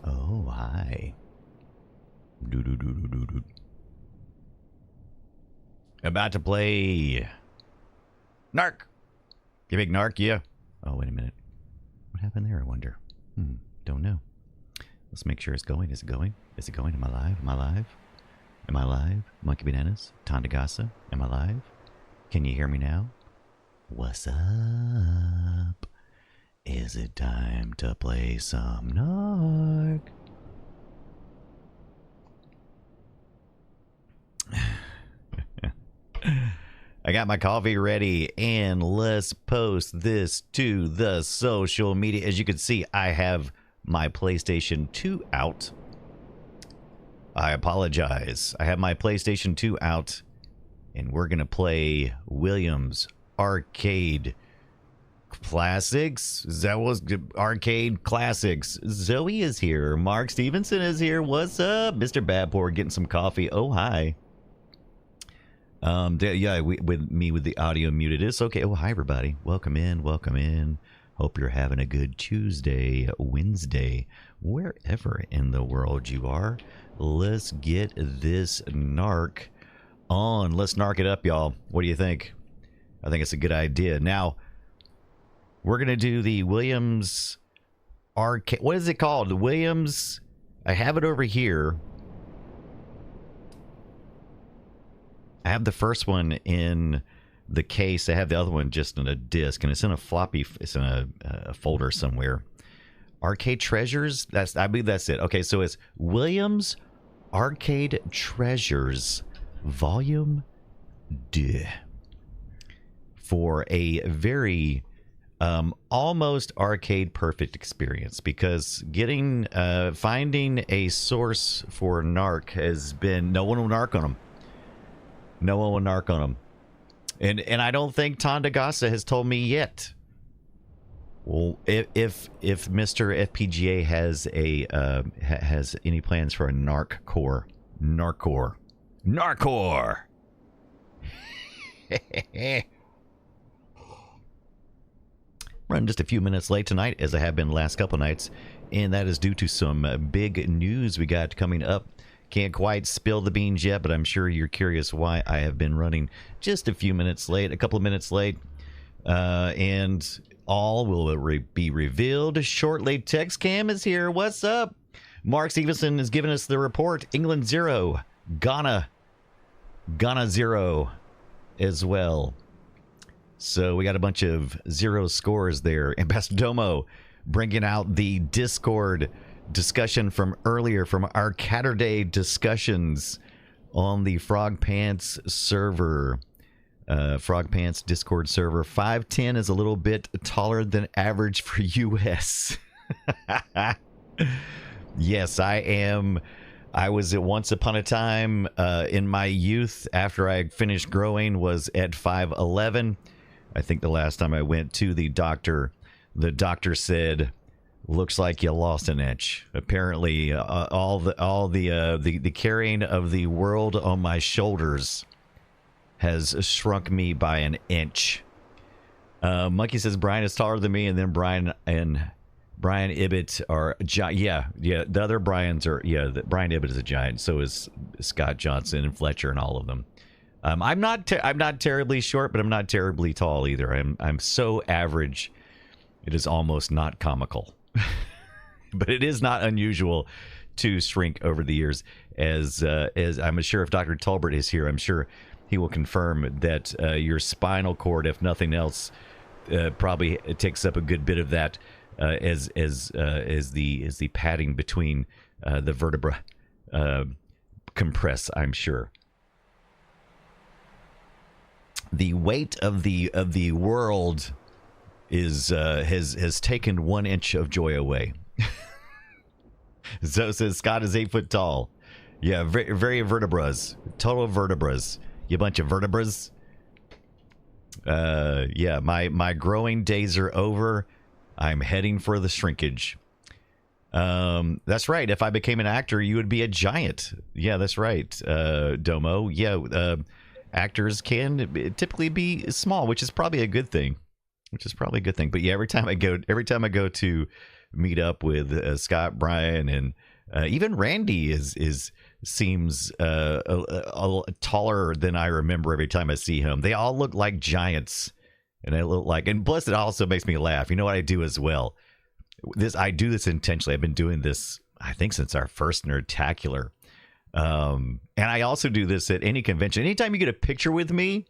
Oh, hi. About to play Narc. You big Narc, yeah. Oh, wait a minute. What happened there, I wonder? Don't know. Let's make sure it's going. Is it going? Is it going? Am I live? Am I live? Am I live? Monkey Bananas? Tandagasa? Am I live? Can you hear me now? What's up? Is it time to play some Narc? I got my coffee ready, and let's post this to the social media. As you can see, I have my PlayStation 2 out. I apologize. I have my PlayStation 2 out, and we're going to play Williams Arcade Classics. That was Arcade Classics. Zoe is here. Mark Stevenson is here. What's up? Mr. Badpoor getting some coffee. Oh, hi. Yeah, with the audio muted. It's okay. Oh, hi, everybody. Welcome in. Welcome in. Hope you're having a good Tuesday, Wednesday, wherever in the world you are. Let's get this Narc on. Let's Narc it up, y'all. What do you think? I think it's a good idea. Now, we're going to do the Williams Arcade. What is it called? The Williams. I have it over here. I have the first one in the case. I have the other one just in a disc, and it's in a floppy. It's in a folder somewhere. Arcade Treasures. I believe that's it. Okay, so it's Williams Arcade Treasures Volume 2 for a very almost arcade perfect experience, because finding a source for Narc has been no one will Narc on them. No one will Narc on them. And I don't think Tandagasa has told me yet. Well, if Mr. FPGA has any plans for a Narcor. Running just a few minutes late tonight, as I have been the last couple nights, and that is due to some big news we got coming up. Can't quite spill the beans yet, but I'm sure you're curious why I have been running just a few minutes late, a couple of minutes late. And all will be revealed shortly. Tex Cam is here. What's up? Mark Stevenson is giving us the report. England 0, Ghana 0 as well. So we got a bunch of 0 scores there. Ambassador Domo bringing out the Discord discussion from earlier, from our Catterday discussions on the Frog Pants server. Frog Pants Discord server. 5'10" is a little bit taller than average for US. Yes, I am. I was at once upon a time in my youth, after I finished growing, was at 5'11". I think the last time I went to the doctor said, looks like you lost an inch. Apparently, all the carrying of the world on my shoulders has shrunk me by an inch. Monkey says Brian is taller than me, and then Brian Ibbett are yeah. The other Brians are Brian Ibbett is a giant. So is Scott Johnson and Fletcher and all of them. I'm not terribly short, but I'm not terribly tall either. I'm so average. It is almost not comical. But it is not unusual to shrink over the years, as I'm sure if Dr. Tolbert is here, I'm sure he will confirm that your spinal cord, if nothing else, probably takes up a good bit of that, as the padding between the vertebra compress, I'm sure. The weight of the world has taken 1 inch of joy away. So says Scott is 8 foot tall. Yeah, very, very vertebras. Total vertebras. You bunch of vertebras. Yeah, my growing days are over. I'm heading for the shrinkage. That's right. If I became an actor, you would be a giant. Yeah, that's right. Domo. Yeah, actors can typically be small, which is probably a good thing. But yeah, every time I go to meet up with Scott, Brian, and even Randy seems a taller than I remember every time I see him. They all look like giants, and they look like. And plus, it also makes me laugh. You know what I do as well? I do this intentionally. I've been doing this, I think, since our first Nerdtacular. And I also do this at any convention. Anytime you get a picture with me,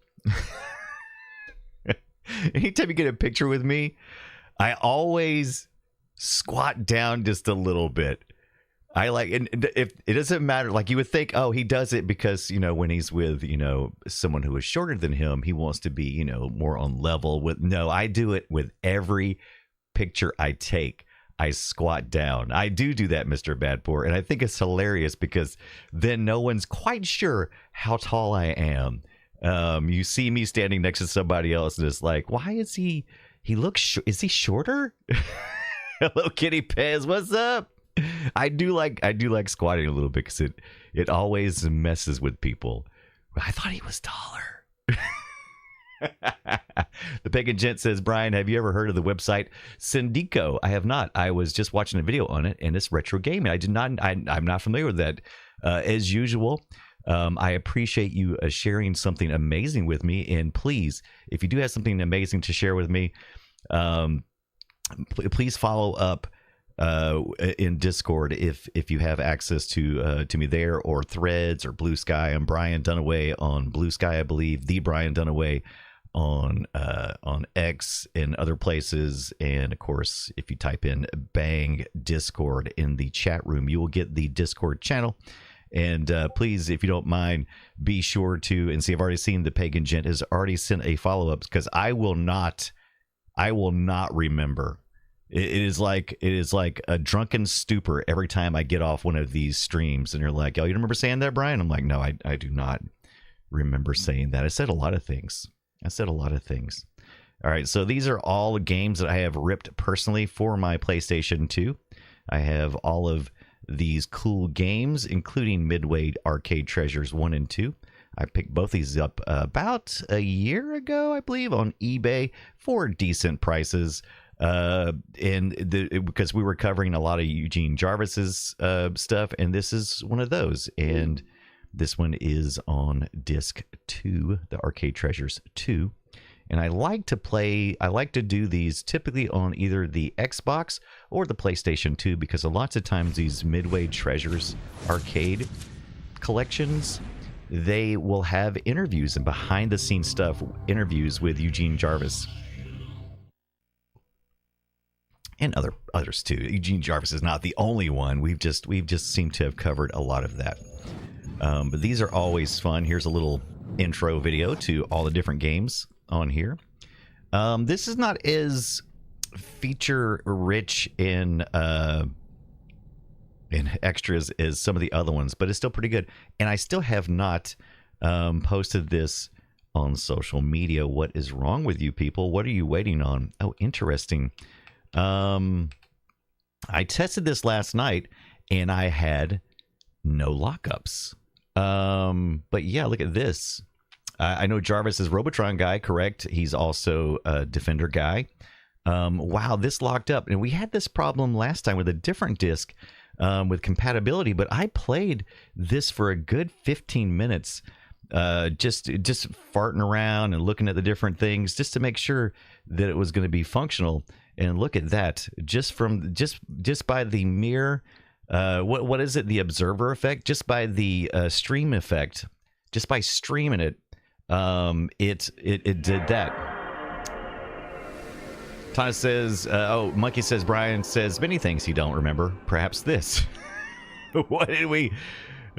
I always squat down just a little bit. I like, and if it doesn't matter, like you would think, oh, he does it because, when he's with, someone who is shorter than him, he wants to be, more on level with. No, I do it with every picture I take. I squat down. I do that, Mr. Badpoor. And I think it's hilarious because then no one's quite sure how tall I am. You see me standing next to somebody else and it's like, why is he looks, is he shorter? Hello, Kitty Pez. What's up? I do like squatting a little bit because it always messes with people. I thought he was taller. The Pagan Gent says, Brian, have you ever heard of the website Syndico? I have not. I was just watching a video on it, and it's retrogaming. I'm not familiar with that. As usual, I appreciate you sharing something amazing with me. And please, if you do have something amazing to share with me, please follow up in Discord if you have access to me there, or Threads or Blue Sky. I'm Brian Dunaway on Blue Sky, I believe. The Brian Dunaway on X and other places. And of course, if you type in Bang Discord in the chat room, you will get the Discord channel. And please, if you don't mind, be sure to, and see, I've already seen the Pagan Gent has already sent a follow-up, because I will not remember. It is like a drunken stupor every time I get off one of these streams, and you're like, "Oh, you remember saying that, Brian?" I'm like, "No, I do not remember saying that." I said a lot of things. All right, so these are all games that I have ripped personally for my PlayStation 2. I have all of these cool games, including Midway Arcade Treasures 1 and 2. I picked both these up about a year ago, I believe, on eBay for decent prices. Because we were covering a lot of Eugene Jarvis's stuff, and this is one of those. And this one is on disc 2, the Arcade Treasures 2. And I like to do these typically on either the Xbox or the PlayStation 2, because lots of times these Midway Treasures arcade collections, they will have interviews and behind the scenes stuff, interviews with Eugene Jarvis. And others too. Eugene Jarvis is not the only one. We've just seemed to have covered a lot of that. But these are always fun. Here's a little intro video to all the different games on here. This is not as feature rich in extras as some of the other ones, but it's still pretty good. And I still have not posted this on social media. What is wrong with you people? What are you waiting on? Oh, interesting. I tested this last night and I had no lockups. But yeah, look at this. I know Jarvis is Robotron guy, correct? He's also a Defender guy. Wow, this locked up. And we had this problem last time with a different disc with compatibility, but I played this for a good 15 minutes. Just farting around and looking at the different things just to make sure that it was going to be functional. And look at that, just by the mere what is it, the observer effect, just by the stream effect, just by streaming it, it did that. Tana says, Monkey says, Brian says many things he don't remember, perhaps this. What did we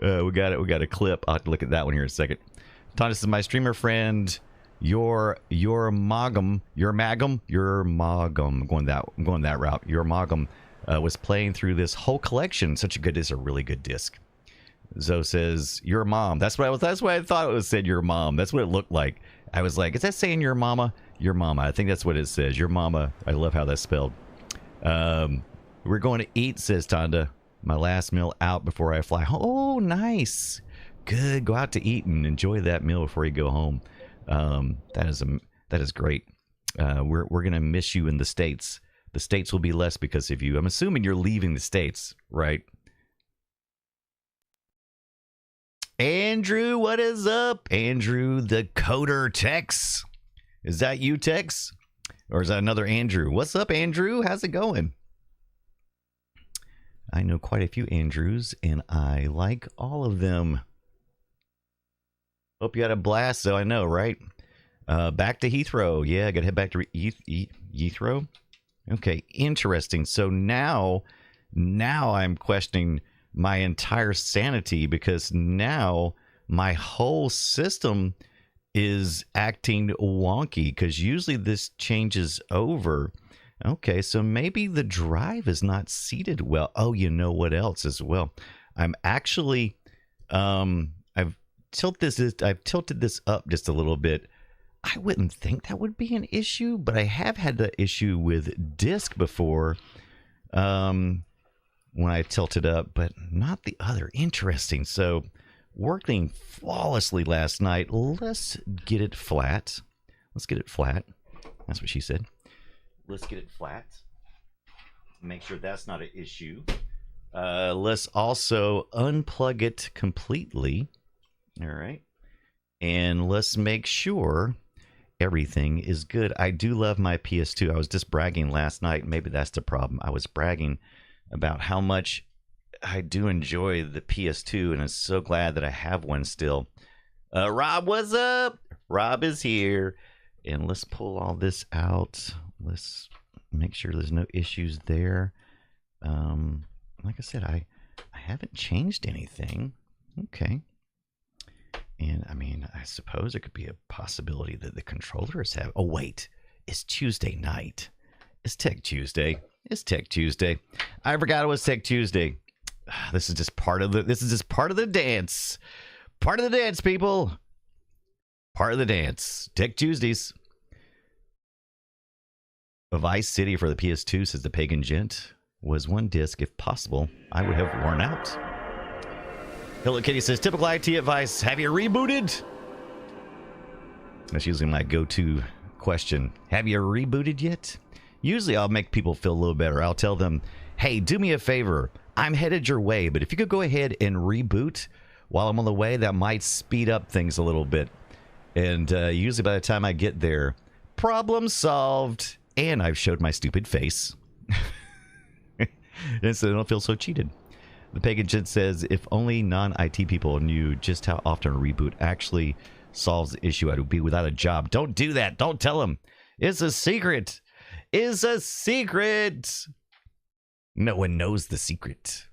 got a clip. I'll have to look at that one here in a second. Tana says, my streamer friend, your Mogum, I'm going that route. Your Mogum was playing through this whole collection. Such a good, it's a really good disc. Zoe says, your mom. That's what I thought it was said, your mom. That's what it looked like. I was like, is that saying your mama? Your mama. I think that's what it says. Your mama. I love how that's spelled. We're going to eat, says Tonda. My last meal out before I fly. Oh, nice. Good. Go out to eat and enjoy that meal before you go home. That is great. We're gonna miss you in the States, The states will be less because of you. I'm assuming you're leaving the states, right? Andrew, what is up? Andrew, the coder Tex. Is that you, Tex? Or is that another Andrew? What's up, Andrew? How's it going? I know quite a few Andrews, and I like all of them. Hope you had a blast, though. I know, right? Back to Heathrow. Yeah, I got to head back to Heathrow. Okay, interesting. So now I'm questioning my entire sanity because now my whole system is acting wonky because usually this changes over. Okay, so maybe the drive is not seated well. Oh, you know what else as well? I'm actually, I've tilted this up just a little bit. I wouldn't think that would be an issue, but I have had the issue with disk before when I tilted up, but not the other. Interesting. So working flawlessly last night. Let's get it flat. Let's get it flat. That's what she said. Let's get it flat. Make sure that's not an issue. Let's also unplug it completely. All right. And let's make sure everything is good. I do love my PS2. I was just bragging last night. Maybe that's the problem. I was bragging about how much I do enjoy the PS2, and I'm so glad that I have one still. Rob, what's up? Rob is here. And let's pull all this out. Let's make sure there's no issues there. Like I said, I haven't changed anything. Okay. And I mean, I suppose there could be a possibility that the controllers have. Oh, wait. It's Tuesday night. It's Tech Tuesday. It's Tech Tuesday. I forgot it was Tech Tuesday. This is just part of the dance. Part of the dance, people. Part of the dance. Tech Tuesdays. Vice City for the PS2, says the Pagan Gent, was one disc. If possible, I would have worn out. Hello Kitty says, typical IT advice. Have you rebooted? That's usually my go-to question. Have you rebooted yet? Usually I'll make people feel a little better. I'll tell them, hey, do me a favor. I'm headed your way, but if you could go ahead and reboot while I'm on the way, that might speed up things a little bit. And usually by the time I get there, problem solved. And I've showed my stupid face. And so they don't feel so cheated. The Pagan Gent says, if only non-IT people knew just how often a reboot actually solves the issue, I would be without a job. Don't do that. Don't tell them. It's a secret. It's a secret. No one knows the secret.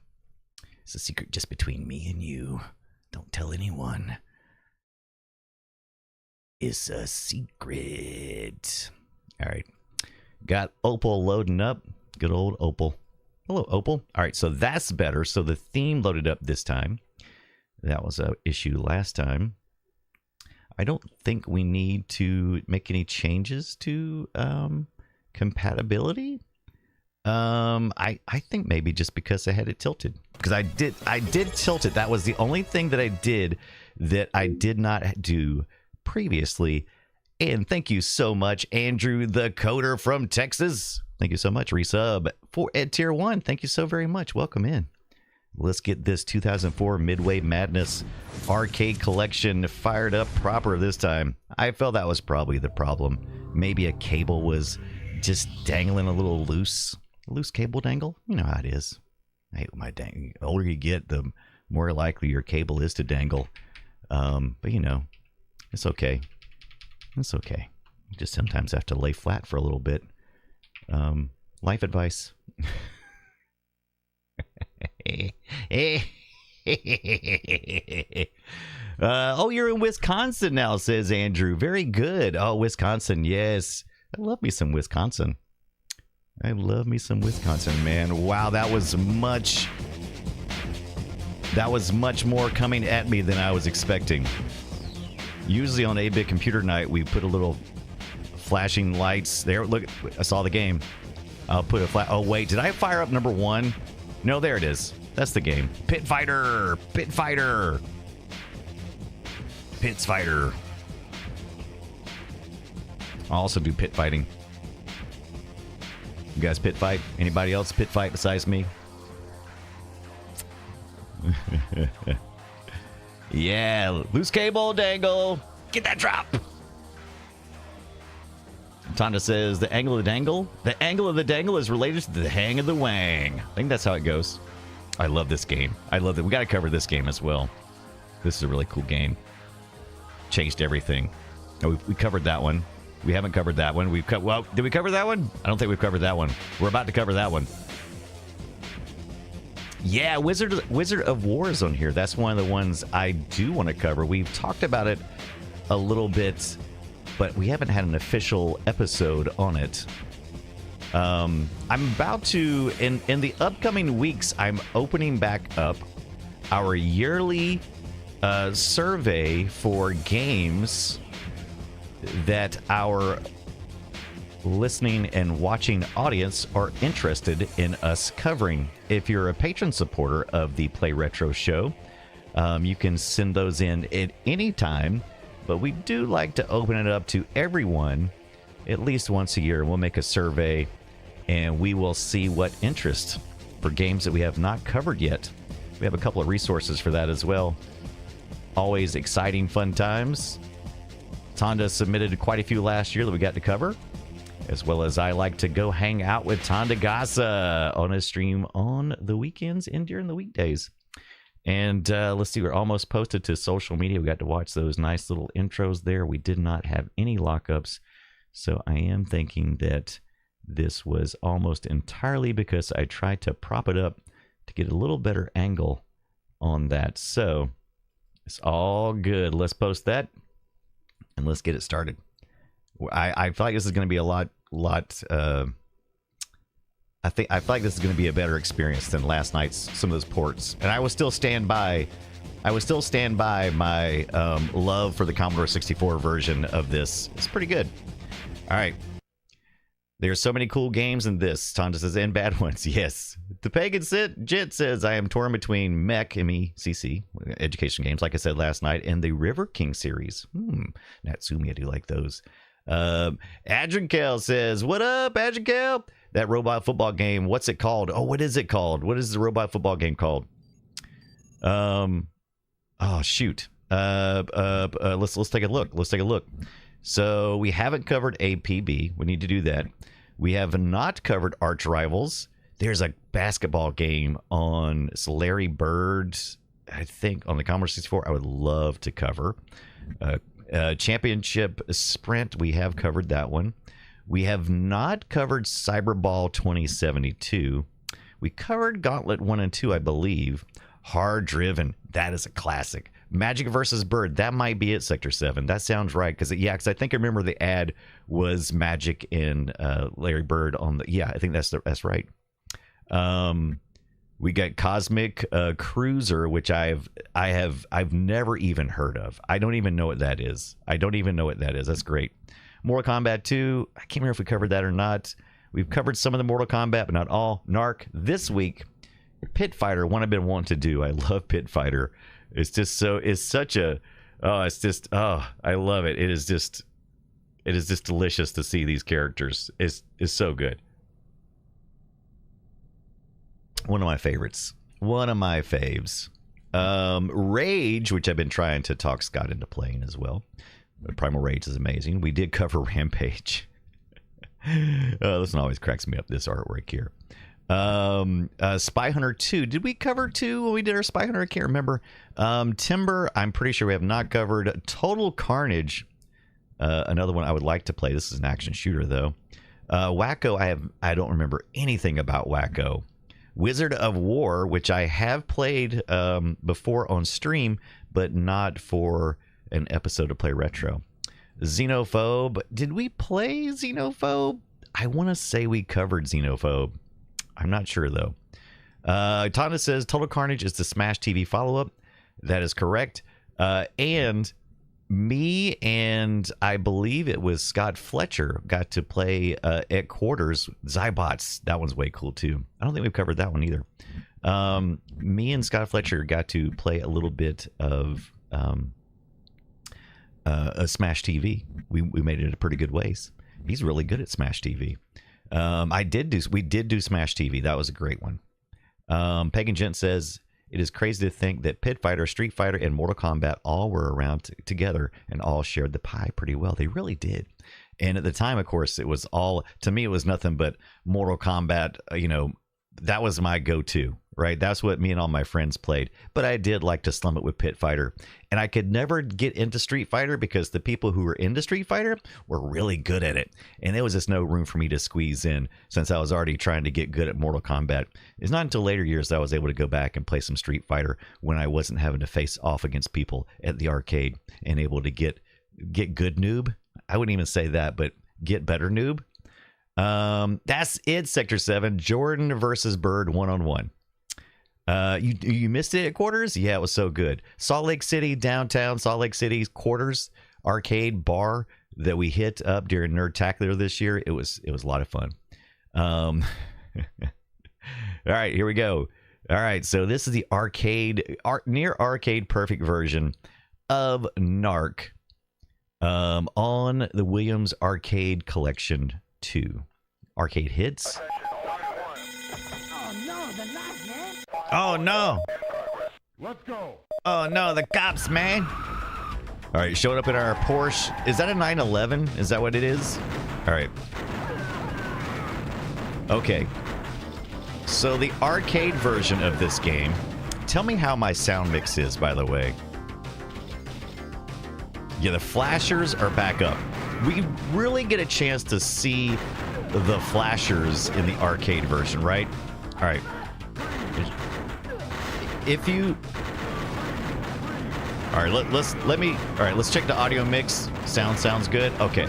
It's a secret just between me and you. Don't tell anyone. It's a secret. All right. Got Opal loading up. Good old Opal. Hello, Opal. All right, so that's better. So the theme loaded up this time. That was an issue last time. I don't think we need to make any changes to compatibility. I think maybe just because I had it tilted. Because I did tilt it. That was the only thing that I did that I did not do previously. And thank you so much, Andrew, the coder from Texas. Thank you so much, resub for Ed Tier 1. Thank you so very much. Welcome in. Let's get this 2004 Midway Madness arcade collection fired up proper this time. I felt that was probably the problem. Maybe a cable was just dangling a little loose. A loose cable dangle? You know how it is. Hey, the older you get, the more likely your cable is to dangle. But you know, it's okay. It's okay. You just sometimes have to lay flat for a little bit. Life advice. Oh, you're in Wisconsin now, says Andrew. Very good. Oh, Wisconsin. Yes. I love me some Wisconsin. I love me some Wisconsin, man. Wow, that was much more coming at me than I was expecting. Usually on 8-Bit Computer Night, we put a little flashing lights there. Look, I saw the game. I'll put a flat. Oh, wait, did I fire up number 1? No, there it is. That's the game. Pit Fighter. Pit Fighter. Pits Fighter. I'll also do pit fighting. You guys pit fight? Anybody else pit fight besides me? Yeah, loose cable dangle. Get that drop. Tonda says the angle of the dangle. The angle of the dangle is related to the hang of the wang. I think that's how it goes. I love this game. I love it. We got to cover this game as well. This is a really cool game. Changed everything. Oh, we covered that one. We haven't covered that one. Well, did we cover that one? I don't think we've covered that one. We're about to cover that one. Yeah, Wizard of War is on here. That's one of the ones I do want to cover. We've talked about it a little bit, but we haven't had an official episode on it. I'm about to, in the upcoming weeks, I'm opening back up our yearly survey for games that our listening and watching audience are interested in us covering. If you're a patron supporter of the Play Retro show, you can send those in at any time, but we do like to open it up to everyone at least once a year. We'll make a survey and we will see what interest for games that we have not covered yet. We have a couple of resources for that as well. Always exciting, fun times. Tonda submitted quite a few last year that we got to cover, as well as I like to go hang out with Tonda Gasa on a stream on the weekends and during the weekdays. And let's see, we're almost posted to social media. We got to watch those nice little intros there. We did not have any lockups, so I am thinking that this was almost entirely because I tried to prop it up to get a little better angle on that. So it's all good. Let's post that and let's get it started. I feel like this is going to be a lot. I feel like this is going to be a better experience than last night's some of those ports. And I will still stand by. My love for the Commodore 64 version of this. It's pretty good. All right. There's so many cool games in this. Tonda says, and bad ones. Yes. The Pagan Jit says, I am torn between Mech, M-E-C-C, education games, like I said last night, and the River King series. Natsumi, I do like those. Adrinkale says, what up, Adrinkale? That robot football game, what's it called? Oh, what is it called? What is the robot football game called? Oh, shoot. Let's take a look. So we haven't covered APB. We need to do that. We have not covered Arch Rivals. There's a basketball game on Larry Bird, I think, on the Commodore 64. I would love to cover. Championship Sprint, we have covered that one. We have not covered Cyberball 2072. We covered Gauntlet 1 and 2, I believe. Hard Driven, that is a classic. Magic versus Bird, that might be it, Sector 7. That sounds right, because I think I remember the ad was Magic and Larry Bird on the... Yeah, I think that's right. We got Cosmic Cruiser, which I've never even heard of. I don't even know what that is. That's great. Mortal Kombat 2, I can't remember if we covered that or not. We've covered some of the Mortal Kombat, but not all. Narc, this week, Pit Fighter, one I've been wanting to do. I love Pit Fighter. It's just so, I love it. It is just delicious to see these characters. It's so good. One of my favorites. One of my faves. Rage, which I've been trying to talk Scott into playing as well. Primal Rage is amazing. We did cover Rampage. This one always cracks me up, this artwork here. Spy Hunter 2. Did we cover 2 when we did our Spy Hunter? I can't remember. Timber, I'm pretty sure we have not covered. Total Carnage, another one I would like to play. This is an action shooter, though. Wacko, I don't remember anything about Wacko. Wizard of War, which I have played before on stream, but not for an episode of Play Retro. Xenophobe. Did we play Xenophobe? I want to say we covered Xenophobe. I'm not sure, though. Tonda says Total Carnage is the Smash TV follow-up. That is correct. And me and I believe it was Scott Fletcher got to play at quarters Zybots. That one's way cool, too. I don't think we've covered that one either. Me and Scott Fletcher got to play a little bit of a Smash TV. We made it in a pretty good ways. He's really good at Smash TV. We did do Smash TV. That was a great one. Pagan Gent says, it is crazy to think that Pit Fighter, Street Fighter, and Mortal Kombat all were around together and all shared the pie pretty well. They really did. And at the time, of course, it was all, to me, it was nothing but Mortal Kombat. That was my go-to, right? That's what me and all my friends played. But I did like to slum it with Pit Fighter. And I could never get into Street Fighter because the people who were into Street Fighter were really good at it. And there was just no room for me to squeeze in since I was already trying to get good at Mortal Kombat. It's not until later years that I was able to go back and play some Street Fighter when I wasn't having to face off against people at the arcade and able to get good noob. I wouldn't even say that, but get better noob. That's it, Sector 7. Jordan versus Bird 1-on-1. You missed it at Quarters? Yeah, it was so good. Salt Lake City, downtown Salt Lake City, Quarters arcade bar that we hit up during Nerdtacular this year. It was a lot of fun. All right, here we go. All right, so this is the near arcade perfect version of Narc on the Williams Arcade Collection 2. Arcade hits. Oh no! Let's go. Oh no, the cops, man! All right, showing up in our Porsche. Is that a 911? Is that what it is? All right. Okay. So the arcade version of this game. Tell me how my sound mix is, by the way. Yeah, the flashers are back up. We really get a chance to see the flashers in the arcade version, right? All right. If you... All right, let's check the audio mix. Sounds good. Okay.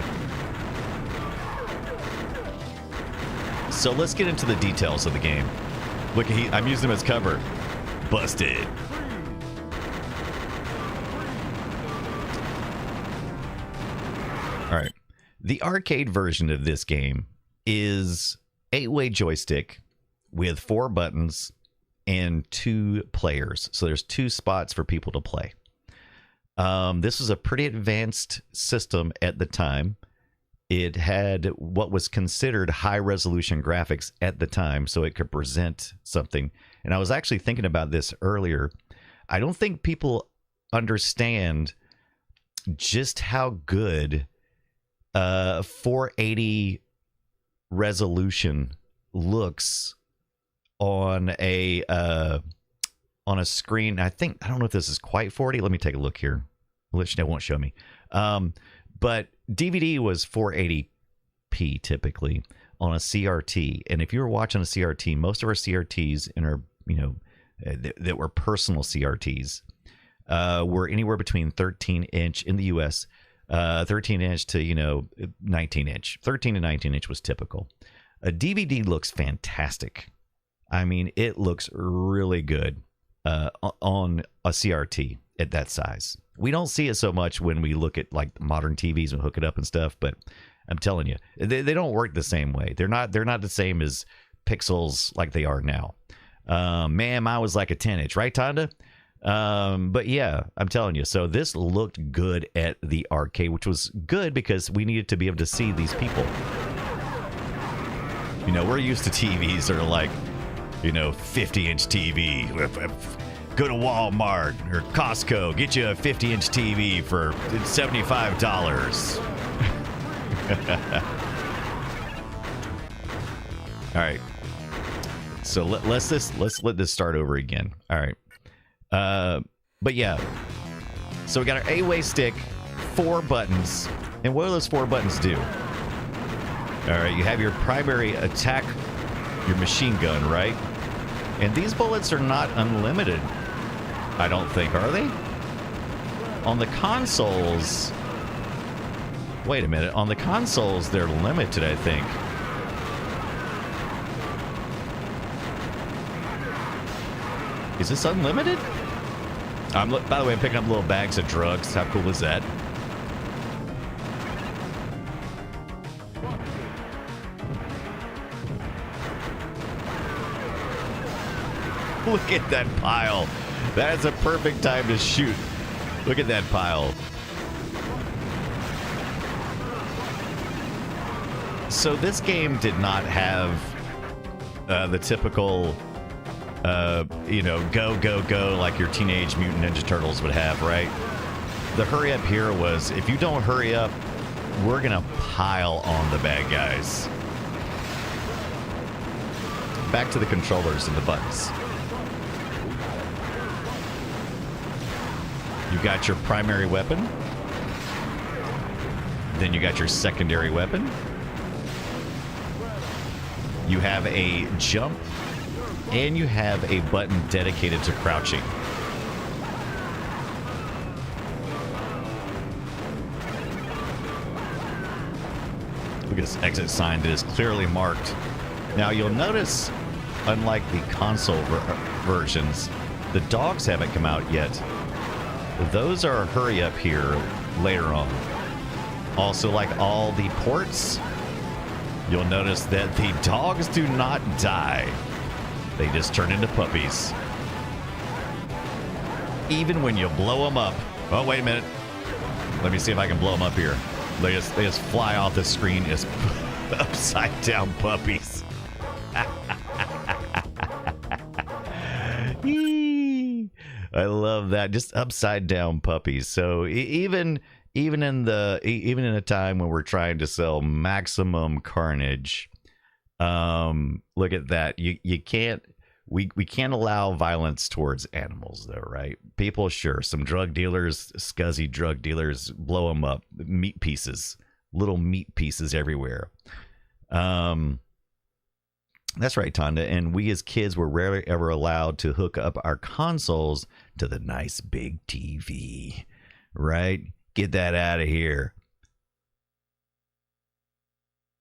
So let's get into the details of the game. Look, I'm using him as cover. Busted. All right. The arcade version of this game is 8-way joystick with 4 buttons and 2 players. So there's 2 spots for people to play. This was a pretty advanced system at the time. It had what was considered high-resolution graphics at the time, so it could present something. And I was actually thinking about this earlier. I don't think people understand just how good 480 resolution looks on a screen. I don't know if this is quite 40. Let me take a look here. It won't show me. But DVD was 480p typically on a CRT. And if you were watching a CRT, most of our CRTs in our, that were personal CRTs, were anywhere between 13-inch in the US, 13-inch to, 19-inch. 13 to 19-inch was typical. A DVD looks fantastic. I mean, it looks really good on a CRT at that size. We don't see it so much when we look at like modern TVs and hook it up and stuff, but I'm telling you, they don't work the same way. They're not the same as pixels like they are now. Man, mine was like a 10-inch, right, Tonda? But yeah, I'm telling you. So this looked good at the arcade, which was good because we needed to be able to see these people. We're used to TVs that are like, 50-inch TV. Go to Walmart or Costco, get you a 50-inch TV for $75. All right. So let's let this start over again. All right. But yeah. So we got our 8-way stick, 4 buttons. And what do those 4 buttons do? All right, you have your primary attack, your machine gun, right? And these bullets are not unlimited, I don't think, are they? On the consoles... Wait a minute. On the consoles, they're limited, I think. Is this unlimited? By the way, I'm picking up little bags of drugs. How cool is that? Look at that pile. That is a perfect time to shoot. Look at that pile. So this game did not have the typical, go like your Teenage Mutant Ninja Turtles would have, right? The hurry up here was, if you don't hurry up, we're gonna pile on the bad guys. Back to the controllers and the buttons. You got your primary weapon. Then you got your secondary weapon. You have a jump. And you have a button dedicated to crouching. Look at this exit sign that is clearly marked. Now you'll notice, unlike the console versions, the dogs haven't come out yet. Those are hurry up here later on. Also, like all the ports, you'll notice that the dogs do not die. They just turn into puppies. Even when you blow them up. Oh, wait a minute. Let me see if I can blow them up here. They just fly off the screen as upside down puppies. I love that. Just upside down puppies. So even in a time when we're trying to sell maximum carnage, look at that. You can't, we can't allow violence towards animals though, right? People, sure, some drug dealers, scuzzy drug dealers, blow them up, meat pieces, little meat pieces everywhere. That's right, Tonda. And we as kids were rarely ever allowed to hook up our consoles to the nice big TV, right? Get that out of here.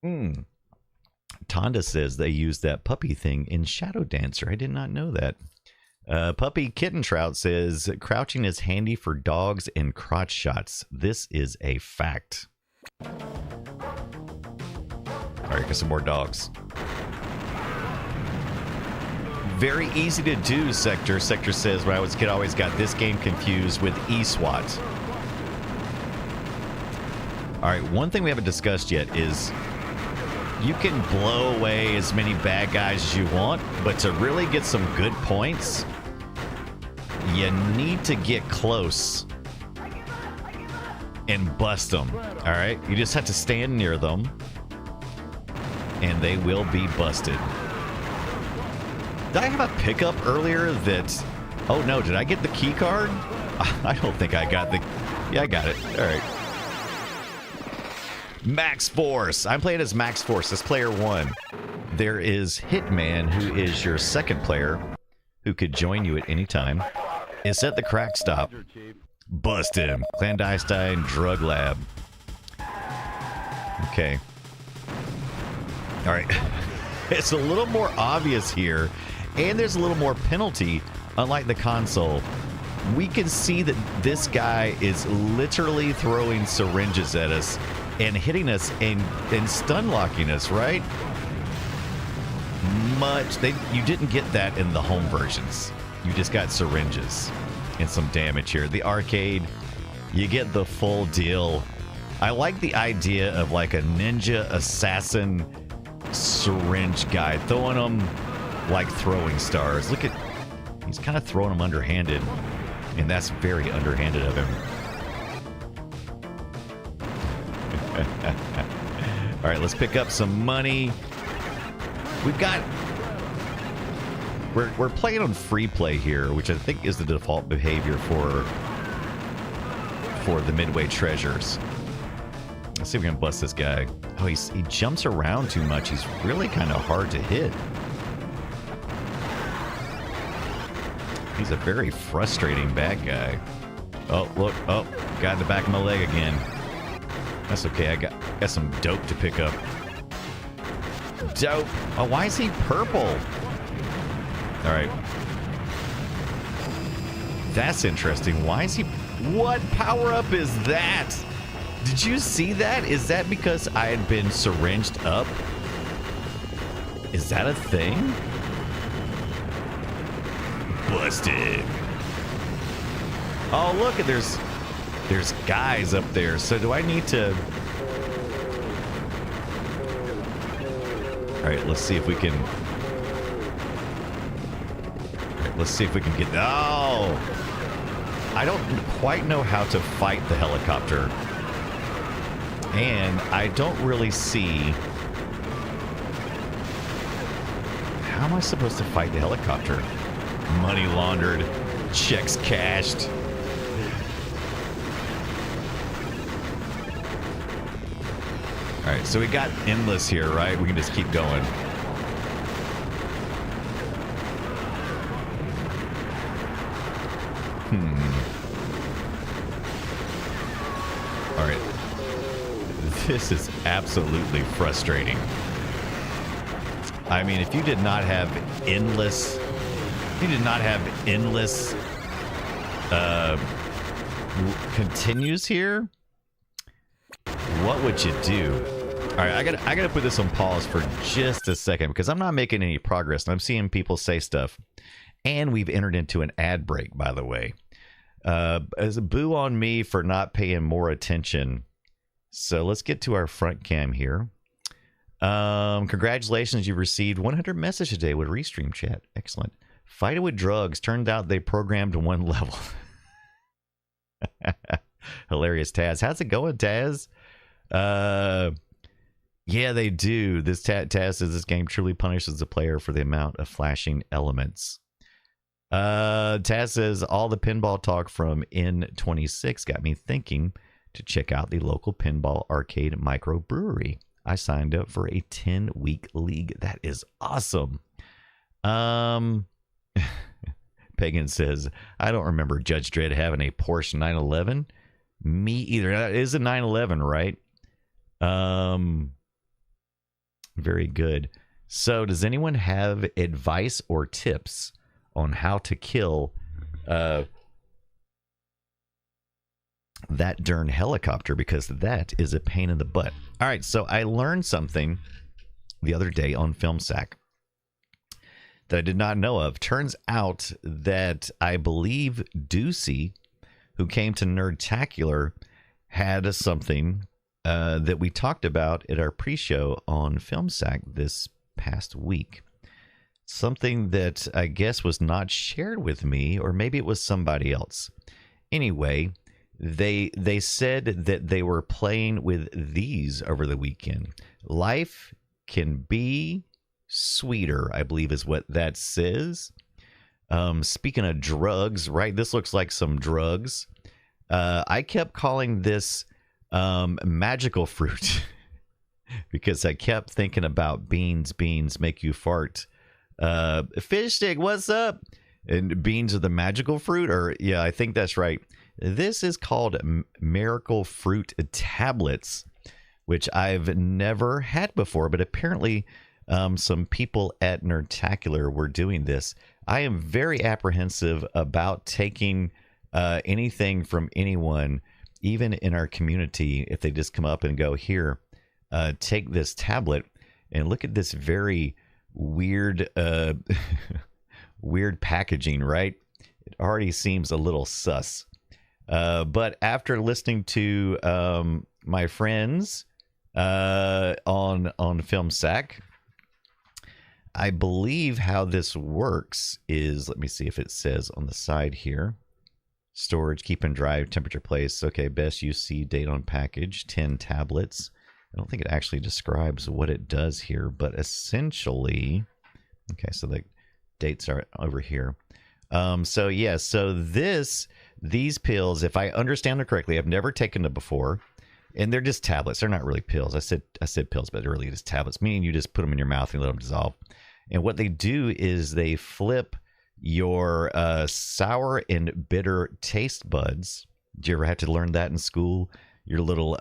Tonda says they use that puppy thing in Shadow Dancer. I did not know that. Puppy Kitten Trout says crouching is handy for dogs and crotch shots. This is a fact. All right, got some more dogs. Very easy to do, Sector. Sector says, when I was a kid, I always got this game confused with eSWAT. All right, one thing we haven't discussed yet is you can blow away as many bad guys as you want, but to really get some good points, you need to get close and bust them. All right, you just have to stand near them, and they will be busted. Did I have a pickup earlier that... Oh, no. Did I get the key card? I don't think I got the... Yeah, I got it. All right. Max Force. I'm playing as Max Force. That's player 1. There is Hitman, who is your second player, who could join you at any time. It's at the crack stop. Bust him. Clandestine Drug Lab. Okay. All right. It's a little more obvious here. And there's a little more penalty, unlike the console. We can see that this guy is literally throwing syringes at us and hitting us and stun locking us, right? You didn't get that in the home versions. You just got syringes and some damage here. The arcade, you get the full deal. I like the idea of like a ninja assassin syringe guy throwing them like throwing stars. Look at, he's kind of throwing them underhanded, and that's very underhanded of him. All right, let's pick up some money. We're playing on free play here, which I think is the default behavior for the Midway treasures. Let's see if we can bust this guy. Oh, he jumps around too much. He's really kind of hard to hit. He's a very frustrating bad guy. Oh, look. Oh, got in the back of my leg again. That's okay. I got some dope to pick up. Dope. Oh, why is he purple? All right. That's interesting. Why is he... What power-up is that? Did you see that? Is that because I had been syringed up? Is that a thing? Busted. Oh, look, there's guys up there. So do I need to... All right, let's see if we can. All right, let's see if we can get. Oh, I don't quite know how to fight the helicopter, and I don't really see. How am I supposed to fight the helicopter? Money laundered, checks cashed. All right, so we got endless here, right? We can just keep going. All right. This is absolutely frustrating. I mean, if you did not have endless, continues here, what would you do? All right, I gotta put this on pause for just a second because I'm not making any progress and I'm seeing people say stuff. And we've entered into an ad break, by the way. As a boo on me for not paying more attention. So let's get to our front cam here. Congratulations, you've received 100 messages a day with Restream chat. Excellent. Fight it with drugs. Turned out they programmed one level. Hilarious, Taz. How's it going, Taz? Yeah, they do. This Taz says this game truly punishes the player for the amount of flashing elements. Taz says all the pinball talk from N26 got me thinking to check out the local pinball arcade microbrewery. I signed up for a 10-week league. That is awesome. Pagan says, I don't remember Judge Dredd having a Porsche 911. Me either. That is a 911, right? Very good. So does anyone have advice or tips on how to kill that darn helicopter, because that is a pain in the butt. All right, so I learned something the other day on FilmSack that I did not know of. Turns out that I believe Doocy, who came to Nerdtacular, had something that we talked about at our pre-show on FilmSack this past week. Something that I guess was not shared with me, or maybe it was somebody else. Anyway, they said that they were playing with these over the weekend. Life can be sweeter, I believe is what that says. Speaking of drugs, right? This looks like some drugs. I kept calling this magical fruit because I kept thinking about beans make you fart. Fish stick, what's up? And beans are the magical fruit, or yeah, I think that's right. This is called miracle fruit tablets, which I've never had before, but apparently some people at Nerdtacular were doing this. I am very apprehensive about taking anything from anyone, even in our community, if they just come up and go, here, take this tablet, and look at this very weird weird packaging, right? It already seems a little sus. But after listening to my friends on FilmSack, I believe how this works is, let me see if it says on the side here. Storage, keep and dry, temperature, place. Okay, best UC date on package, 10 tablets. I don't think it actually describes what it does here, but essentially, okay, so the dates are over here. So yeah, so these pills, if I understand them correctly, I've never taken them before, and they're just tablets. They're not really pills. I said pills, but they're really just tablets, meaning you just put them in your mouth and let them dissolve. And what they do is they flip your sour and bitter taste buds. Did you ever have to learn that in school? Your little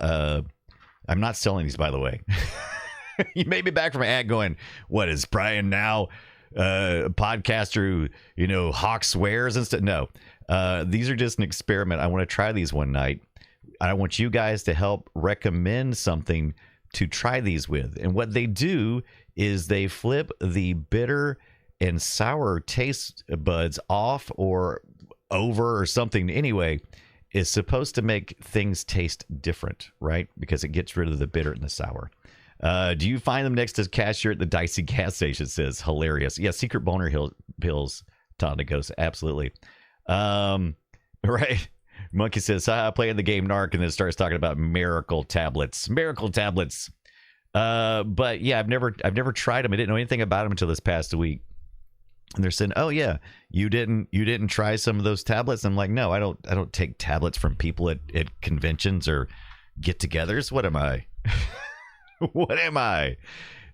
I'm not selling these, by the way. You may be back from an ad going, what is Brian now a podcaster who hawk swears and stuff? No, these are just an experiment. I want to try these one night. I want you guys to help recommend something to try these with. And what they do is they flip the bitter and sour taste buds off or over or something. Anyway, it's supposed to make things taste different, right? Because it gets rid of the bitter and the sour. Do you find them next to cashier at the dicey gas station? Says hilarious. Yeah, secret boner pills. Tonda goes absolutely. Right. Monkey says I play in the game Narc and then starts talking about miracle tablets. Miracle tablets. But yeah, I've never tried them. I didn't know anything about them until this past week. And they're saying, "Oh yeah, you didn't try some of those tablets." I'm like, "No, I don't take tablets from people at conventions or get-togethers. What am I? What am I?"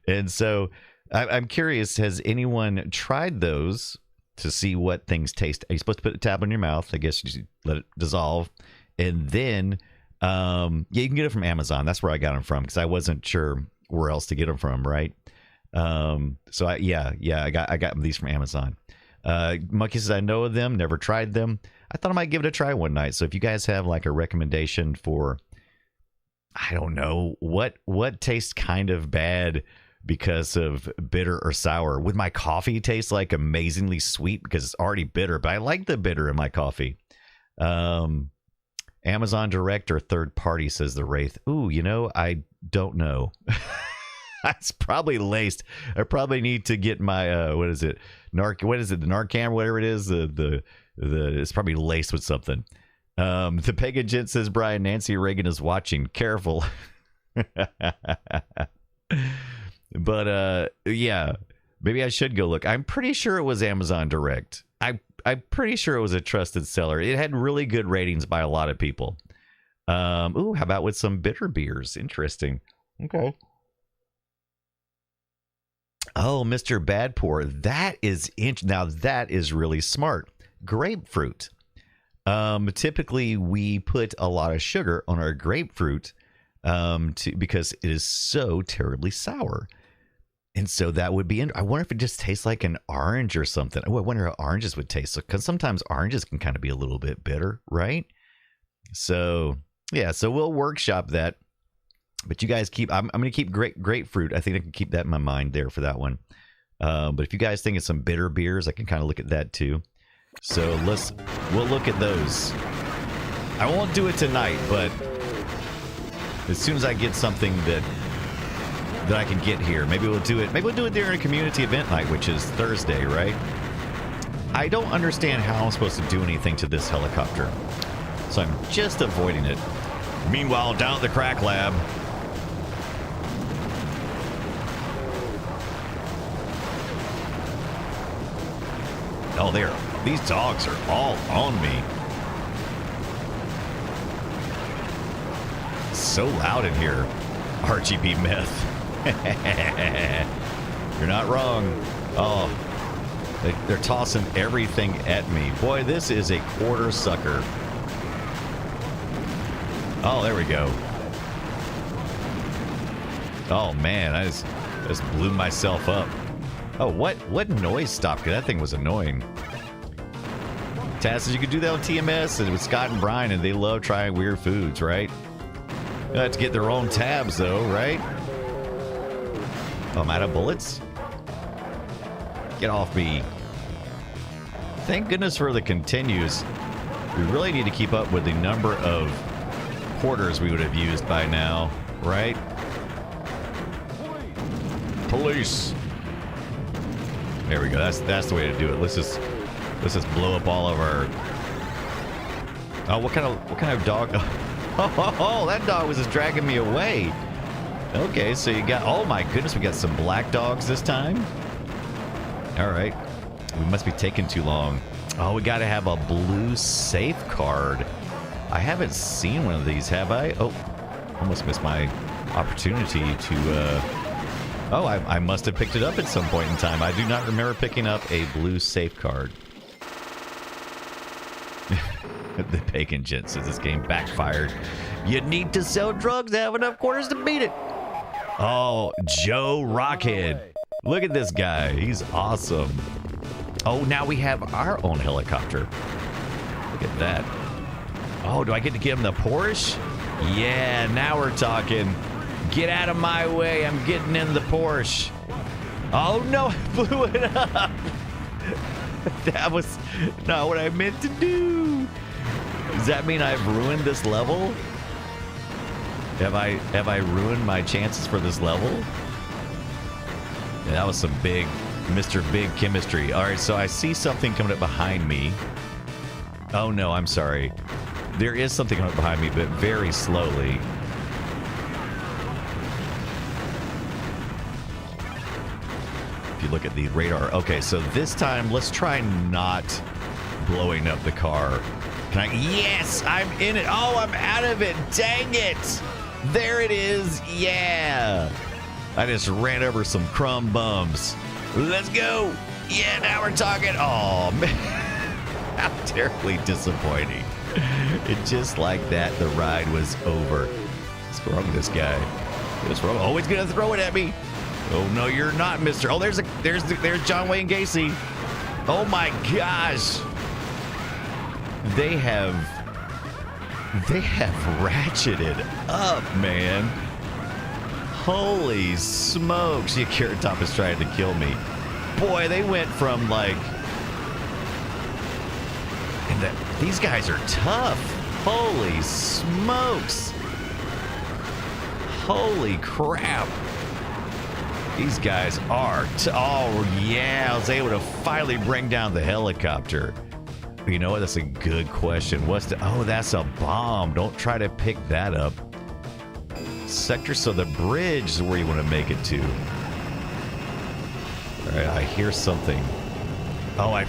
And so I'm curious, has anyone tried those to see what things taste? Are you supposed to put a tablet in your mouth? I guess you let it dissolve. And then, yeah, you can get it from Amazon. That's where I got them from because I wasn't sure where else to get them from, right? So I got these from Amazon. Monkey says, I know of them, never tried them. I thought I might give it a try one night. So if you guys have like a recommendation for, I don't know, what tastes kind of bad because of bitter or sour. Would my coffee taste like amazingly sweet because it's already bitter, but I like the bitter in my coffee. Amazon Direct or third party, says the Wraith. Ooh, I don't know. It's probably laced. I probably need to get my what is it? The Narcan, whatever it is. The it's probably laced with something. The Pagan Gent says, Brian, Nancy Reagan is watching. Careful. But yeah, maybe I should go look. I'm pretty sure it was Amazon Direct. I'm pretty sure it was a trusted seller. It had really good ratings by a lot of people. Ooh, how about with some bitter beers? Interesting. Okay. Oh, Mr. Badpour, that is now that is really smart. Grapefruit. Typically we put a lot of sugar on our grapefruit because it is so terribly sour. And so that would be, I wonder if it just tastes like an orange or something. Oh, I wonder how oranges would taste. Because sometimes oranges can kind of be a little bit bitter, right? So, yeah, so we'll workshop that. But you guys I'm going to keep grapefruit. I think I can keep that in my mind there for that one. But if you guys think of some bitter beers, I can kind of look at that too. So we'll look at those. I won't do it tonight, but as soon as I get something that I can get here, maybe we'll do it. Maybe we'll do it during a community event night, which is Thursday, right? I don't understand how I'm supposed to do anything to this helicopter, so I'm just avoiding it. Meanwhile, down at the crack lab. Oh, these dogs are all on me. So loud in here. RGB meth. You're not wrong. Oh, they're tossing everything at me. Boy, this is a quarter sucker. Oh, there we go. Oh man, I just blew myself up. Oh, what noise stopped? That thing was annoying. Taz says you could do that on TMS and with Scott and Brian, and they love trying weird foods, right? You have to get their own tabs though, right? Oh, I'm out of bullets. Get off me. Thank goodness for the continues. We really need to keep up with the number of quarters we would have used by now, right? Police. There we go. That's the way to do it. Let's just blow up all of our. Oh, what kind of dog? Oh, that dog was just dragging me away. Okay, so you got. Oh my goodness, we got some black dogs this time. All right, we must be taking too long. Oh, we got to have a blue safe card. I haven't seen one of these, have I? Oh, almost missed my opportunity to. Oh, I must have picked it up at some point in time. I do not remember picking up a blue safe card. The Pagan Gent says this game backfired. You need to sell drugs to have enough quarters to beat it. Oh, Joe Rockhead. Look at this guy. He's awesome. Oh, now we have our own helicopter. Look at that. Oh, do I get to give him the Porsche? Yeah, now we're talking. Get out of my way. I'm getting in the Porsche. Oh, no. I blew it up. That was not what I meant to do. Does that mean I've ruined this level? Have I ruined my chances for this level? Yeah, that was some big Mr. Big chemistry. All right, so I see something coming up behind me. Oh no, I'm sorry. There is something coming up behind me, but very slowly. If you look at the radar. Okay, so this time let's try not blowing up the car. Can I? Yes, I'm in it. Oh, I'm out of it. Dang it. There it is. Yeah. I just ran over some crumb bums. Let's go. Yeah, now we're talking. Oh, man. How terribly disappointing. It just like that, the ride was over. What's wrong with this guy? What's wrong? Oh, he's going to throw it at me. Oh, no, you're not, mister. Oh, there's John Wayne Gacy. Oh, my gosh. They have ratcheted up, man. Holy smokes. Yeah, Carrot Top is trying to kill me. Boy, they went from like... And these guys are tough. Holy smokes. Holy crap. These guys are... Oh, yeah. I was able to finally bring down the helicopter. You know what? That's a good question. What's the... Oh, that's a bomb. Don't try to pick that up. Sector, so the bridge is where you want to make it to. All right, I hear something. Oh, I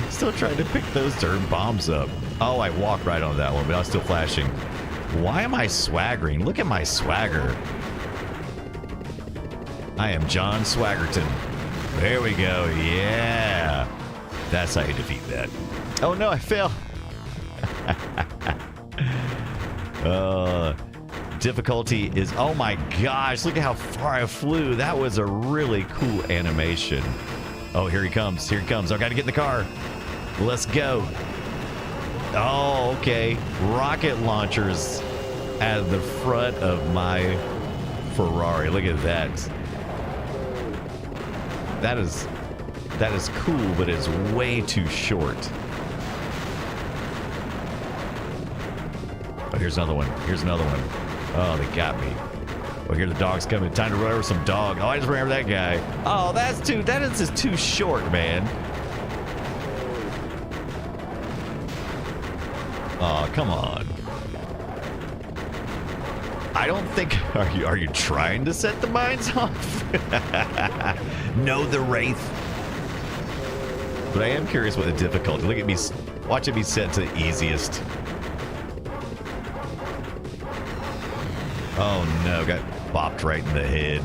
still trying to pick those darn bombs up. Oh, I walked right on that one, but I was still flashing. Why am I swaggering? Look at my swagger. I am John Swaggerton. There we go. Yeah. That's how you defeat that. Oh, no, I fell. Difficulty is, oh my gosh, look at how far I flew. That was a really cool animation. Oh, here he comes. Here he comes. I got to get in the car. Let's go. Oh, okay. Rocket launchers at the front of my Ferrari. Look at that. That is cool, but it's way too short. Oh, here's another one. Here's another one. Oh, they got me. Oh, here the dog's coming. Time to run over some dog. Oh, I just ran over that guy. Oh, that is just too short, man. Oh, come on. I don't think... Are you trying to set the mines off? No, the Wraith. But I am curious what the difficulty... Look at me... Watch it be set to the easiest. Oh no, got bopped right in the head.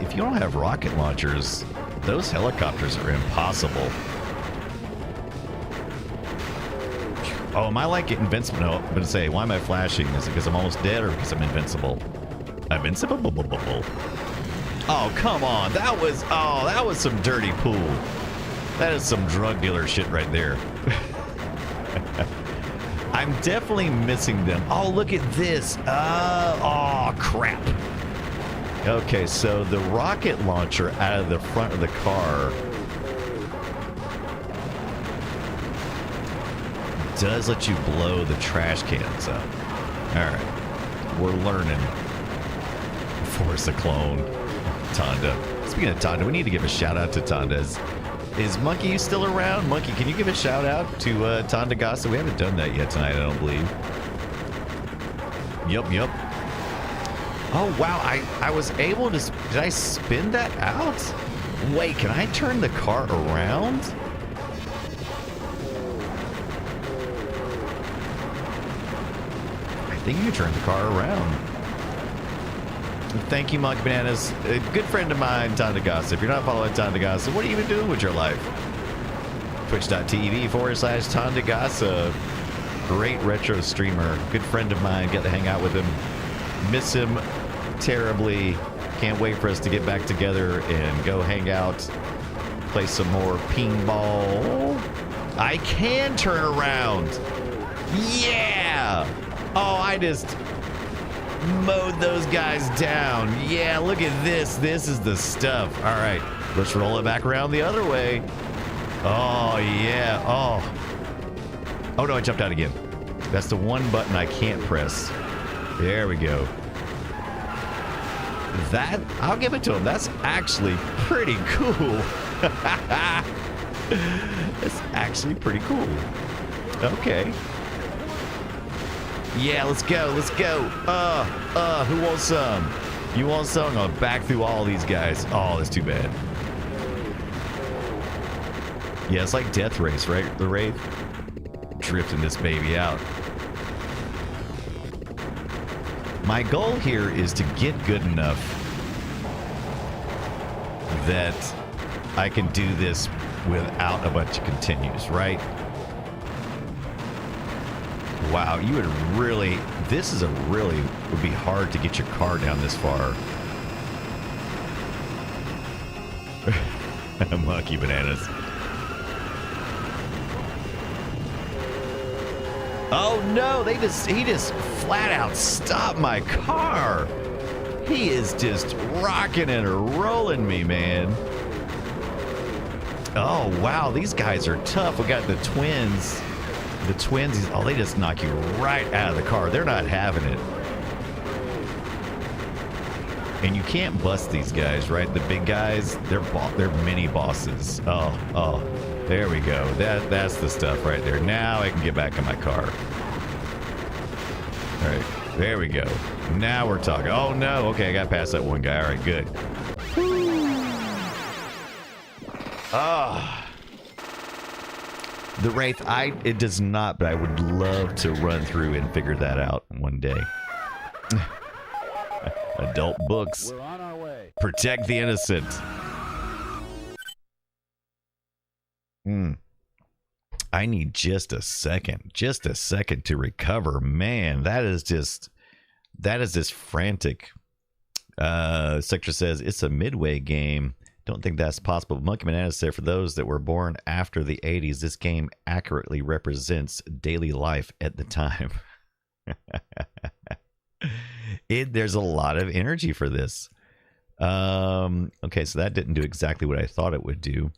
If you don't have rocket launchers, those helicopters are impossible. Oh, am I like invincible? No, I'm gonna say, why am I flashing? Is it because I'm almost dead or because I'm invincible? I'm invincible? Oh, come on. That was some dirty pool. That is some drug dealer shit right there. I'm definitely missing them. Oh, look at this. Oh, crap. Okay, so the rocket launcher out of the front of the car does let you blow the trash cans up. All right. We're learning. Force a clone. Tonda. Speaking of Tonda, we need to give a shout out to Tonda. Is Monkey still around? Monkey, can you give a shout out to Tonda Gasa? We haven't done that yet tonight, I don't believe. Yup. Oh, wow. I was able to... Did I spin that out? Wait, can I turn the car around? I think you can turn the car around. Thank you, Monkey Bananas. A good friend of mine, Tonda Gasa. If you're not following Tonda Gasa, what are you even doing with your life? Twitch.tv/Tonda Gasa. Great retro streamer. Good friend of mine. Get to hang out with him. Miss him terribly. Can't wait for us to get back together and go hang out. Play some more pinball. I can turn around. Yeah. Oh, I just... mowed those guys down. Yeah, look at this. This is the stuff. All right. Let's roll it back around the other way. Oh, yeah. Oh. Oh, no, I jumped out again. That's the one button I can't press. There we go. That, I'll give it to him. That's actually pretty cool. It's actually pretty cool. Okay. Yeah, let's go. Let's go. Who wants some? You want some? I'm gonna back through all these guys. Oh, that's too bad. Yeah, it's like Death Race, right? The Wraith. Drifting this baby out. My goal here is to get good enough that I can do this without a bunch of continues, right? Wow, you would really, this is a really, would be hard to get your car down this far. Monkey bananas. Oh no, he just flat out stopped my car. He is just rocking and rolling me, man. Oh wow, these guys are tough. We got the twins. The twins, oh, they just knock you right out of the car. They're not having it. And you can't bust these guys, right? The big guys, they're mini bosses. Oh, there we go. That's the stuff right there. Now I can get back in my car. All right, there we go. Now we're talking. Oh no, okay, I got past that one guy. All right, good. The Wraith, it does not, but I would love to run through and figure that out one day. Adult books. We're on our way. Protect the innocent. I need just a second to recover. Man, that is just frantic. Sector says it's a midway game. Don't think that's possible. Monkey Bananas said, for those that were born after the 80s, this game accurately represents daily life at the time. There's a lot of energy for this. Okay, so that didn't do exactly what I thought it would do.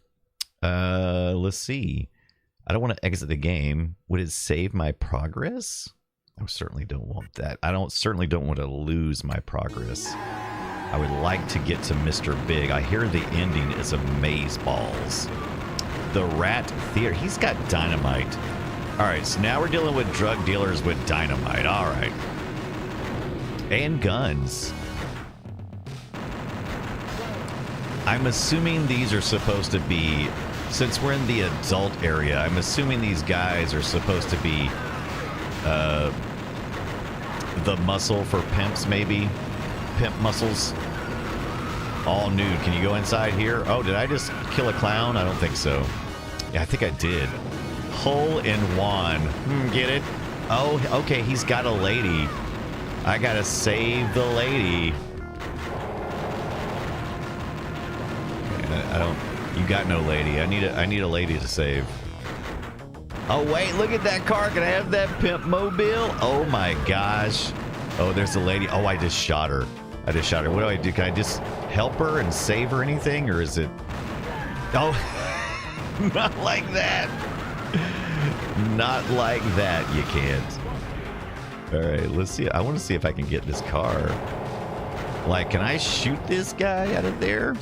Let's see. I don't want to exit the game. Would it save my progress? I certainly don't want that. Certainly don't want to lose my progress. I would like to get to Mr. Big. I hear the ending is amazeballs. The Rat Theater. He's got dynamite. All right, so now we're dealing with drug dealers with dynamite. All right. And guns. I'm assuming these are supposed to be, since we're in the adult area, I'm assuming these guys are supposed to be the muscle for pimps, maybe? Pimp muscles. All nude. Can you go inside here? Oh, did I just kill a clown? I don't think so. Yeah, I think I did. Hole in one. Get it? Oh, okay. He's got a lady. I gotta save the lady. I don't. You got no lady. I need a lady to save. Oh wait, look at that car. Can I have that pimp mobile? Oh my gosh. Oh, there's a lady. Oh, I just shot her. What do I do? Can I just help her and save her anything, or is it? Oh, not like that. Not like that. You can't. All right, let's see. I want to see if I can get this car. Like, can I shoot this guy out of there?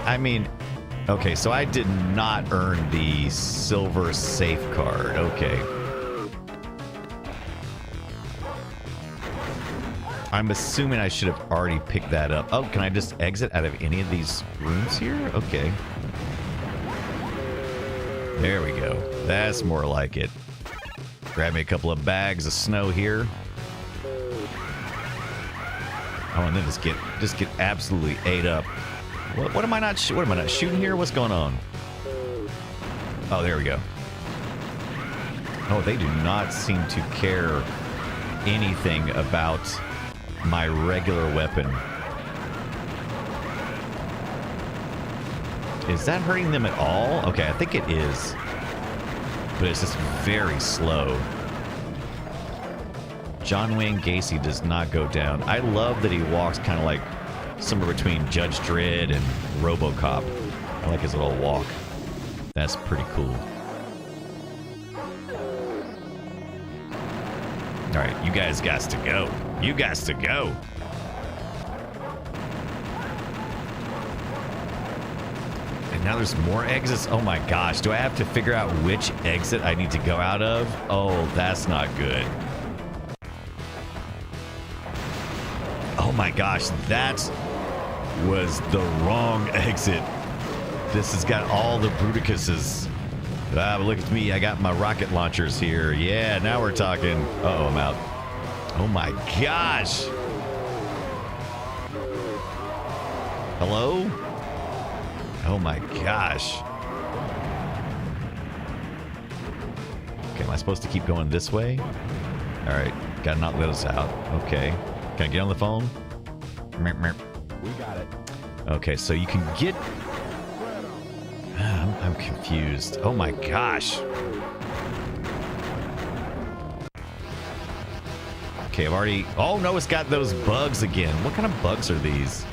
I mean, okay, so I did not earn the silver safe card. Okay. I'm assuming I should have already picked that up. Oh, can I just exit out of any of these rooms here? Okay. There we go. That's more like it. Grab me a couple of bags of snow here. Oh, and then just get absolutely ate up. What am I not shooting here? What's going on? Oh, there we go. Oh, they do not seem to care anything about my regular weapon. Is that hurting them at all? Okay, I think it is. But it's just very slow. John Wayne Gacy does not go down. I love that he walks kind of like somewhere between Judge Dredd and RoboCop. I like his little walk. That's pretty cool. All right, you guys got to go. You got to go. And now there's more exits. Oh my gosh. Do I have to figure out which exit I need to go out of? Oh, that's not good. Oh my gosh. That was the wrong exit. This has got all the Bruticus's. Ah, but look at me. I got my rocket launchers here. Yeah, now we're talking. Uh-oh, I'm out. Oh my gosh. Hello? Oh my gosh. Okay, am I supposed to keep going this way? All right, gotta not let us out. Okay, can I get on the phone? We got it. Okay, so you can get... I'm confused. Oh my gosh. Okay, I've already... Oh no, it's got those bugs again. What kind of bugs are these?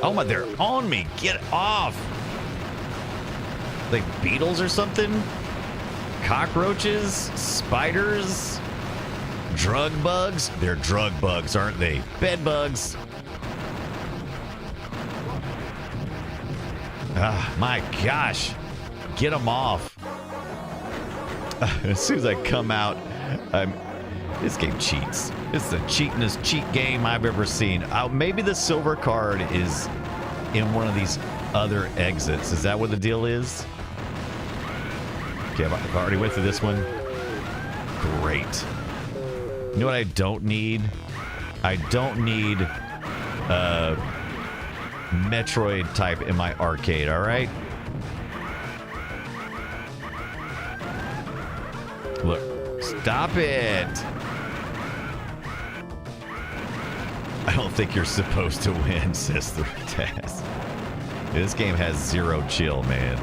Oh my, they're on me. Get off. Like beetles or something? Cockroaches? Spiders? Drug bugs? They're drug bugs, aren't they? Bed bugs. Ah, my gosh. Get them off. As soon as I come out, this game cheats. This is the cheatingest cheat game I've ever seen. Maybe the silver card is in one of these other exits. Is that what the deal is? Okay, I've already went through this one. Great. You know what I don't need? I don't need Metroid type in my arcade, all right? Look, stop it. I don't think you're supposed to win, says the Taz. This game has zero chill, man.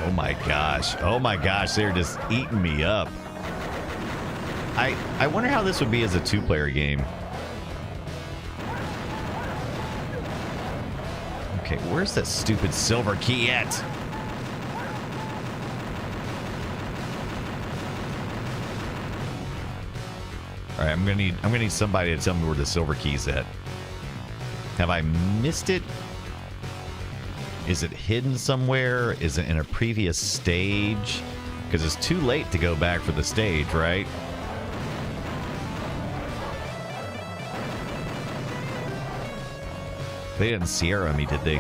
Oh my gosh. Oh my gosh, they're just eating me up. I wonder how this would be as a two-player game. Okay, where's that stupid silver key at? All right, I'm gonna need somebody to tell me where the silver key's at. Have I missed it? Is it hidden somewhere? Is it in a previous stage? Because it's too late to go back for the stage, right? They didn't Sierra me, did they?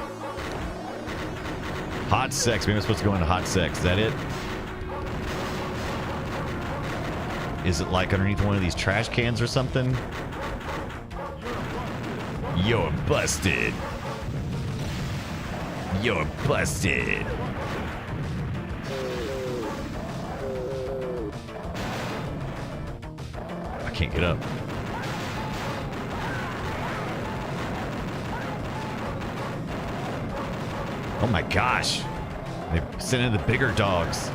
Hot sex. Maybe I'm supposed to go into hot sex. Is that it? Is it like underneath one of these trash cans or something? You're busted. You're busted. I can't get up. Oh my gosh. They sent in the bigger dogs.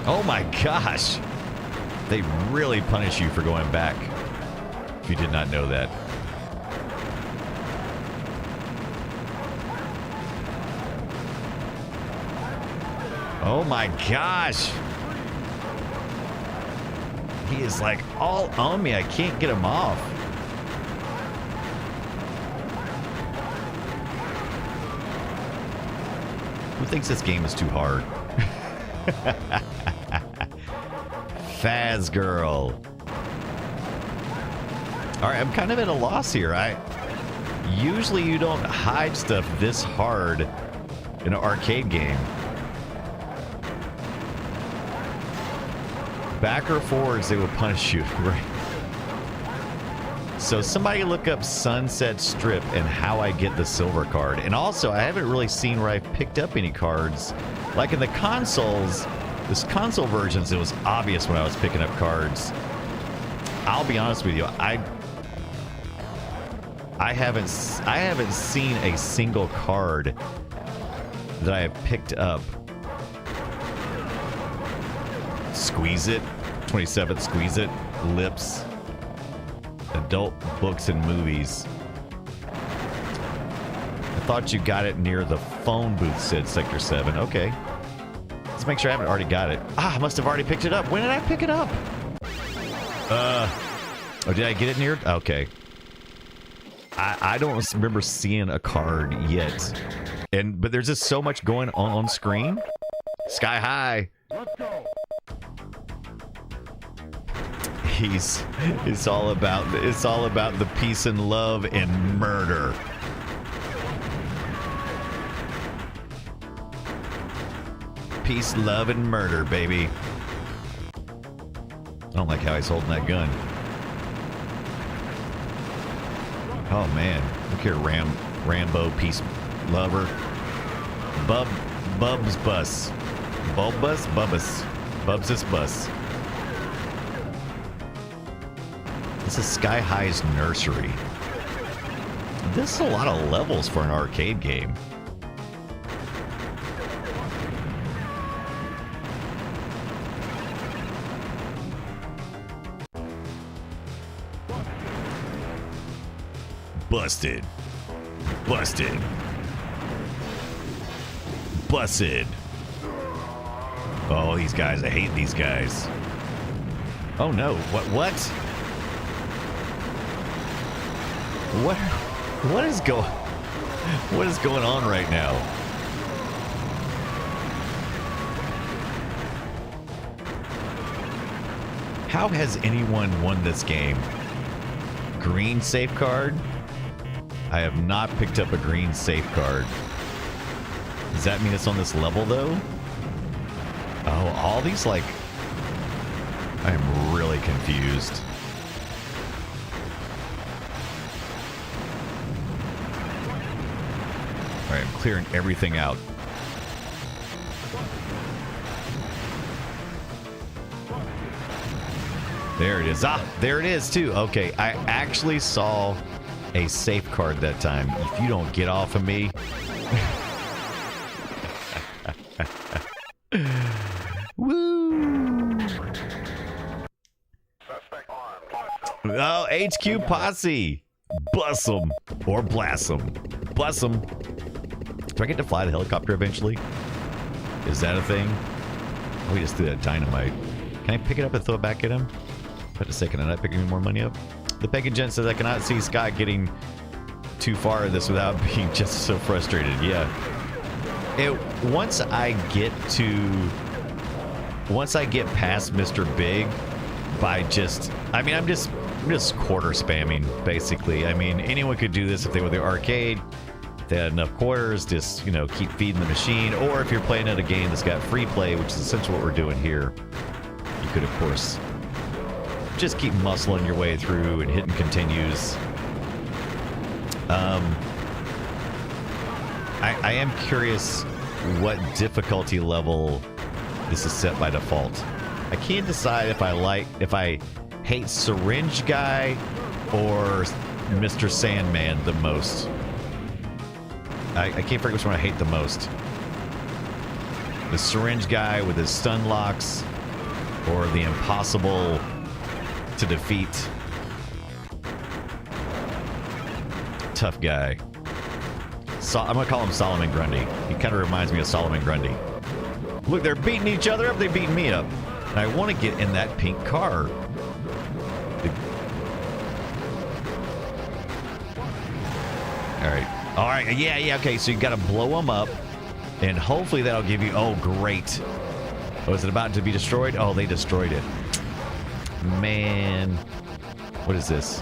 Oh my gosh. They really punish you for going back. If you did not know that. Oh my gosh. He is like all on me. I can't get him off. Who thinks this game is too hard? Faz girl. All right, I'm kind of at a loss here. Usually you don't hide stuff this hard in an arcade game. Back or forwards, they will punish you. Right. So somebody look up Sunset Strip and how I get the silver card. And also, I haven't really seen where I've picked up any cards. Like in the consoles, this console versions, it was obvious when I was picking up cards. I'll be honest with you, I haven't seen a single card that I have picked up Squeeze It. 27th Squeeze It. Lips. Adult books and movies. I thought you got it near the phone booth, said Sector 7. Okay. Let's make sure I haven't already got it. Ah, I must have already picked it up. When did I pick it up? Oh, did I get it near? Okay. I don't remember seeing a card yet. But there's just so much going on screen. Sky High. Let's go. It's all about the peace and love and murder. Peace, love, and murder, baby. I don't like how he's holding that gun. Oh man, look here, Rambo, peace lover. Bubs bus. Bulbus, Bubbus. Bubs' bus. This is Sky High's nursery. This is a lot of levels for an arcade game. Busted. Busted. Busted. Oh, these guys. I hate these guys. Oh no. What? What is going on right now? How has anyone won this game? Green safeguard? I have not picked up a green safeguard. Does that mean it's on this level though? Oh, all these like... I am really confused. Alright, I'm clearing everything out. There it is. Ah, there it is too. Okay, I actually saw a safe card that time. If you don't get off of me. Woo! Oh, HQ Posse. Bus 'em or blast 'em. Bless 'em. Do I get to fly the helicopter eventually? Is that a thing? Oh, we just threw that dynamite. Can I pick it up and throw it back at him? Wait a second, am I picking more money up? The Pagan Gent says I cannot see Sky getting too far in this without being just so frustrated. Yeah. Once I get past Mr. Big by just, I mean, I'm just quarter spamming basically. I mean, anyone could do this if they were the arcade. If they had enough quarters, just, you know, keep feeding the machine. Or if you're playing at a game that's got free play, which is essentially what we're doing here, you could, of course, just keep muscling your way through and hitting continues. I am curious what difficulty level this is set by default. I can't decide if I hate Syringe Guy or Mr. Sandman the most. I can't figure which one I hate the most. The Syringe Guy with his stun locks or the impossible to defeat tough guy. I'm gonna call him Solomon Grundy. He kind of reminds me of Solomon Grundy. Look, they're beating each other up. They're beating me up. And I want to get in that pink car. All right. Yeah. Okay, so you got to blow them up, and hopefully that'll give you. Oh, great. Oh, is it about to be destroyed? Oh, they destroyed it. Man, what is this?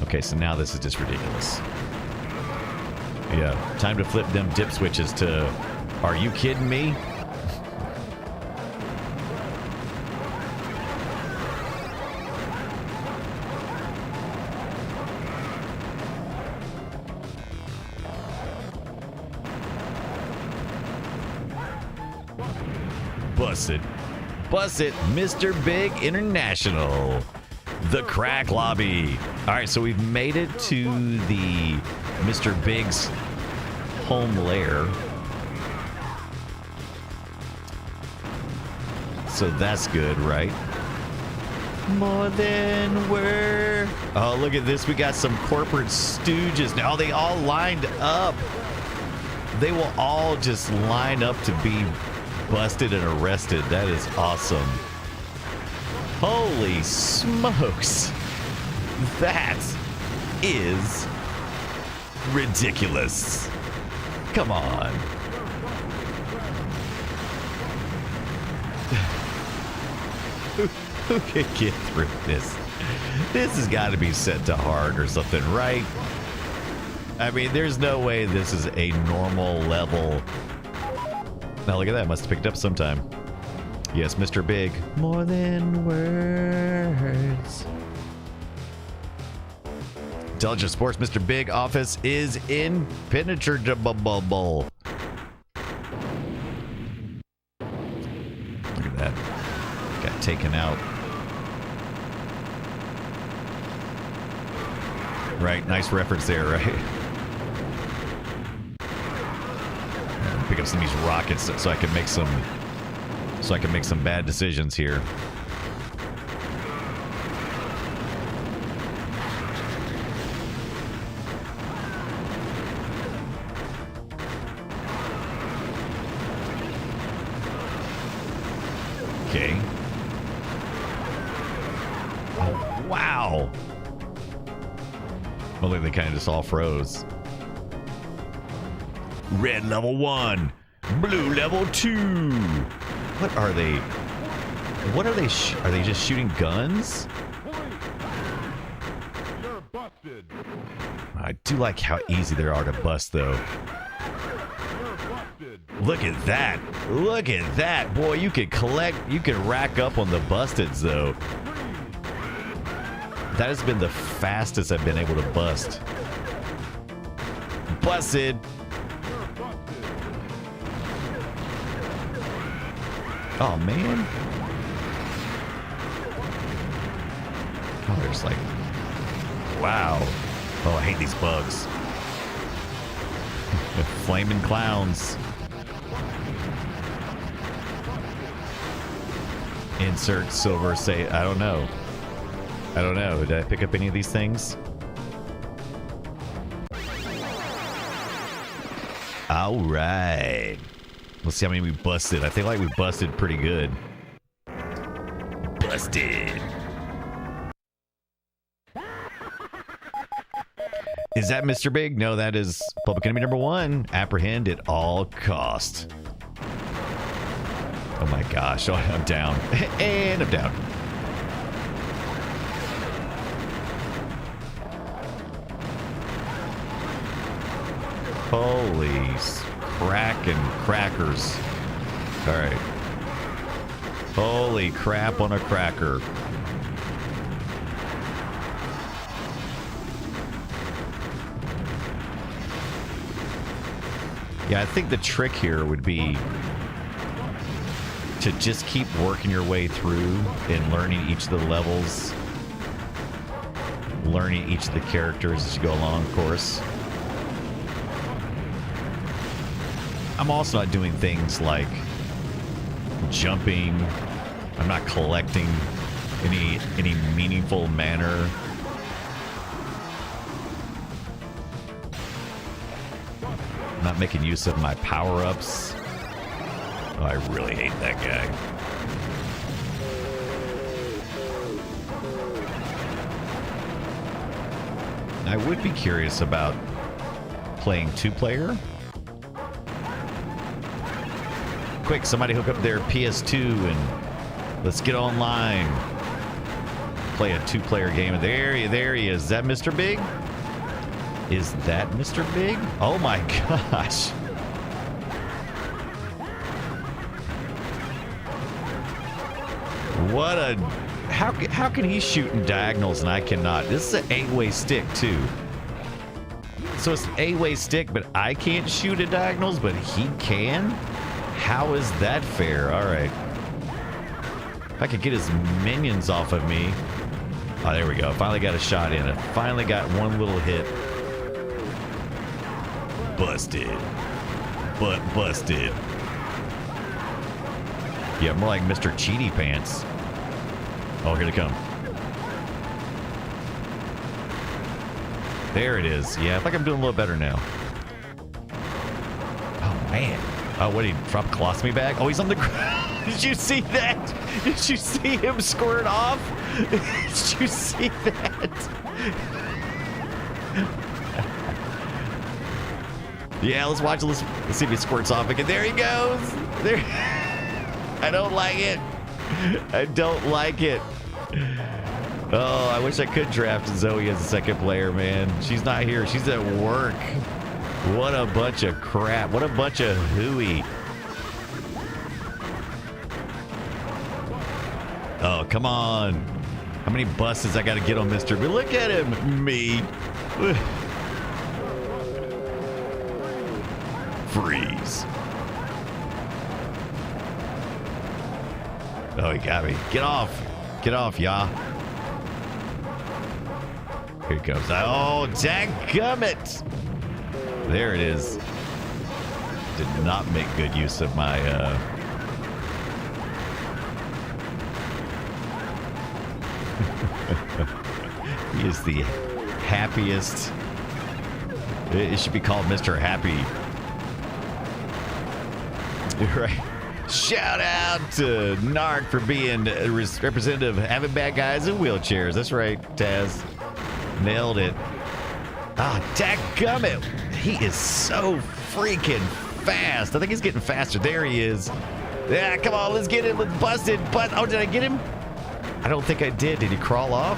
Okay, so now this is just ridiculous. Yeah, time to flip them dip switches to, are you kidding me? Bust it, Mr. Big International. The crack lobby. All right, so we've made it to the Mr. Big's home lair. So that's good, right? More than we're... Oh, look at this. We got some corporate stooges. Now they all lined up. They will all just line up to be busted and arrested. That is awesome. Holy smokes. That is ridiculous. Come on. Who can get through this? This has got to be set to hard or something, right? I mean, there's no way this is a normal level. Now look at that. Must have picked up sometime. Yes, Mr. Big. More than words. Intelligent Sports Mr. Big office is impenetrable. Look at that. Got taken out. Right, nice reference there, right? Pick up some of these rockets so I can make some bad decisions here. Okay. Oh, wow. Well, they kind of just all froze. Red level 1, blue level 2. What are they? What are they? Are they just shooting guns? You're busted. I do like how easy they are to bust, though. You're busted. Look at that. Look at that. Boy, you could collect, you could rack up on the busteds, though. That has been the fastest I've been able to bust. Busted. Oh, man. Oh, there's like... Wow. Oh, I hate these bugs. Flaming clowns. Insert silver say... I don't know. I don't know. Did I pick up any of these things? All right. Let's see how many we busted. I think like we busted pretty good. Busted. Is that Mr. Big? No, that is public enemy number 1. Apprehend at all cost. Oh my gosh. Oh, I'm down. And I'm down. Holy crackin' crackers. All right. Holy crap on a cracker. Yeah, I think the trick here would be to just keep working your way through and learning each of the levels. Learning each of the characters as you go along, of course. I'm also not doing things like jumping. I'm not collecting any meaningful manner. I'm not making use of my power-ups. Oh, I really hate that guy. I would be curious about playing 2-player. Quick, somebody hook up their PS2 and let's get online. Play a 2-player game. There he is. Is that Mr. Big? Is that Mr. Big? Oh my gosh. What a... How can he shoot in diagonals and I cannot? This is an 8-way stick too. So it's an 8-way stick, but I can't shoot at diagonals, but he can? How is that fair? All right. If I could get his minions off of me. Oh, there we go. Finally got a shot in. I finally got one little hit. Busted. But busted. Yeah, more like Mr. Cheaty Pants. Oh, here they come. There it is. Yeah, I think I'm doing a little better now. Oh, man. Oh, what, did he drop a colostomy bag? Oh, he's on the ground. Did you see that? Did you see him squirt off? Did you see that? Yeah, let's watch. Let's see if he squirts off again. There he goes. There. I don't like it. I don't like it. Oh, I wish I could draft Zoe as a second player, man. She's not here. She's at work. What a bunch of crap. What a bunch of hooey. Oh, come on. How many buses I got to get on Mr. B? Look at him. Me. Freeze. Oh, he got me. Get off. Get off, y'all. Here it goes. Oh, dadgummit. There it is. Did not make good use of my, He is the happiest. It should be called Mr. Happy. Right. Shout out to Narc for being a representative, having bad guys in wheelchairs. That's right, Taz. Nailed it. Ah, dadgummit. He is so freaking fast. I think he's getting faster. There he is. Yeah, come on, let's get him. Let's bust it. But, oh, did I get him? I don't think I did. Did he crawl off?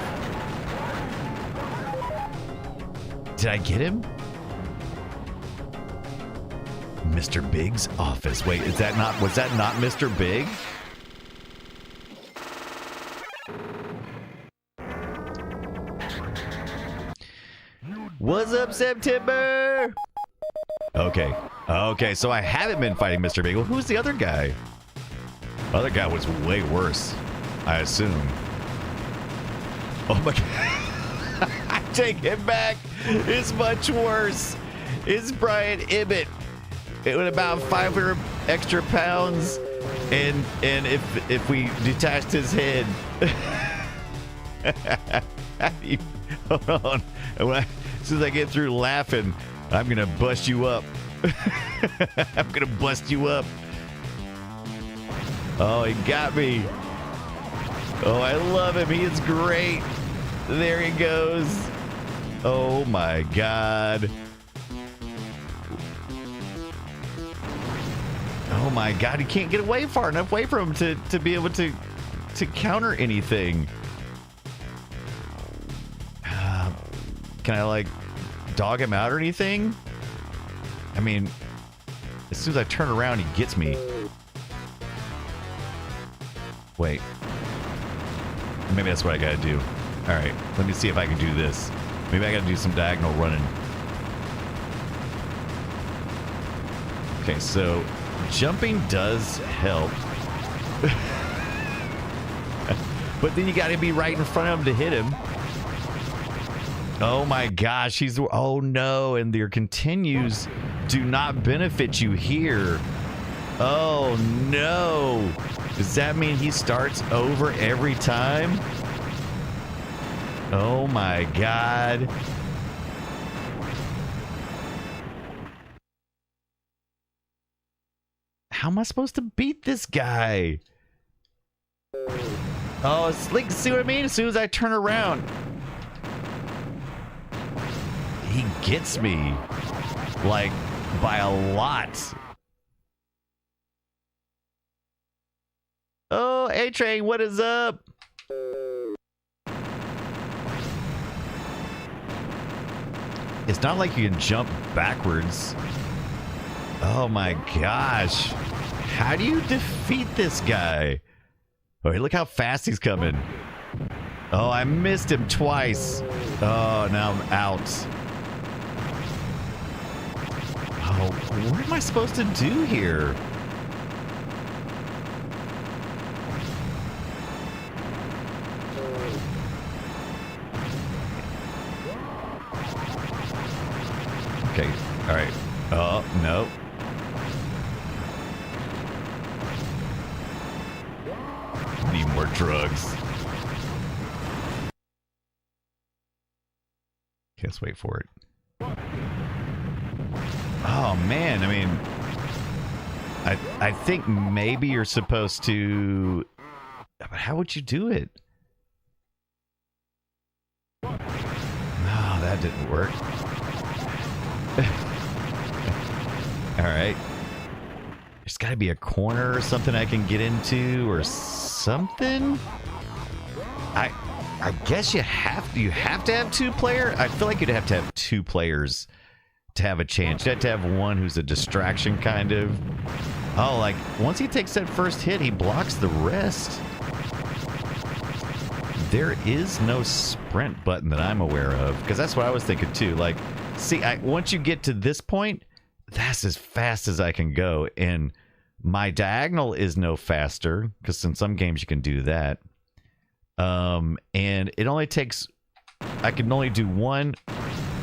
Did I get him? Mr. Big's office. Wait, was that not Mr. Big? What's up, September? Okay. Okay, so I haven't been fighting Mr. Big. Well, who's the other guy? The other guy was way worse, I assume. Oh my god. I take it back. It's much worse. It's Brian Ibbett. It was about 500 extra pounds, and if we detached his head. Hold on. As soon as I get through laughing, I'm gonna bust you up. I'm gonna bust you up. Oh, he got me. Oh, I love him. He is great. There he goes. Oh my god. Oh my god, he can't get away far enough away from him to be able to counter anything. Can I, like, dog him out or anything? I mean, as soon as I turn around, he gets me. Wait. Maybe that's what I gotta do. Alright, let me see if I can do this. Maybe I gotta do some diagonal running. Okay, so jumping does help. But then you gotta be right in front of him to hit him. Oh my gosh, oh no, and your continues do not benefit you here. Oh no. Does that mean he starts over every time? Oh my god. How am I supposed to beat this guy? Oh, it's like, see what I mean? As soon as I turn around, he gets me, like, by a lot. Oh, A-Train, what is up? It's not like you can jump backwards. Oh my gosh. How do you defeat this guy? Oh, hey, look how fast he's coming. Oh, I missed him twice. Oh, now I'm out. Oh, what am I supposed to do here? Okay, all right. Oh, no. drugs. Okay, let's wait for it. Oh man, I mean, I think maybe you're supposed to. But how would you do it? No, that didn't work. All right. There's got to be a corner or something I can get into or something. I guess you have to have 2-player. I feel like you'd have to have 2 players to have a chance. You have to have one who's a distraction kind of. Oh, like once he takes that first hit, he blocks the rest. There is no sprint button that I'm aware of, because that's what I was thinking too. Like, see, once you get to this point, that's as fast as I can go, and my diagonal is no faster, because in some games you can do that. And it only takes, I can only do 1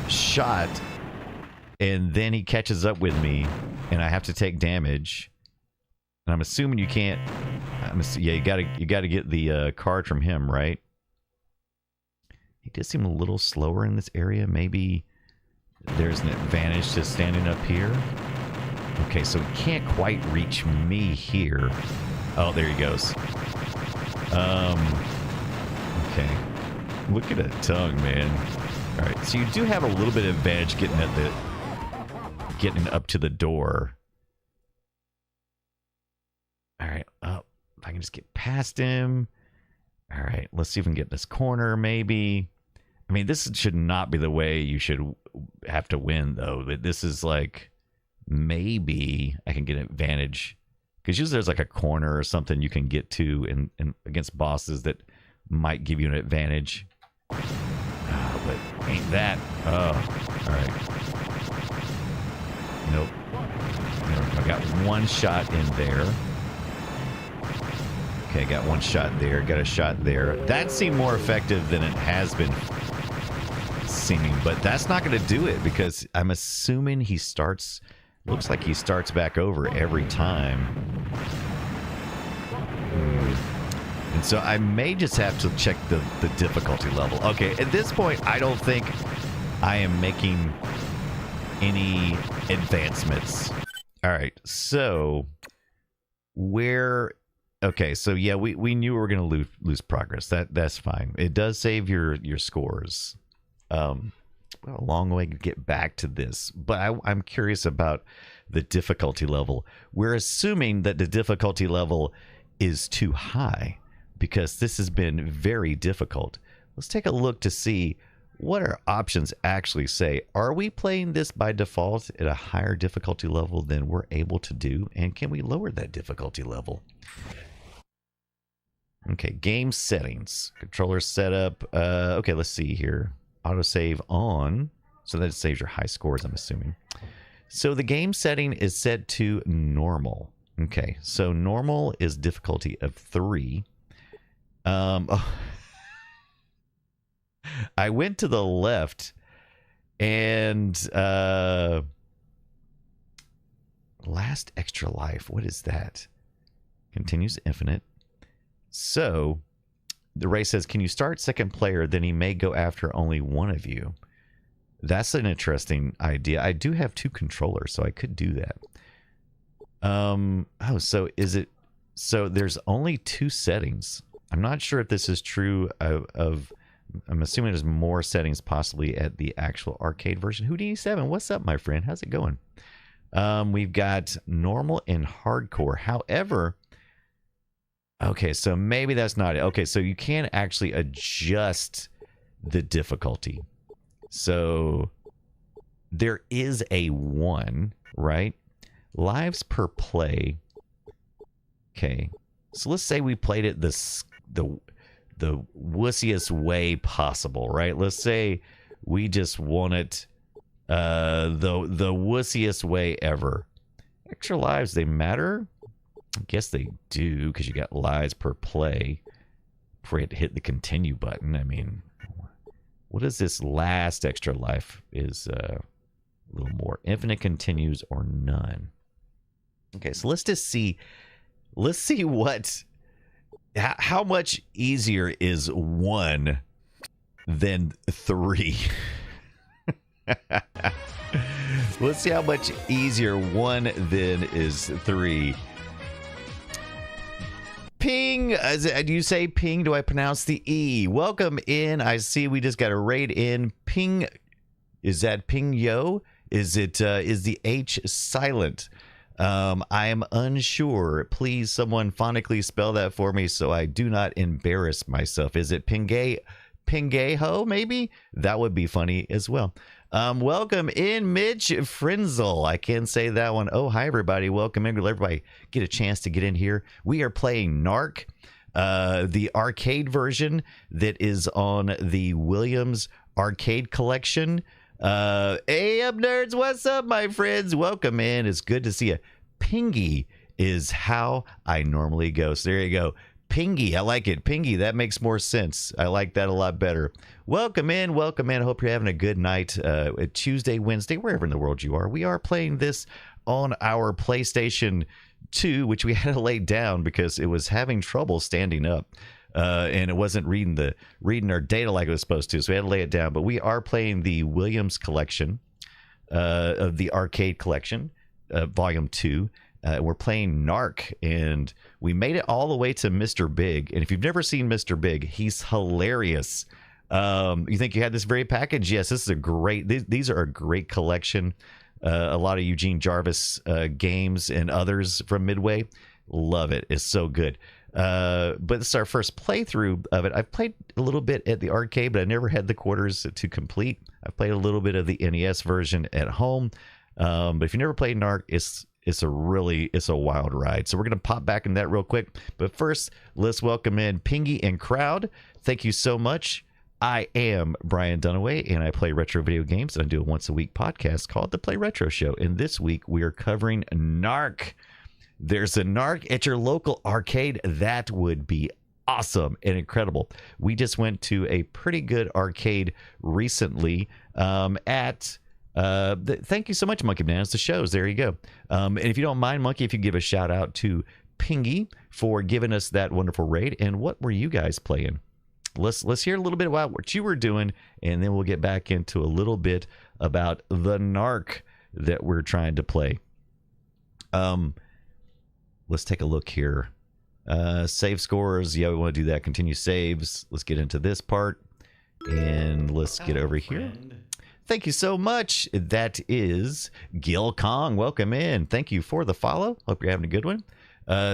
shot, and then he catches up with me, and I have to take damage. And I'm assuming you can't. Yeah, you gotta get the card from him, right? He does seem a little slower in this area. Maybe there's an advantage to standing up here. Okay, so he can't quite reach me here. Oh, there he goes. Okay. Look at that tongue, man. All right, so you do have a little bit of advantage getting up to the door. All right, if I can just get past him. All right, let's see if we can get this corner, maybe. I mean, this should not be the way you should have to win, though. This is like, maybe I can get an advantage. Because usually there's like a corner or something you can get to in against bosses that might give you an advantage. Oh, but ain't that. Oh, all right. Nope. I got 1 shot in there. Okay, got 1 shot there. Got a shot there. That seemed more effective than it has been seeming, but that's not going to do it, because I'm assuming he starts. Looks like he starts back over every time. And so I may just have to check the difficulty level. Okay, at this point, I don't think I am making any advancements. All right, so where... Okay, so yeah, we knew we were going to lose progress. That's fine. It does save your scores. Well, a long way to get back to this, but I'm curious about the difficulty level. We're assuming that the difficulty level is too high, because this has been very difficult. Let's take a look to see what our options actually say. Are we playing this by default at a higher difficulty level than we're able to do? And can we lower that difficulty level? Okay, game settings, controller setup. Okay, let's see here. Autosave on, so that it saves your high scores, I'm assuming. So the game setting is set to normal. Okay, so normal is difficulty of 3. Oh. I went to the left, and last extra life. What is that? Continues infinite. So the race says, can you start second player? Then he may go after only one of you. That's an interesting idea. I do have 2 controllers, so I could do that. Oh, so is it... So there's only 2 settings. I'm not sure if this is true of I'm assuming there's more settings possibly at the actual arcade version. Houdini7, what's up, my friend? How's it going? We've got normal and hardcore. However... Okay, so maybe that's not it. Okay, so you can actually adjust the difficulty. So there is a 1, right? Lives per play. Okay, so let's say we played it the wussiest way possible, right? Let's say we just want it the wussiest way ever. Extra lives, they matter? I guess they do, because you got lives per play before you had to hit the continue button. I mean, what is this last extra life? Is a little more infinite continues or none. Okay, so let's just see. Let's see what how much easier is 1 than 3? Let's see how much easier 1 than is 3. Ping, do you say ping? Do I pronounce the E? Welcome in. I see we just got a raid in. Ping, is that ping yo? Is it is the H silent? I am unsure. Please, someone phonetically spell that for me so I do not embarrass myself. Is it Pingeho, maybe? That would be funny as well. Welcome in, Mitch Frenzel. I can say that one. Oh, hi, everybody. Welcome in. Let everybody get a chance to get in here. We are playing Narc, the arcade version that is on the Williams Arcade Collection. Hey up, nerds. What's up, my friends? Welcome in. It's good to see you. Pingy is how I normally go. So there you go. Pingy. I like it. Pingy. That makes more sense. I like that a lot better. Welcome in. Welcome in. I hope you're having a good night. Tuesday, Wednesday, wherever in the world you are. We are playing this on our PlayStation 2, which we had to lay down because it was having trouble standing up. And it wasn't reading our data like it was supposed to, so we had to lay it down. But we are playing the Williams collection of the arcade collection, volume 2. We're playing Narc, and we made it all the way to Mr. Big. And if you've never seen Mr. Big, he's hilarious. You think you had this very package? Yes, this is a great. These are a great collection. A lot of Eugene Jarvis games and others from Midway. Love it. It's so good. But it's our first playthrough of it. I've played a little bit at the arcade, but I never had the quarters to complete. I've played a little bit of the NES version at home. But if you never played Narc, it's a wild ride. So we're gonna pop back in that real quick. But first, let's welcome in Pingy and Crowd. Thank you so much. I am Brian Dunaway, and I play retro video games. And I do a once a week podcast called The Play Retro Show. And this week we are covering Narc. There's a Narc at your local arcade. That would be awesome and incredible. We just went to a pretty good arcade recently thank you so much, Monkey Bananas. The shows, there you go. And if you don't mind, Monkey, if you give a shout out to Pingy for giving us that wonderful raid. And what were you guys playing? Let's hear a little bit about what you were doing, and then we'll get back into a little bit about the Narc that we're trying to play. Let's take a look here. Save scores. Yeah, we want to do that. Continue saves. Let's get into this part. And let's get over here. Thank you so much. That is Gil Kong. Welcome in. Thank you for the follow. Hope you're having a good one.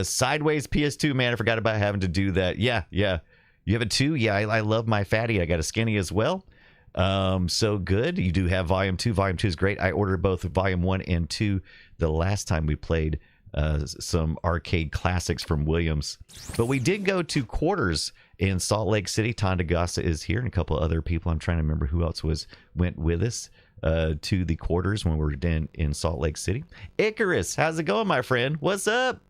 Sideways PS2, man. I forgot about having to do that. Yeah. You have a 2? Yeah, I love my fatty. I got a skinny as well. So good. You do have volume 2. Volume 2 is great. I ordered both volume 1 and 2 the last time we played some arcade classics from Williams. But we did go to quarters in Salt Lake City. Tandagasa is here, and a couple of other people. I'm trying to remember who else went with us to the quarters when we were in Salt Lake City. Icarus, how's it going, my friend? What's up?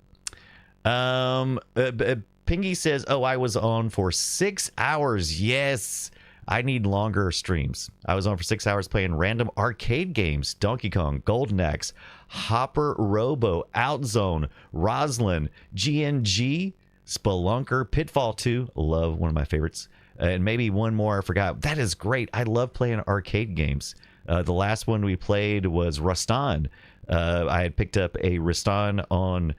Pingy says, oh, I was on for 6 hours. Yes, I need longer streams. I was on for 6 hours playing random arcade games. Donkey Kong, Golden Axe, Hopper Robo, Outzone, Roslyn, GNG, Spelunker, Pitfall 2. Love, one of my favorites. And maybe one more I forgot. That is great. I love playing arcade games. The last one we played was Rustan. I had picked up a Rustan on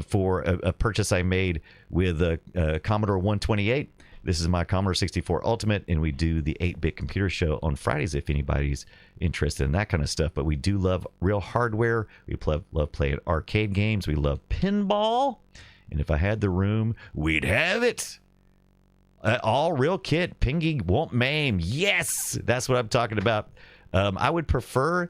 for a purchase I made with a Commodore 128. This is my Commodore 64 Ultimate, and we do the 8-Bit Computer Show on Fridays if anybody's interested in that kind of stuff. But we do love real hardware. We love playing arcade games. We love pinball. And if I had the room, we'd have it. All real kit. Pingy won't maim. Yes, that's what I'm talking about. I would prefer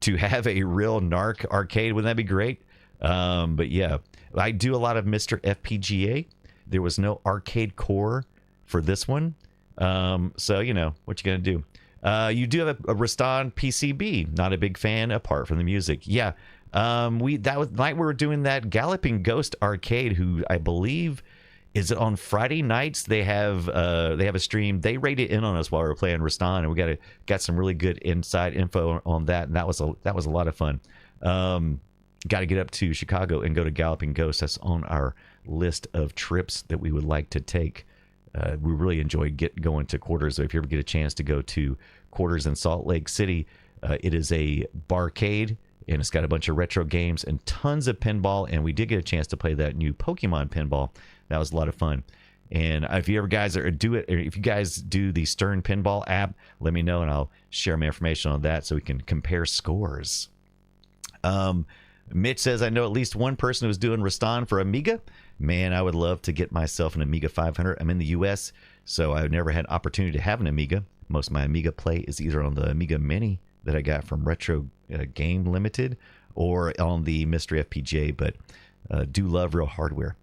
to have a real Narc arcade. Wouldn't that be great? But yeah, I do a lot of Mr. FPGA. There was no arcade core for this one. So, you know, what you gonna do? You do have a Rustan PCB. Not a big fan apart from the music. Yeah. That was night we were doing that Galloping Ghost arcade, who I believe is it on Friday nights. They have a stream. They rated in on us while we were playing Rustan, and we got some really good inside info on that, and that was a lot of fun. Got to get up to Chicago and go to Galloping Ghost. That's on our list of trips that we would like to take. We really enjoy going to Quarters. So if you ever get a chance to go to Quarters in Salt Lake City, it is a barcade, and it's got a bunch of retro games and tons of pinball. And we did get a chance to play that new Pokemon pinball. That was a lot of fun. And if you ever guys do it, or if you guys do the Stern Pinball app, let me know and I'll share my information on that so we can compare scores. Mitch says, I know at least one person who's doing Rastan for Amiga. Man, I would love to get myself an Amiga 500. I'm in the US, so I've never had opportunity to have an Amiga. Most of my Amiga play is either on the Amiga Mini that I got from Retro Game Limited or on the Mystery FPGA, but do love real hardware.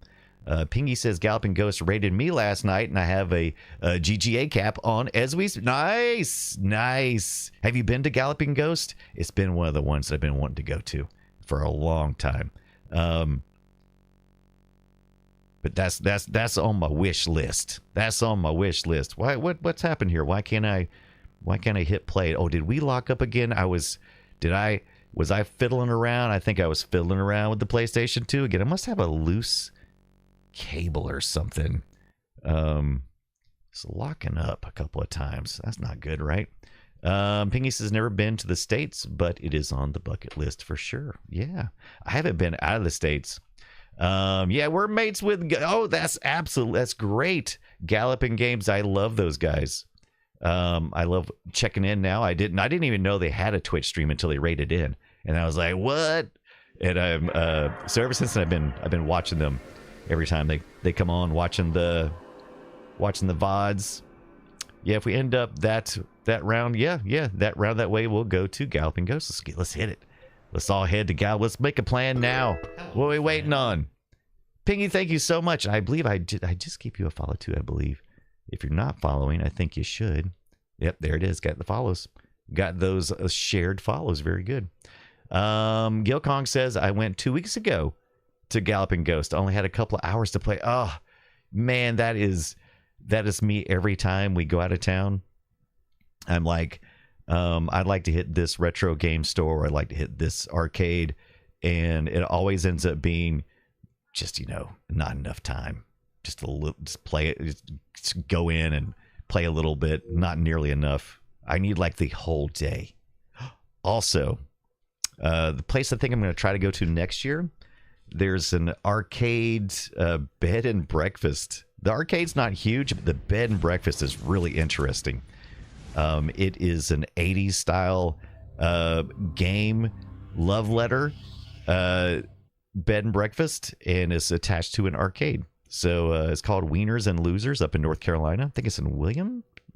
Pingy says, Galloping Ghost raided me last night, and I have a GGA cap on as we... Nice. Have you been to Galloping Ghost? It's been one of the ones that I've been wanting to go to for a long time. But that's on my wish list. That's on my wish list. What's happened here? Why can't I hit play? Oh, did we lock up again? Was I fiddling around? I think I was fiddling around with the PlayStation 2 again. I must have a loose cable or something. It's locking up a couple of times. That's not good, right? Pingy says never been to the States, but it is on the bucket list for sure. Yeah, I haven't been out of the States. Yeah, we're mates with... Oh, that's great. Galloping Games. I love those guys. I love checking in now. I didn't even know they had a Twitch stream until they raided in, and I was like, what? And so ever since then, I've been watching them every time they come on, watching the VODs. Yeah, if we end up that round, that round that way, we'll go to Galloping Ghost. Let's hit it. Let's all head to Gal. Let's make a plan now. What are we waiting on? Pingy, thank you so much. I believe I just gave you a follow too, I believe. If you're not following, I think you should. Yep, there it is. Got the follows. Got those shared follows. Very good. Gil Kong says, I went 2 weeks ago to Galloping Ghost. I only had a couple of hours to play. Oh, man, that is me every time we go out of town. I'm like, I'd like to hit this retro game store, or I'd like to hit this arcade, and it always ends up being just, not enough time. Just play it, just go in and play a little bit, not nearly enough. I need like the whole day. Also, the place I think I'm going to try to go to next year, there's an arcade bed and breakfast. The arcade's not huge, but the bed and breakfast is really interesting. It is an 80s style game love letter bed and breakfast, and it's attached to an arcade. So it's called Wieners and Losers up in North Carolina. I think it's in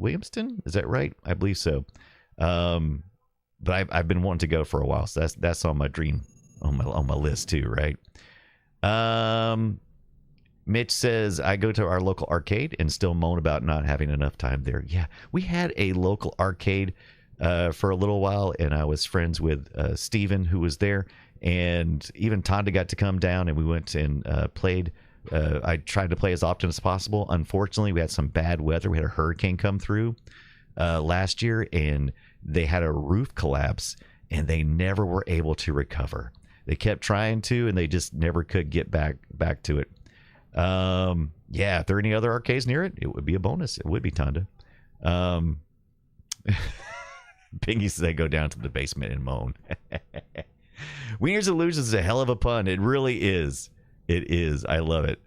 Williamston. Is that right? I believe so. But I've been wanting to go for a while, so that's on my dream on my list too, right? Mitch says, I go to our local arcade and still moan about not having enough time there. Yeah, we had a local arcade for a little while, and I was friends with Steven, who was there, and even Tonda got to come down, and we went and played. I tried to play as often as possible. Unfortunately, we had some bad weather. We had a hurricane come through last year, and they had a roof collapse, and they never were able to recover. They kept trying to, and they just never could get back to it. Yeah, if there are any other arcades near it, it would be a bonus. It would be Tonda. Pingy says they go down to the basement and moan. Wieners Illusions is a hell of a pun. It really is. It is. I love it.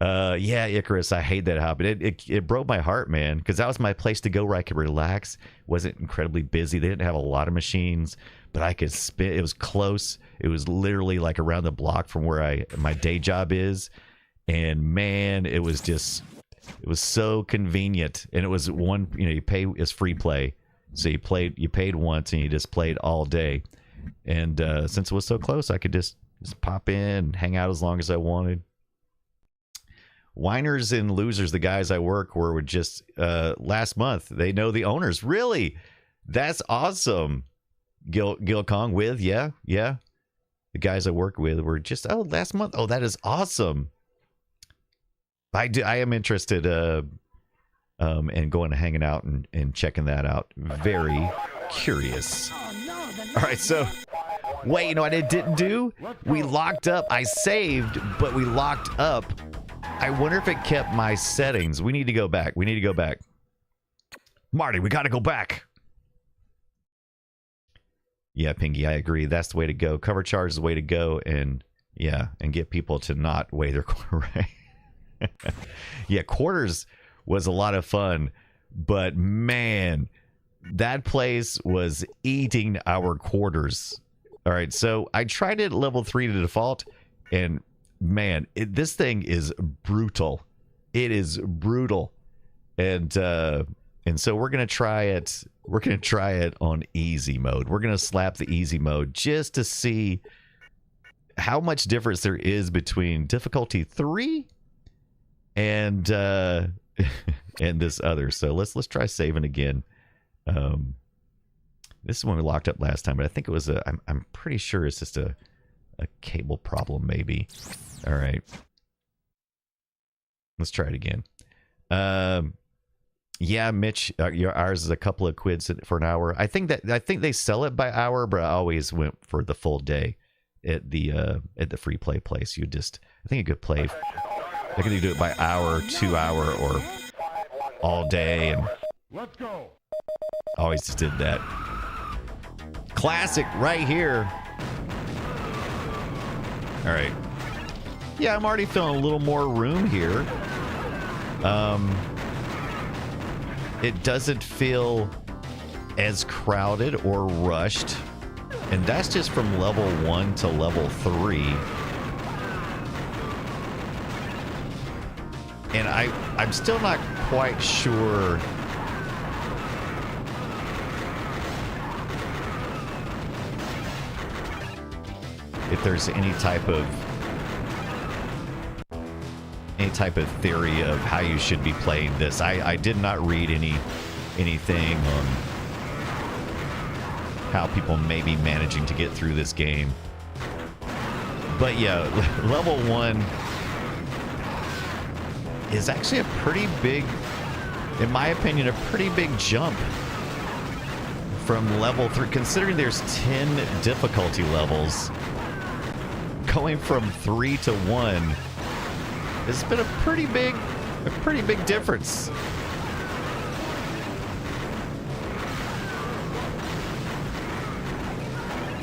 Yeah, Icarus, I hate that hobby. It broke my heart, man, because that was my place to go where I could relax. Wasn't incredibly busy. They didn't have a lot of machines, but I could spin. It was close. It was literally like around the block from where my day job is. And man, it was so convenient. And it was you pay is free play. So you paid once and you just played all day. And since it was so close, I could just pop in and hang out as long as I wanted. Wieners and Losers, the guys I work were just last month. They know the owners. Really? That's awesome. Gil Kong with, yeah. The guys I work with were just, last month. Oh, that is awesome. I am interested in going and hanging out and checking that out. Very curious. All right, so wait, you know what I didn't do? We locked up. I saved, but we locked up I wonder if it kept my settings. We need to go back. Marty, we got to go back. Yeah, Pingy, I agree. That's the way to go. Cover charge is the way to go. And yeah, and get people to not weigh their quarter. Right? Yeah, quarters was a lot of fun. But man, that place was eating our quarters. All right, so I tried it at level 3 to default. And man, this thing is brutal. It is brutal. And so we're gonna try it. We're gonna try it on easy mode. We're gonna slap the easy mode just to see how much difference there is between difficulty 3 and and this other. So let's try saving again. This is when we locked up last time, but I think it was I'm pretty sure it's just a cable problem, maybe. All right, let's try it again. Yeah, Mitch, ours is a couple of quids for an hour. I think they sell it by hour, but I always went for the full day at the free play place. I think you could play. I could do it by hour, 2 hour, or all day, and Let's go. always just did that. Classic right here. All right. Yeah, I'm already feeling a little more room here. It doesn't feel as crowded or rushed. And that's just from level 1 to level 3. And I'm still not quite sure if there's any type of theory of how you should be playing this. I did not read anything on how people may be managing to get through this game. But yeah, level 1 is actually a pretty big, in my opinion, a pretty big jump from level 3, considering there's 10 difficulty levels. Going from 3 to 1 has been a pretty big difference.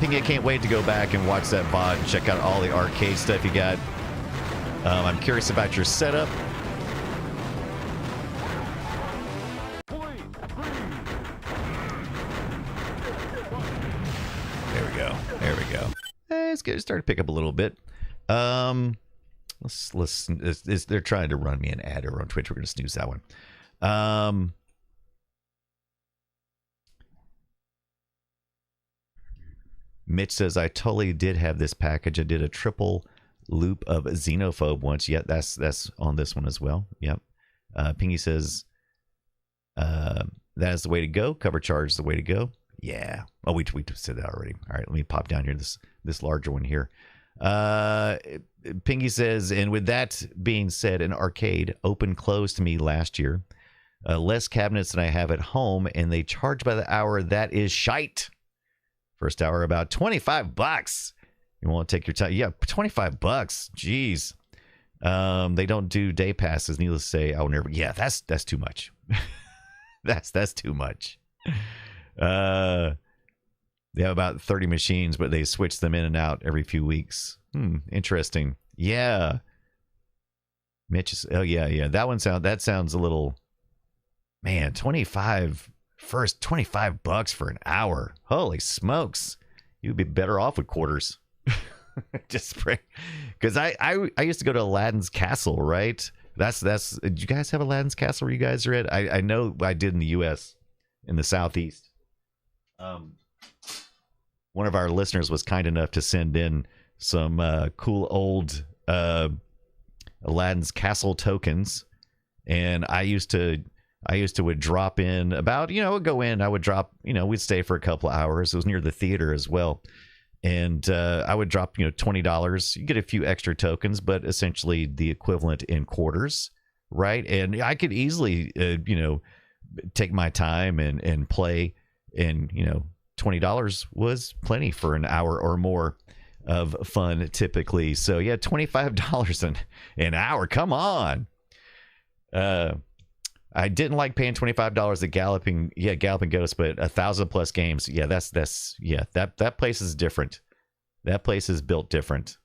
I can't wait to go back and watch that VOD and check out all the arcade stuff you got. I'm curious about your setup. There we go. It's good. It's starting to pick up a little bit. They're trying to run me an ad over on Twitch. We're going to snooze that one. Mitch says, I totally did have this package. I did a triple loop of Xenophobe once. Yeah, that's on this one as well. Yep. Pingy says, that is the way to go. Cover charge is the way to go. Yeah. Oh, we said that already. All right, let me pop down here this larger one here. Pingy says, and with that being said, an arcade opened closed to me last year. Less cabinets than I have at home, and they charge by the hour. That is shite. First hour about $25. You want to take your time? Yeah, $25. Jeez. They don't do day passes. Needless to say, I will never. Yeah, that's too much. that's too much. They have about 30 machines, but they switch them in and out every few weeks. Interesting. Yeah. Mitch is, oh yeah. That sounds a little, man, $25 for an hour. Holy smokes. You'd be better off with quarters. Just because I used to go to Aladdin's Castle, right? That's do you guys have Aladdin's Castle where you guys are at? I know I did in the US, in the Southeast. One of our listeners was kind enough to send in some cool old Aladdin's Castle tokens, and I used to would drop in about, I would drop, we'd stay for a couple of hours. It was near the theater as well. And I would drop, $20. You get a few extra tokens, but essentially the equivalent in quarters, right? And I could easily, take my time and play, and, $20 was plenty for an hour or more. of fun typically. So yeah, $25 an hour. Come on. I didn't like paying $25 at Galloping Ghost, but 1,000+ games. Yeah, that place is different. That place is built different.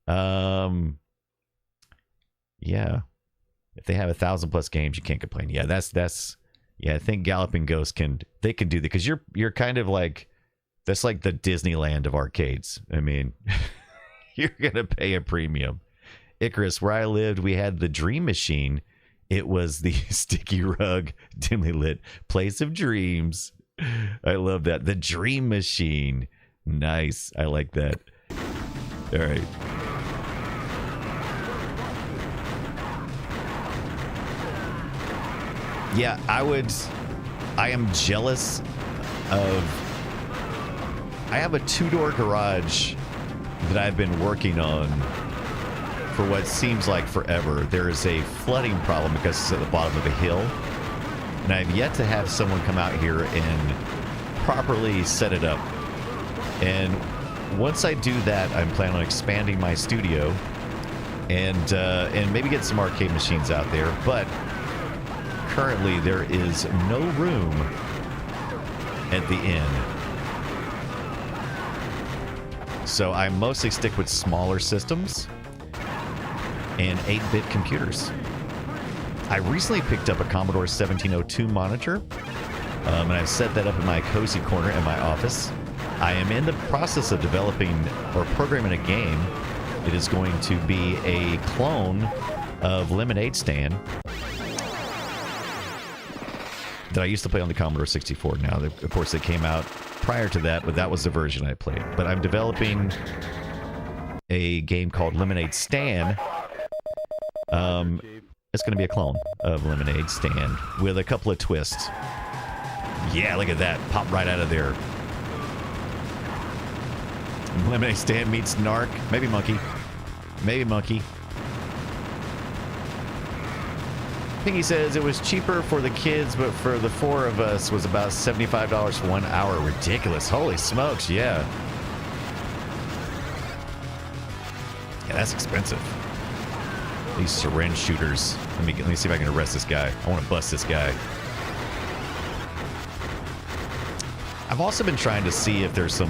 Yeah. If they have 1,000+ games, you can't complain. Yeah, I think Galloping Ghost can do that, because you're kind of like, that's like the Disneyland of arcades. I mean, you're gonna pay a premium. Icarus, where I lived, we had the Dream Machine. It was the sticky rug, dimly lit place of dreams. I love that. The Dream Machine. Nice. I like that. All right. Yeah, I am jealous of... I have a 2-door garage that I've been working on for what seems like forever. There is a flooding problem because it's at the bottom of a hill, and I've yet to have someone come out here and properly set it up. And once I do that, I'm planning on expanding my studio and maybe get some arcade machines out there. But currently, there is no room at the inn. So I mostly stick with smaller systems and 8-bit computers. I recently picked up a Commodore 1702 monitor, and I've set that up in my cozy corner in my office. I am in the process of developing or programming a game. It is going to be a clone of Lemonade Stand that I used to play on the Commodore 64. Now, of course, it came out prior to that, but that was the version I played. But I'm developing a game called Lemonade Stand. It's going to be a clone of Lemonade Stand with a couple of twists. Yeah, look at that. Pop right out of there. Lemonade Stand meets Narc. Maybe Monkey. Maybe Monkey. Pinky says it was cheaper for the kids, but for the 4 of us was about $75 for 1 hour. Ridiculous. Holy smokes, yeah. Yeah, that's expensive. These syringe shooters. Let me see if I can arrest this guy. I want to bust this guy. I've also been trying to see if there's some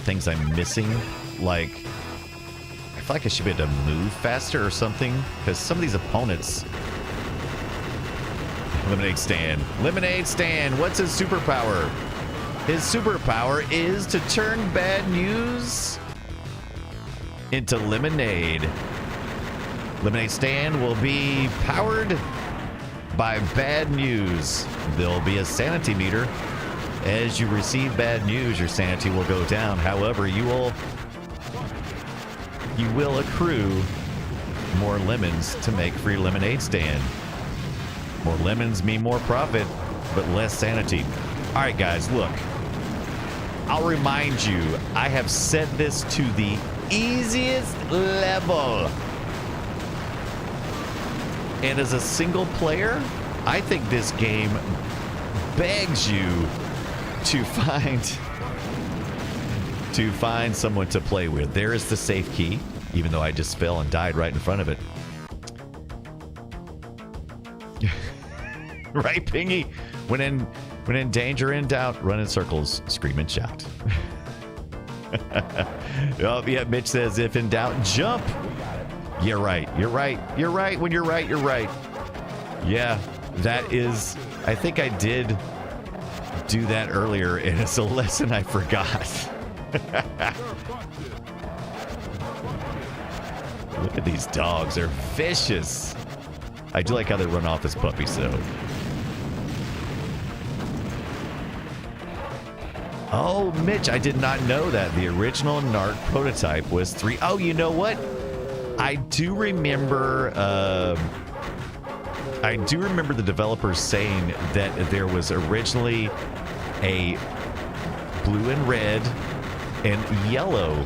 things I'm missing. Like, I feel like I should be able to move faster or something, because some of these opponents... Lemonade Stand. Lemonade Stand. What's his superpower? His superpower is to turn bad news into lemonade. Lemonade Stand will be powered by bad news. There'll be a sanity meter. As you receive bad news, your sanity will go down. However, you will accrue more lemons to make for your Lemonade Stand. More lemons mean more profit, but less sanity. All right, guys, look. I'll remind you, I have set this to the easiest level. And as a single player, I think this game begs you to find someone to play with. There is the safe key, even though I just fell and died right in front of it. Right, Pingy? When in danger, in doubt, run in circles, scream and shout. Oh, yeah, Mitch says, if in doubt, jump. You're right. You're right. You're right. When you're right, you're right. Yeah, that is... I think I did do that earlier, and it's a lesson I forgot. Look at these dogs. They're vicious. I do like how they run off as puppies, though. Oh, Mitch, I did not know that. The original Narc prototype was 3. Oh, you know what? I do remember the developers saying that there was originally a blue and red and yellow.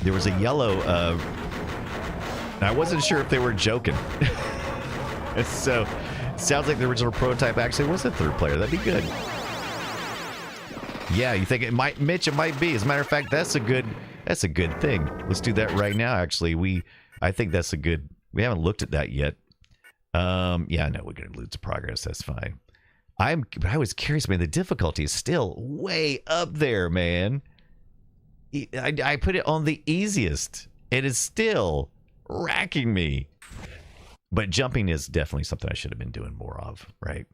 There was a yellow, and I wasn't sure if they were joking. So, sounds like the original prototype actually was a 3rd player. That'd be good. Yeah, you think it might, Mitch? It might be. As a matter of fact, that's a good thing. Let's do that right now. Actually, I think that's a good. We haven't looked at that yet. Yeah, no, we're gonna lose to progress. That's fine. I was curious, man. The difficulty is still way up there, man. I put it on the easiest. It is still racking me. But jumping is definitely something I should have been doing more of, right?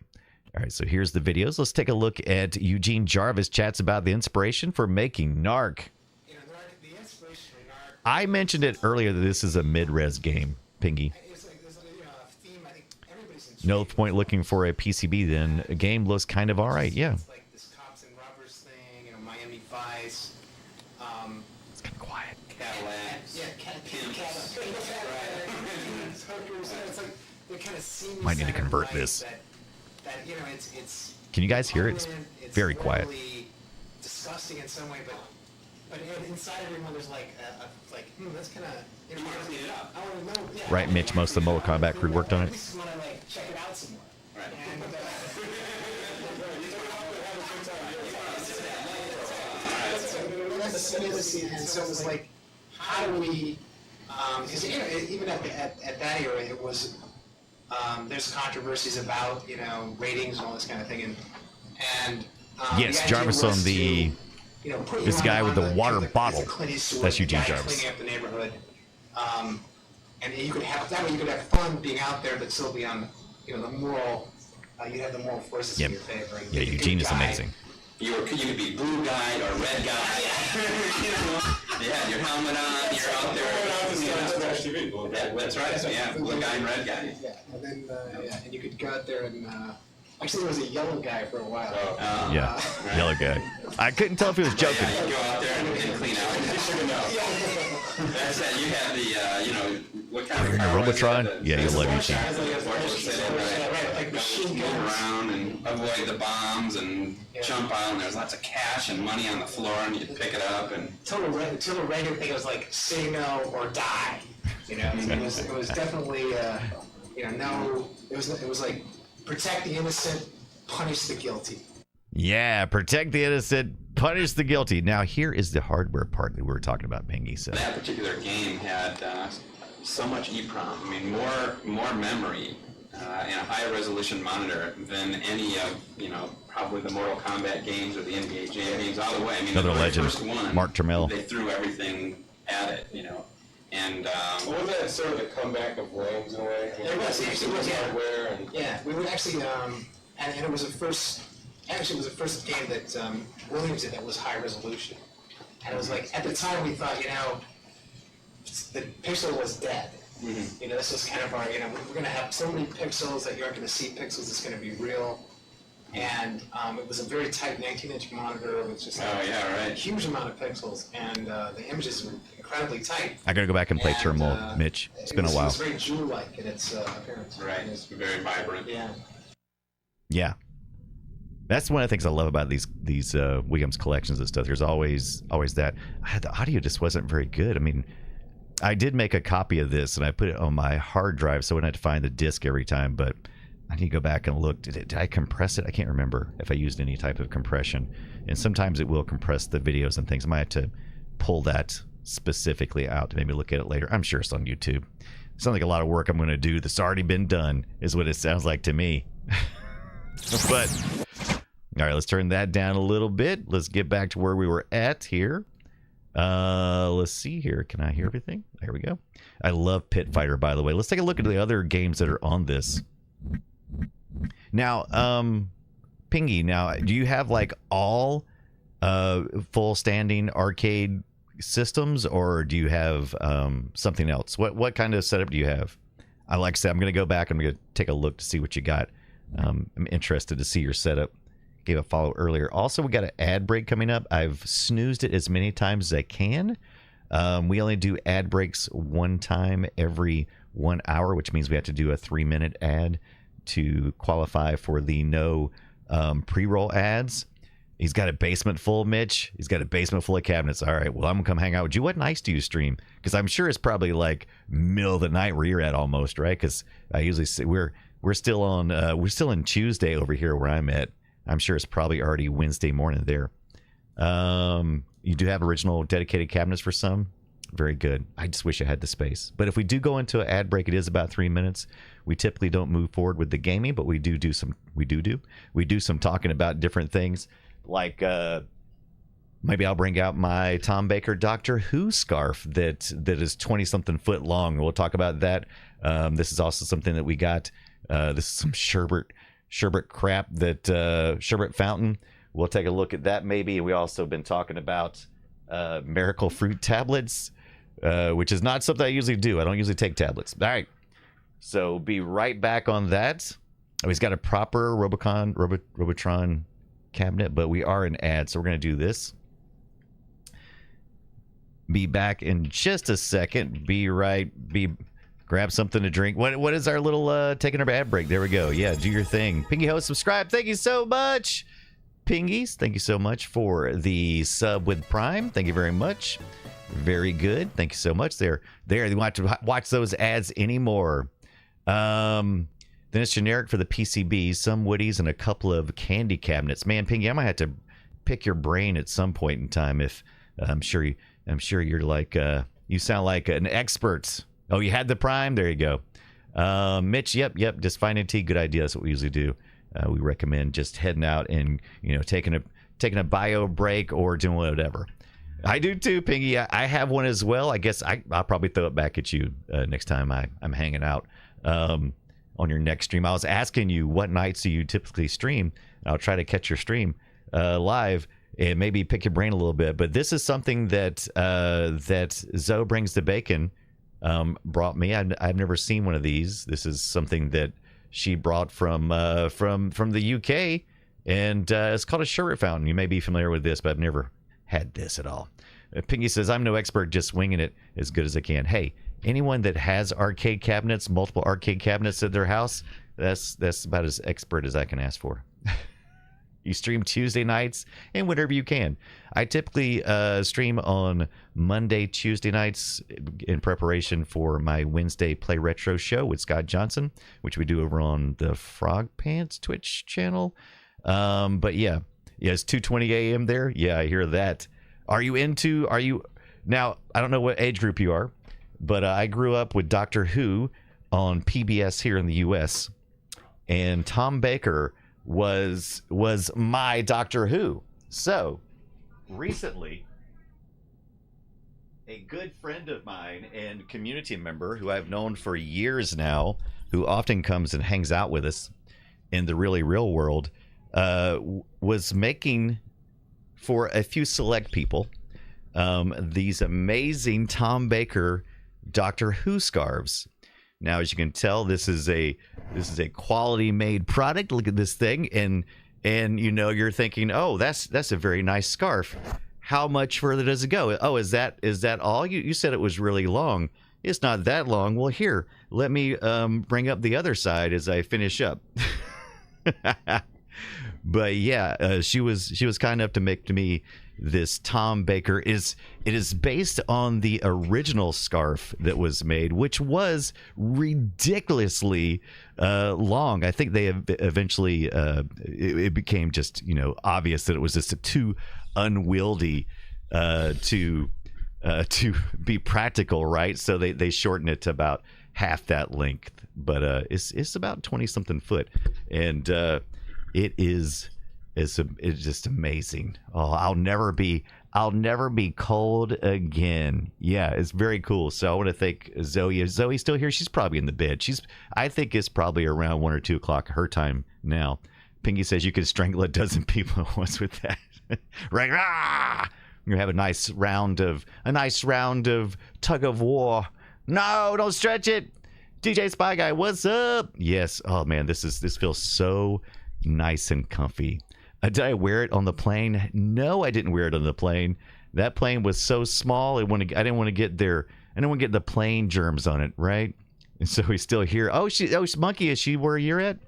All right, so here's the videos. Let's take a look at Eugene Jarvis chats about the inspiration for making Narc. You know, the inspiration for Narc. I mentioned it earlier that this is a mid-res game, Pingy. It's like there's a theme. I think everybody's intrigued. No point looking for a PCB then. A game looks kind of all right, yeah. It's like this cops and robbers thing, you know, Miami Vice. It's kind of quiet. Cadillacs. Yeah, Cadillacs. It's like they're kind of seamless. Might need to convert this. That you know, it's. Can you guys hear it? It's very quiet. Disgusting in some way, but inside everyone there's like that's kind of. You know, I want to know. Yeah, Right, Mitch, most of the Mortal Kombat crew worked on it. I just want to like check it out some more. Right. And so it was like, how do we? Because you know, even at that era, it was there's controversies about ratings and all this kind of thing, and Yes, Jarvis on the this guy with the water bottle. That's Eugene Jarvis. Cleaning up the neighborhood, and you could have that way. You could have fun being out there, but still be on the moral. You have the moral forces in your favor. And Yeah, Eugene is amazing. You could be blue guy or red guy. You have your helmet on, you're out there. That's right, yeah, blue guy and red guy. Yeah, and then and you could go out there and actually there was a yellow guy for a while. Yeah, yellow guy. I couldn't tell if he was joking. Yeah, you go out there and clean out. That's that. You have the, what kind of car was it? Robotron? Yeah, you'll love Eugene. Like machine Move guns. around and avoid the bombs and jump out, and there's lots of cash and money on the floor, and you pick it up and. Total regular thing was like say no or die. It was definitely no. It was like protect the innocent, punish the guilty. Yeah, protect the innocent, punish the guilty. Now, here is the hardware part that we were talking about, Pingy said. That particular game had so much EEPROM. I mean, more memory and a higher resolution monitor than any of, probably the Mortal Kombat games or the NBA Jam games all the way. I mean, Another the very legend, first one, Mark Trammell. They threw everything at it, And wasn't that sort of the comeback of Williams in a way? It was, actually, yeah. Hardware and Yeah, we would actually, and it was the first. Actually, it was the first game that Williams did that was high resolution, and it was like at the time we thought, the pixel was dead. Mhm. This was kind of our, we're going to have so many pixels that you aren't going to see pixels. It's going to be real, and it was a very tight 19-inch monitor with just a huge amount of pixels, and the images were incredibly tight. I gotta go back and play And, Turmoil, Mitch. It's been a while. It was very jewel-like in its appearance. right, it's very vibrant. Yeah. Yeah. That's one of the things I love about these Williams collections and stuff. There's always that. The audio just wasn't very good. I mean, I did make a copy of this and I put it on my hard drive so I wouldn't have to find the disc every time, but I need to go back and look. Did I compress it? I can't remember if I used any type of compression. And sometimes it will compress the videos and things. I might have to pull that specifically out to maybe look at it later. I'm sure it's on YouTube. It sounds like a lot of work I'm going to do that's already been done is what it sounds like to me. But all right, let's turn that down a little bit. Let's get back to where we were at here. Let's see here. Can I hear everything? There we go. I love Pit Fighter, by the way. Let's take a look at the other games that are on this. Now, Pingy, now, do you have like all full standing arcade systems, or do you have something else? What kind of setup do you have? Like I said, I'm going to go back. I'm going to take a look to see what you got. I'm interested to see your setup. Gave a follow earlier. Also, we got an ad break coming up. I've snoozed it as many times as I can. We only do ad breaks one time every 1 hour, which means we have to do a 3-minute ad to qualify for the no pre-roll ads. He's got a basement full, Mitch. He's got a basement full of cabinets. All right, well, I'm going to come hang out with you. What nights do you stream? Because I'm sure it's probably like middle of the night where you're at almost, right? Because I usually say we're still on we're still in Tuesday over here where I'm at. I'm sure it's probably already Wednesday morning there. You do have original dedicated cabinets for some. Very good. I just wish I had the space. But if we do go into an ad break, it is about 3 minutes. We typically don't move forward with the gaming, but we do some talking about different things. Like maybe I'll bring out my Tom Baker Doctor Who scarf that is 20-something foot long. We'll talk about that. This is also something that we got. This is some sherbet crap that sherbet fountain. We'll take a look at that maybe. We also been talking about miracle fruit tablets, which is not something I usually do. I don't usually take tablets. All right, so be right back on that. Oh, he's got a proper Robotron cabinet, but we are in ad, so we're going to do this. Be back in just a second. Grab something to drink. What is our little taking our ad break? There we go. Yeah, do your thing. Pingy Host, subscribe. Thank you so much. Pingies, thank you so much for the sub with Prime. Thank you very much. Very good. Thank you so much. There. You want to watch those ads anymore. Then it's generic for the PCBs, some Woodies, and a couple of candy cabinets. Man, Pingy, I might have to pick your brain at some point in time. If I'm sure you're like you sound like an expert. Oh, you had the Prime? There you go. Mitch, yep. Just finding tea, good idea. That's what we usually do. We recommend just heading out and taking a bio break or doing whatever. I do too, Pingy. I have one as well. I guess I'll probably throw it back at you next time I'm hanging out on your next stream. I was asking you what nights do you typically stream. I'll try to catch your stream live and maybe pick your brain a little bit. But this is something that Zoe Brings the Bacon brought me. I've never seen one of these. This is something that she brought from the UK, and it's called a sherbet fountain. You may be familiar with this, but I've never had this at all. Pinky says, I'm no expert, just winging it as good as I can. Hey, anyone that has arcade cabinets, multiple arcade cabinets at their house, that's about as expert as I can ask for. You stream Tuesday nights and whenever you can. I typically stream on Monday, Tuesday nights in preparation for my Wednesday Play Retro show with Scott Johnson, which we do over on the Frog Pants Twitch channel. But yeah, it's 2:20 a.m. there. Yeah, I hear that. Now, I don't know what age group you are, but I grew up with Doctor Who on PBS here in the U.S., and Tom Baker was my Doctor Who. So recently, a good friend of mine and community member who I've known for years now, who often comes and hangs out with us in the really real world, was making for a few select people these amazing Tom Baker Doctor Who scarves. Now, as you can tell, this is a quality made product. Look at this thing, and you're thinking, oh, that's a very nice scarf. How much further does it go? Oh, is that all? You said it was really long. It's not that long. Well, here, let me bring up the other side as I finish up. But yeah, she was kind enough to make to me this Tom Baker. It is based on the original scarf that was made, which was ridiculously long. I think they eventually it became just obvious that it was just too unwieldy to be practical, right? So they shortened it to about half that length, but it's about 20-something foot, and it's just amazing. Oh, I'll never be cold again. Yeah, it's very cool. So I want to thank Zoe. Is Zoe still here? She's probably in the bed. I think it's probably around 1 or 2 o'clock her time now. Pinky says you could strangle a dozen people at once with that. Right? Ah! You're gonna have a nice round of tug of war. No, don't stretch it. DJ Spy Guy, what's up? Yes. Oh man, this feels so nice and comfy. Did I wear it on the plane? No, I didn't wear it on the plane. That plane was so small. I didn't want to get the plane germs on it, right? And so he's still here. Monkey, is she where you're at?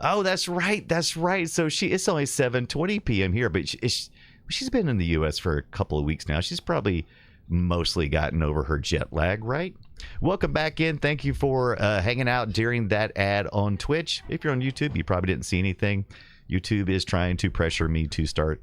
Oh, that's right. So it's only 7:20 p.m. here, but she's been in the U.S. for a couple of weeks now. She's probably mostly gotten over her jet lag, right? Welcome back in. Thank you for hanging out during that ad on Twitch. If you're on YouTube, you probably didn't see anything. YouTube is trying to pressure me to start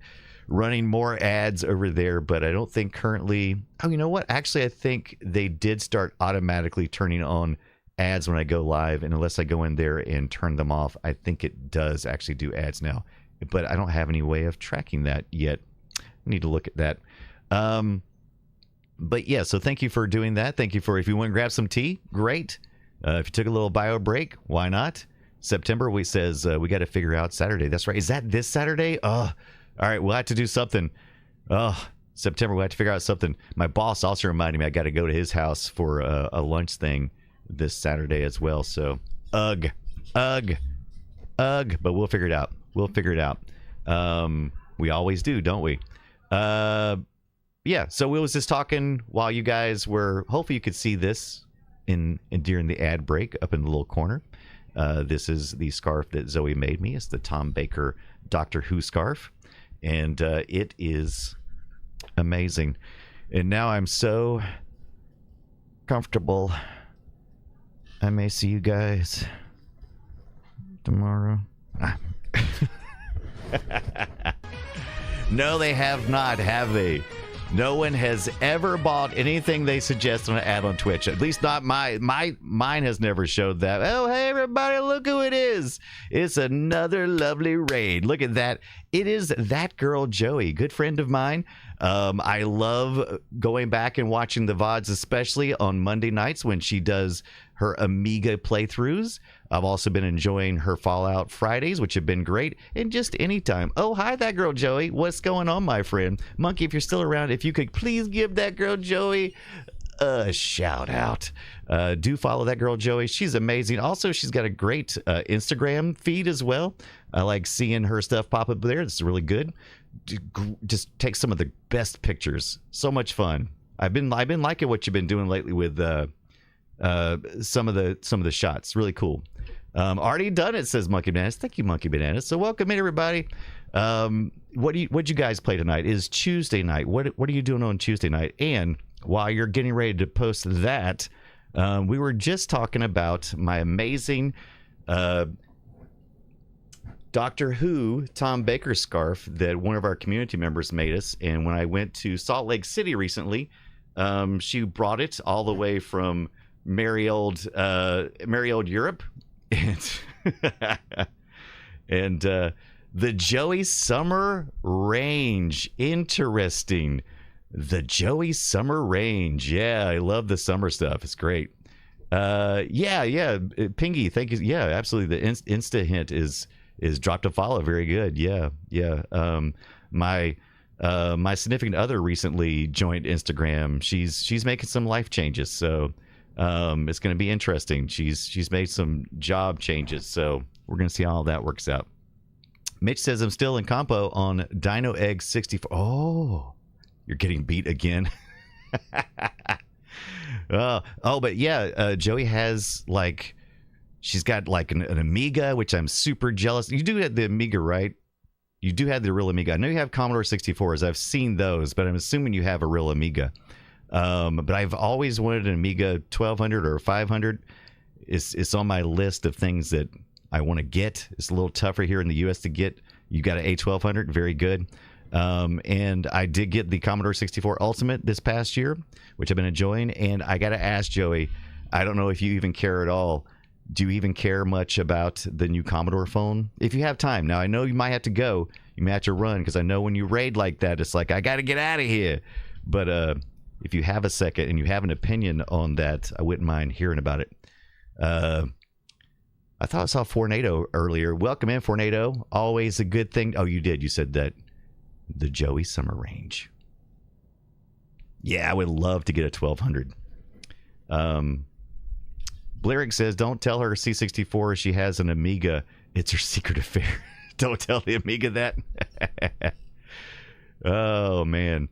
running more ads over there, but I don't think currently. Oh, you know what? Actually, I think they did start automatically turning on ads when I go live, and unless I go in there and turn them off, I think it does actually do ads now. But I don't have any way of tracking that yet. I need to look at that. But yeah, so thank you for doing that. Thank you for, if you want to grab some tea, great. If you took a little bio break, why not? September, we says we got to figure out Saturday. That's right. Is that this Saturday? Oh, all right. We'll have to do something. Oh, September, we'll have to figure out something. My boss also reminded me I got to go to his house for a lunch thing this Saturday as well. So, ugh. But we'll figure it out. We always do, don't we? Yeah. So we was just talking while you guys were. Hopefully, you could see this during the ad break up in the little corner. This is the scarf that Zoe made me. It's the Tom Baker Doctor Who scarf, and it is amazing. And now I'm so comfortable. I may see you guys tomorrow. No, they have not, have they? No one has ever bought anything they suggest on an ad on Twitch. At least not mine has never showed that. Oh, hey, everybody, look who it is. It's another lovely raid. Look at that. It is that girl, Joey, good friend of mine. I love going back and watching the VODs, especially on Monday nights when she does her Amiga playthroughs. I've also been enjoying her Fallout Fridays, which have been great, and just anytime. Oh, hi, that girl, Joey. What's going on, my friend? Monkey, if you're still around, if you could please give that girl, Joey, a shout out. Do follow that girl, Joey. She's amazing. Also, she's got a great Instagram feed as well. I like seeing her stuff pop up there. It's really good. Just take some of the best pictures. So much fun. I've been liking what you've been doing lately with some of the shots. Really cool. Already done it, says Monkey Bananas. Thank you, Monkey Bananas. So welcome in, everybody. What'd you guys play tonight? It is Tuesday night. What are you doing on Tuesday night? And while you're getting ready to post that, we were just talking about my amazing Doctor Who Tom Baker scarf that one of our community members made us. And when I went to Salt Lake City recently, she brought it all the way from merry old Europe, and the Joey Summer Range. Interesting. The Joey Summer Range. Yeah, I love the summer stuff. It's great. Yeah. Pingy, thank you. Yeah, absolutely. The Insta hint is dropped a follow. Very good. Yeah. My significant other recently joined Instagram. She's making some life changes, so it's going to be interesting. She's made some job changes, so we're going to see how all that works out. Mitch says I'm still in compo on Dino Egg 64. Oh, you're getting beat again. But yeah, Joey has she's got an Amiga, which I'm super jealous. You do have the Amiga, right? You do have the real Amiga. I know you have Commodore 64s. I've seen those, but I'm assuming you have a real Amiga. But I've always wanted an Amiga 1200 or 500. It's on my list of things that I want to get. It's a little tougher here in the U.S. to get. You got an A1200, very good. And I did get the Commodore 64 Ultimate this past year, which I've been enjoying. And I got to ask Joey, I don't know if you even care at all. Do you even care much about the new Commodore phone? If you have time. Now, I know you might have to go. You may have to run, because I know when you raid like that, it's like, I got to get out of here. But if you have a second and you have an opinion on that, I wouldn't mind hearing about it. I thought I saw Fornado earlier. Welcome in, Fornado. Always a good thing. Oh, you did. You said that. The Joey Summer Range. Yeah, I would love to get a 1200. Blarick says, don't tell her C64 she has an Amiga. It's her secret affair. Don't tell the Amiga that. Oh, man.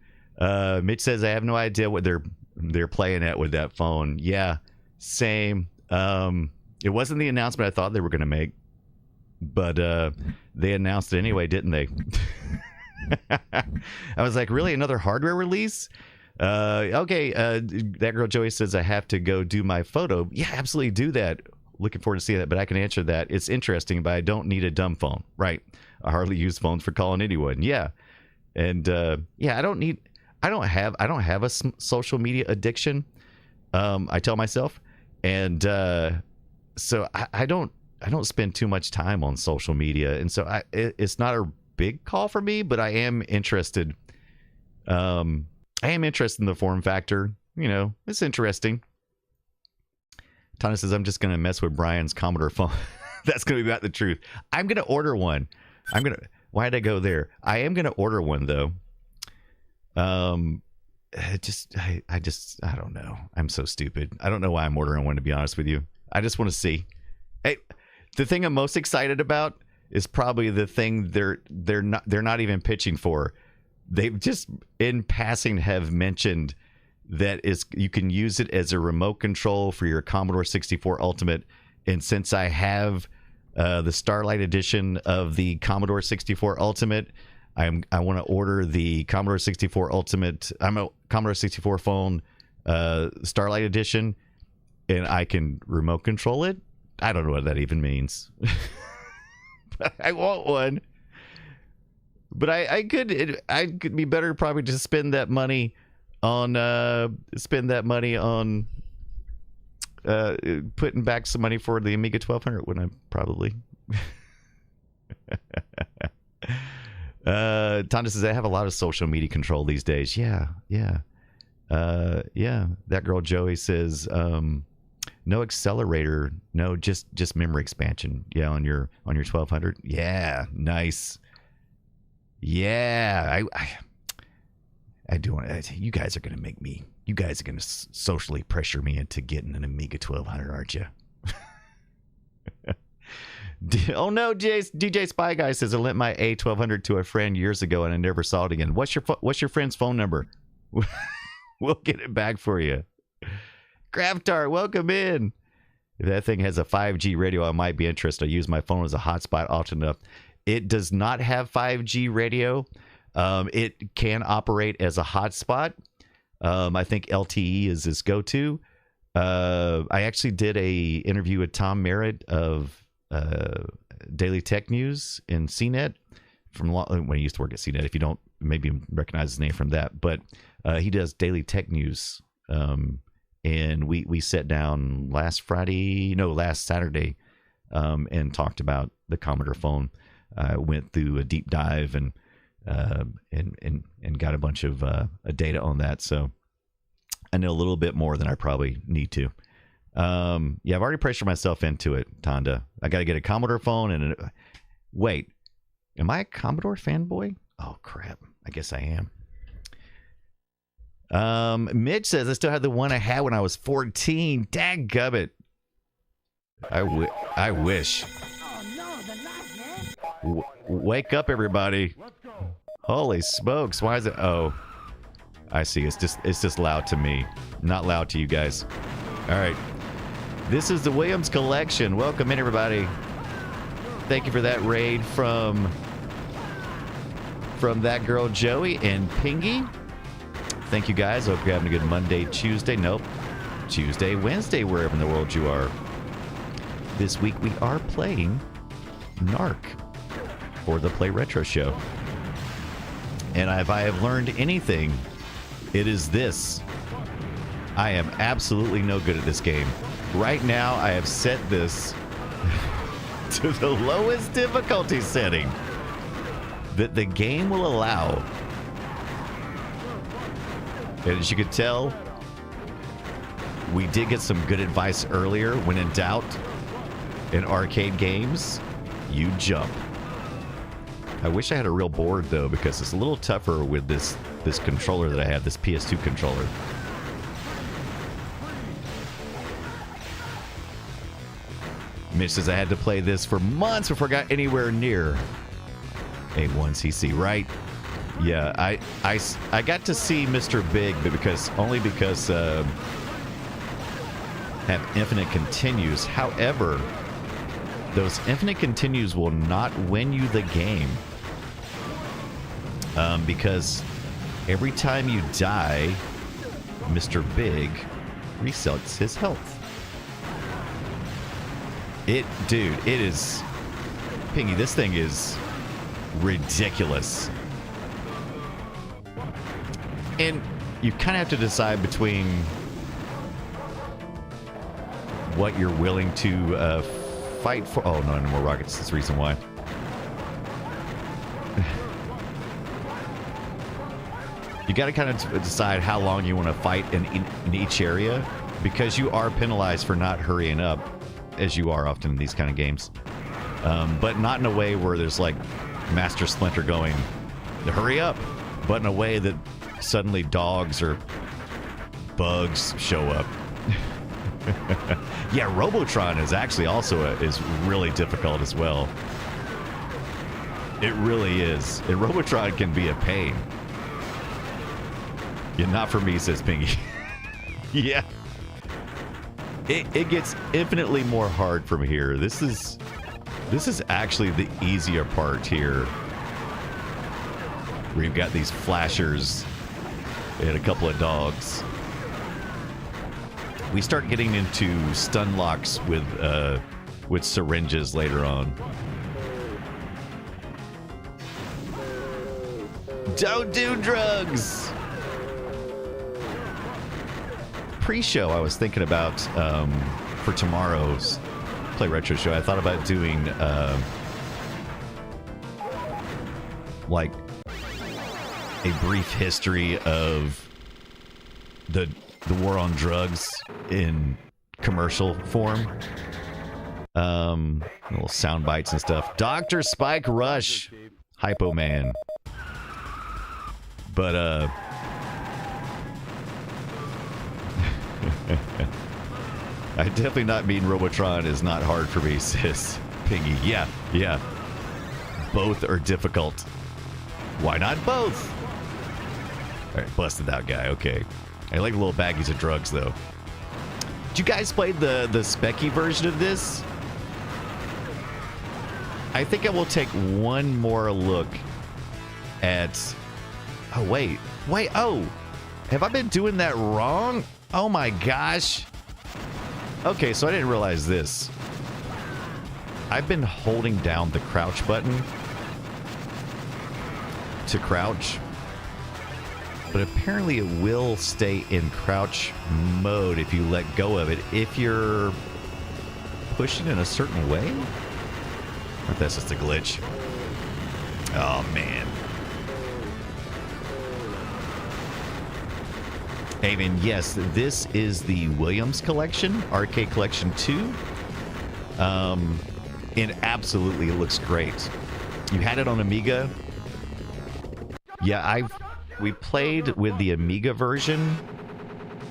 Mitch says, I have no idea what they're playing at with that phone. Yeah, same. It wasn't the announcement I thought they were going to make, but they announced it anyway, didn't they? I was like, really? Another hardware release? Okay, that girl Joey says I have to go do my photo. Yeah, absolutely do that. Looking forward to seeing that, but I can answer that. It's interesting, but I don't need a dumb phone. Right. I hardly use phones for calling anyone. Yeah. And yeah, I don't have a social media addiction. I tell myself, and so I don't spend too much time on social media, and so it's not a big call for me, but I am interested. I am interested in the form factor. You know, it's interesting. Tana says, I'm just going to mess with Brian's Commodore phone. That's going to be about the truth. I'm going to order one. Why did I go there? I am going to order one, though. I don't know. I'm so stupid. I don't know why I'm ordering one, to be honest with you. I just want to see. Hey, the thing I'm most excited about is probably the thing they're not even pitching for. They've just in passing have mentioned that you can use it as a remote control for your Commodore 64 Ultimate. And since I have the Starlight edition of the Commodore 64 Ultimate, I want to order the Commodore 64 Ultimate. I'm a Commodore 64 phone Starlight edition, and I can remote control it. I don't know what that even means. But I want one. But I could be better probably to spend that money on putting back some money for the Amiga 1200 when I probably. Tonda says I have a lot of social media control these days. Yeah. That girl Joey says no accelerator, no just memory expansion. Yeah, on your 1200. Yeah, nice. Yeah, I do want to. You guys are going to socially pressure me into getting an Amiga 1200, aren't you? Oh no, DJ Spy Guy says I lent my A1200 to a friend years ago and I never saw it again. What's your friend's phone number? We'll get it back for you. Graftar, welcome in. If that thing has a 5G radio, I might be interested. I use my phone as a hotspot often enough. It does not have 5G radio. It can operate as a hotspot. I think LTE is its go-to. I actually did a interview with Tom Merritt of Daily Tech News in CNET when he used to work at CNET. If you don't maybe recognize his name from that, but he does Daily Tech News. And we sat down last Saturday, and talked about the Commodore phone. Went through a deep dive and got a bunch of data on that. So I know a little bit more than I probably need to. Yeah, I've already pressured myself into it, Tonda. I got to get a Commodore phone wait, am I a Commodore fanboy? Oh crap, I guess I am. Mitch says I still have the one I had when I was 14. Dadgubbit. I wish. Wake up, everybody. Holy smokes, why is it? Oh, I see. It's just loud to me, not loud to you guys. All right, this is the Williams Collection. Welcome in, everybody. Thank you for that raid from that girl Joey and Pingy. Thank you guys. Hope you're having a good Monday, Tuesday, Wednesday, wherever in the world you are. This week we are playing Narc for the Play Retro Show. And if I have learned anything, it is this. I am absolutely no good at this game. Right now, I have set this to the lowest difficulty setting that the game will allow. And as you could tell, we did get some good advice earlier. When in doubt, in arcade games, you jump. I wish I had a real board, though, because it's a little tougher with this controller that I have, this PS2 controller. Mitch says I had to play this for months before I got anywhere near A1CC, right? Yeah, I got to see Mr. Big, but because have infinite continues. However, those infinite continues will not win you the game, because every time you die, Mr. Big resets his health. It is, Pingy, this thing is ridiculous. And you kind of have to decide between what you're willing to fight for. Oh, no more rockets. That's the reason why. You got to kind of decide how long you want to fight in each area, because you are penalized for not hurrying up, as you are often in these kind of games. But not in a way where there's like Master Splinter going, hurry up, but in a way that suddenly dogs or bugs show up. Yeah, Robotron is actually also is really difficult as well. It really is. And Robotron can be a pain. Yeah, not for me, says Pingy. Yeah. It gets infinitely more hard from here. This is actually the easier part here. Where you've got these flashers and a couple of dogs. We start getting into stun locks with syringes later on. Don't do drugs! Pre-show, I was thinking about for tomorrow's Play Retro show, I thought about doing like a brief history of the war on drugs in commercial form. Little sound bites and stuff. Dr. Spike Rush, Hypo Man. But I definitely not mean Robotron is not hard for me, sis. Pingy. Yeah. Both are difficult. Why not both? Alright, busted that guy. Okay. I like the little baggies of drugs, though. Did you guys play the Specky version of this? I think I will take one more look at... Oh, wait. Oh! Have I been doing that wrong? Oh my gosh. Okay, so I didn't realize this. I've been holding down the crouch button to crouch. But apparently it will stay in crouch mode if you let go of it, if you're pushing in a certain way. Or if that's just a glitch. Oh, man. I mean, yes, this is the Williams Collection, Arcade Collection 2. And absolutely, it looks great. You had it on Amiga. Yeah, we played with the Amiga version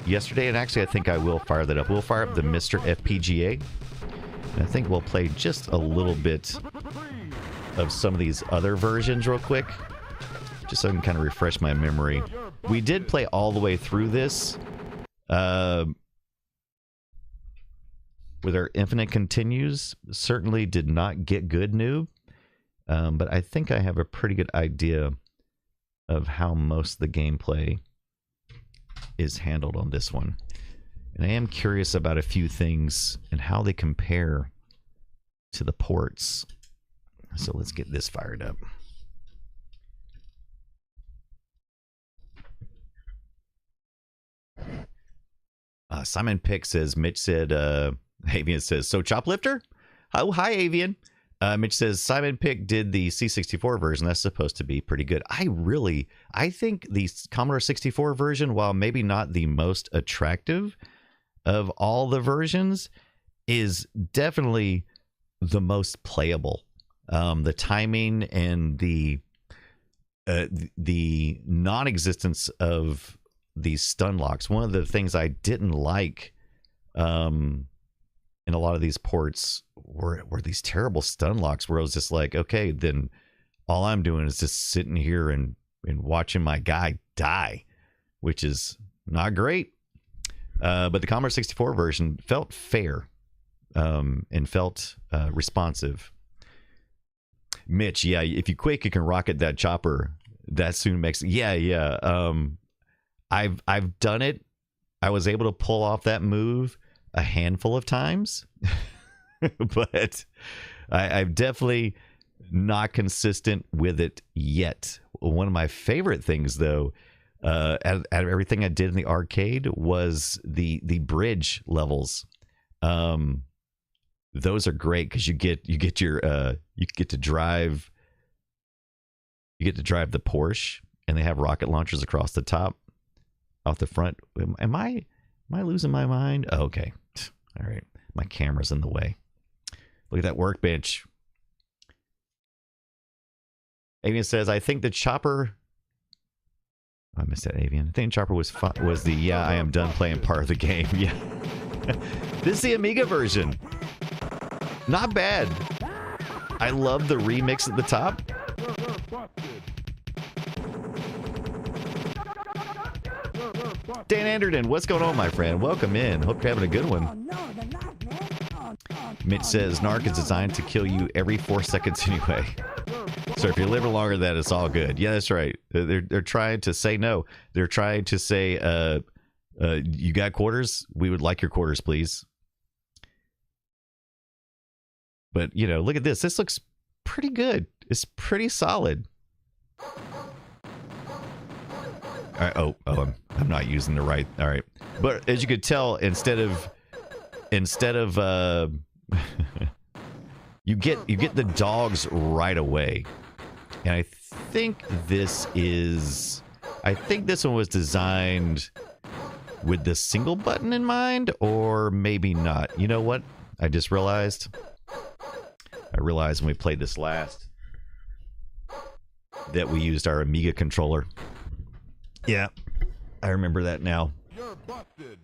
yesterday, and actually I think I will fire that up. We'll fire up the Mr. FPGA. And I think we'll play just a little bit of some of these other versions real quick, just so I can kind of refresh my memory. We did play all the way through this with our Infinite Continues. Certainly did not get good, noob. But I think I have a pretty good idea of how most of the gameplay is handled on this one. And I am curious about a few things and how they compare to the ports. So let's get this fired up. Simon Pick says, Mitch said, Avian says, so Choplifter? Oh, hi, Avian. Mitch says, Simon Pick did the C64 version. That's supposed to be pretty good. I think the Commodore 64 version, while maybe not the most attractive of all the versions, is definitely the most playable. The timing and the non-existence of these stun locks. One of the things I didn't like in a lot of these ports were these terrible stun locks where I was just like, okay, then all I'm doing is just sitting here and watching my guy die, which is not great. But the Commodore 64 version felt fair and felt responsive. Mitch, yeah, if you quick, you can rocket that chopper. That soon makes... Yeah. I've done it. I was able to pull off that move a handful of times, but I'm definitely not consistent with it yet. One of my favorite things, though, out of everything I did in the arcade was the bridge levels. Those are great because you get to drive the Porsche, and they have rocket launchers across the top, off the front. Am I losing my mind? Oh, okay, all right. My camera's in the way. Look at that workbench. Avian says, I think the chopper. I missed that, Avian. I think chopper was the yeah, I am done playing part of the game. Yeah. This is the Amiga version. Not bad. I love the remix at the top. Dan Anderton, what's going on, my friend? Welcome in. Hope you're having a good one. Mitch says, Narc is designed to kill you every 4 seconds anyway. So if you live longer than that, it's all good. Yeah, that's right. They're trying to say no. They're trying to say, you got quarters? We would like your quarters, please. But, you know, look at this. This looks pretty good. It's pretty solid. All right. Oh, I'm not using the right. All right. But as you could tell, instead of you get the dogs right away. And I think this one was designed with the single button in mind, or maybe not. You know what? I just realized. I realized when we played this last that we used our Amiga controller. Yeah, I remember that now. You're busted.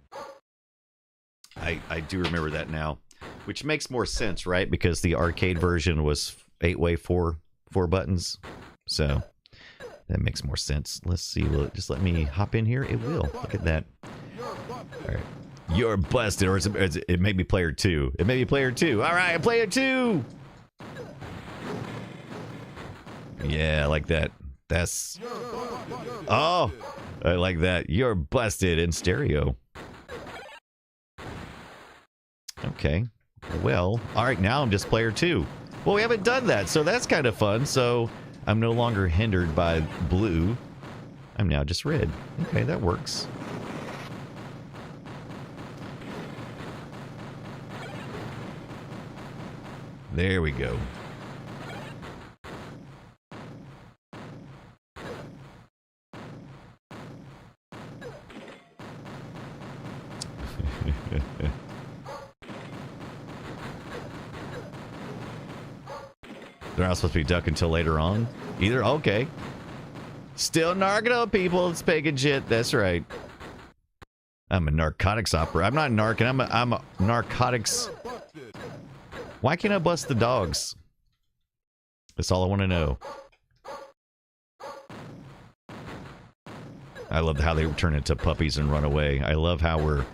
I do remember that now, which makes more sense, right? Because the arcade version was 8-way, four buttons, so that makes more sense. Let's see. Will it just let me hop in here? It will. Look at that. All right, you're busted, or it may be player 2. It may be player 2. All right, player 2. Yeah, I like that. That's. Oh, I like that. You're busted in stereo. Okay. Well, all right, now I'm just player 2. Well, we haven't done that, so that's kind of fun. So I'm no longer hindered by blue. I'm now just red. Okay, that works. There we go. They're not supposed to be duck until later on either. Okay. Still narking up people. It's pagan shit. That's right. I'm a narcotics operator. I'm not narking. I'm a narcotics. Why can't I bust the dogs? That's all I want to know. I love how they turn into puppies and run away. I love how we're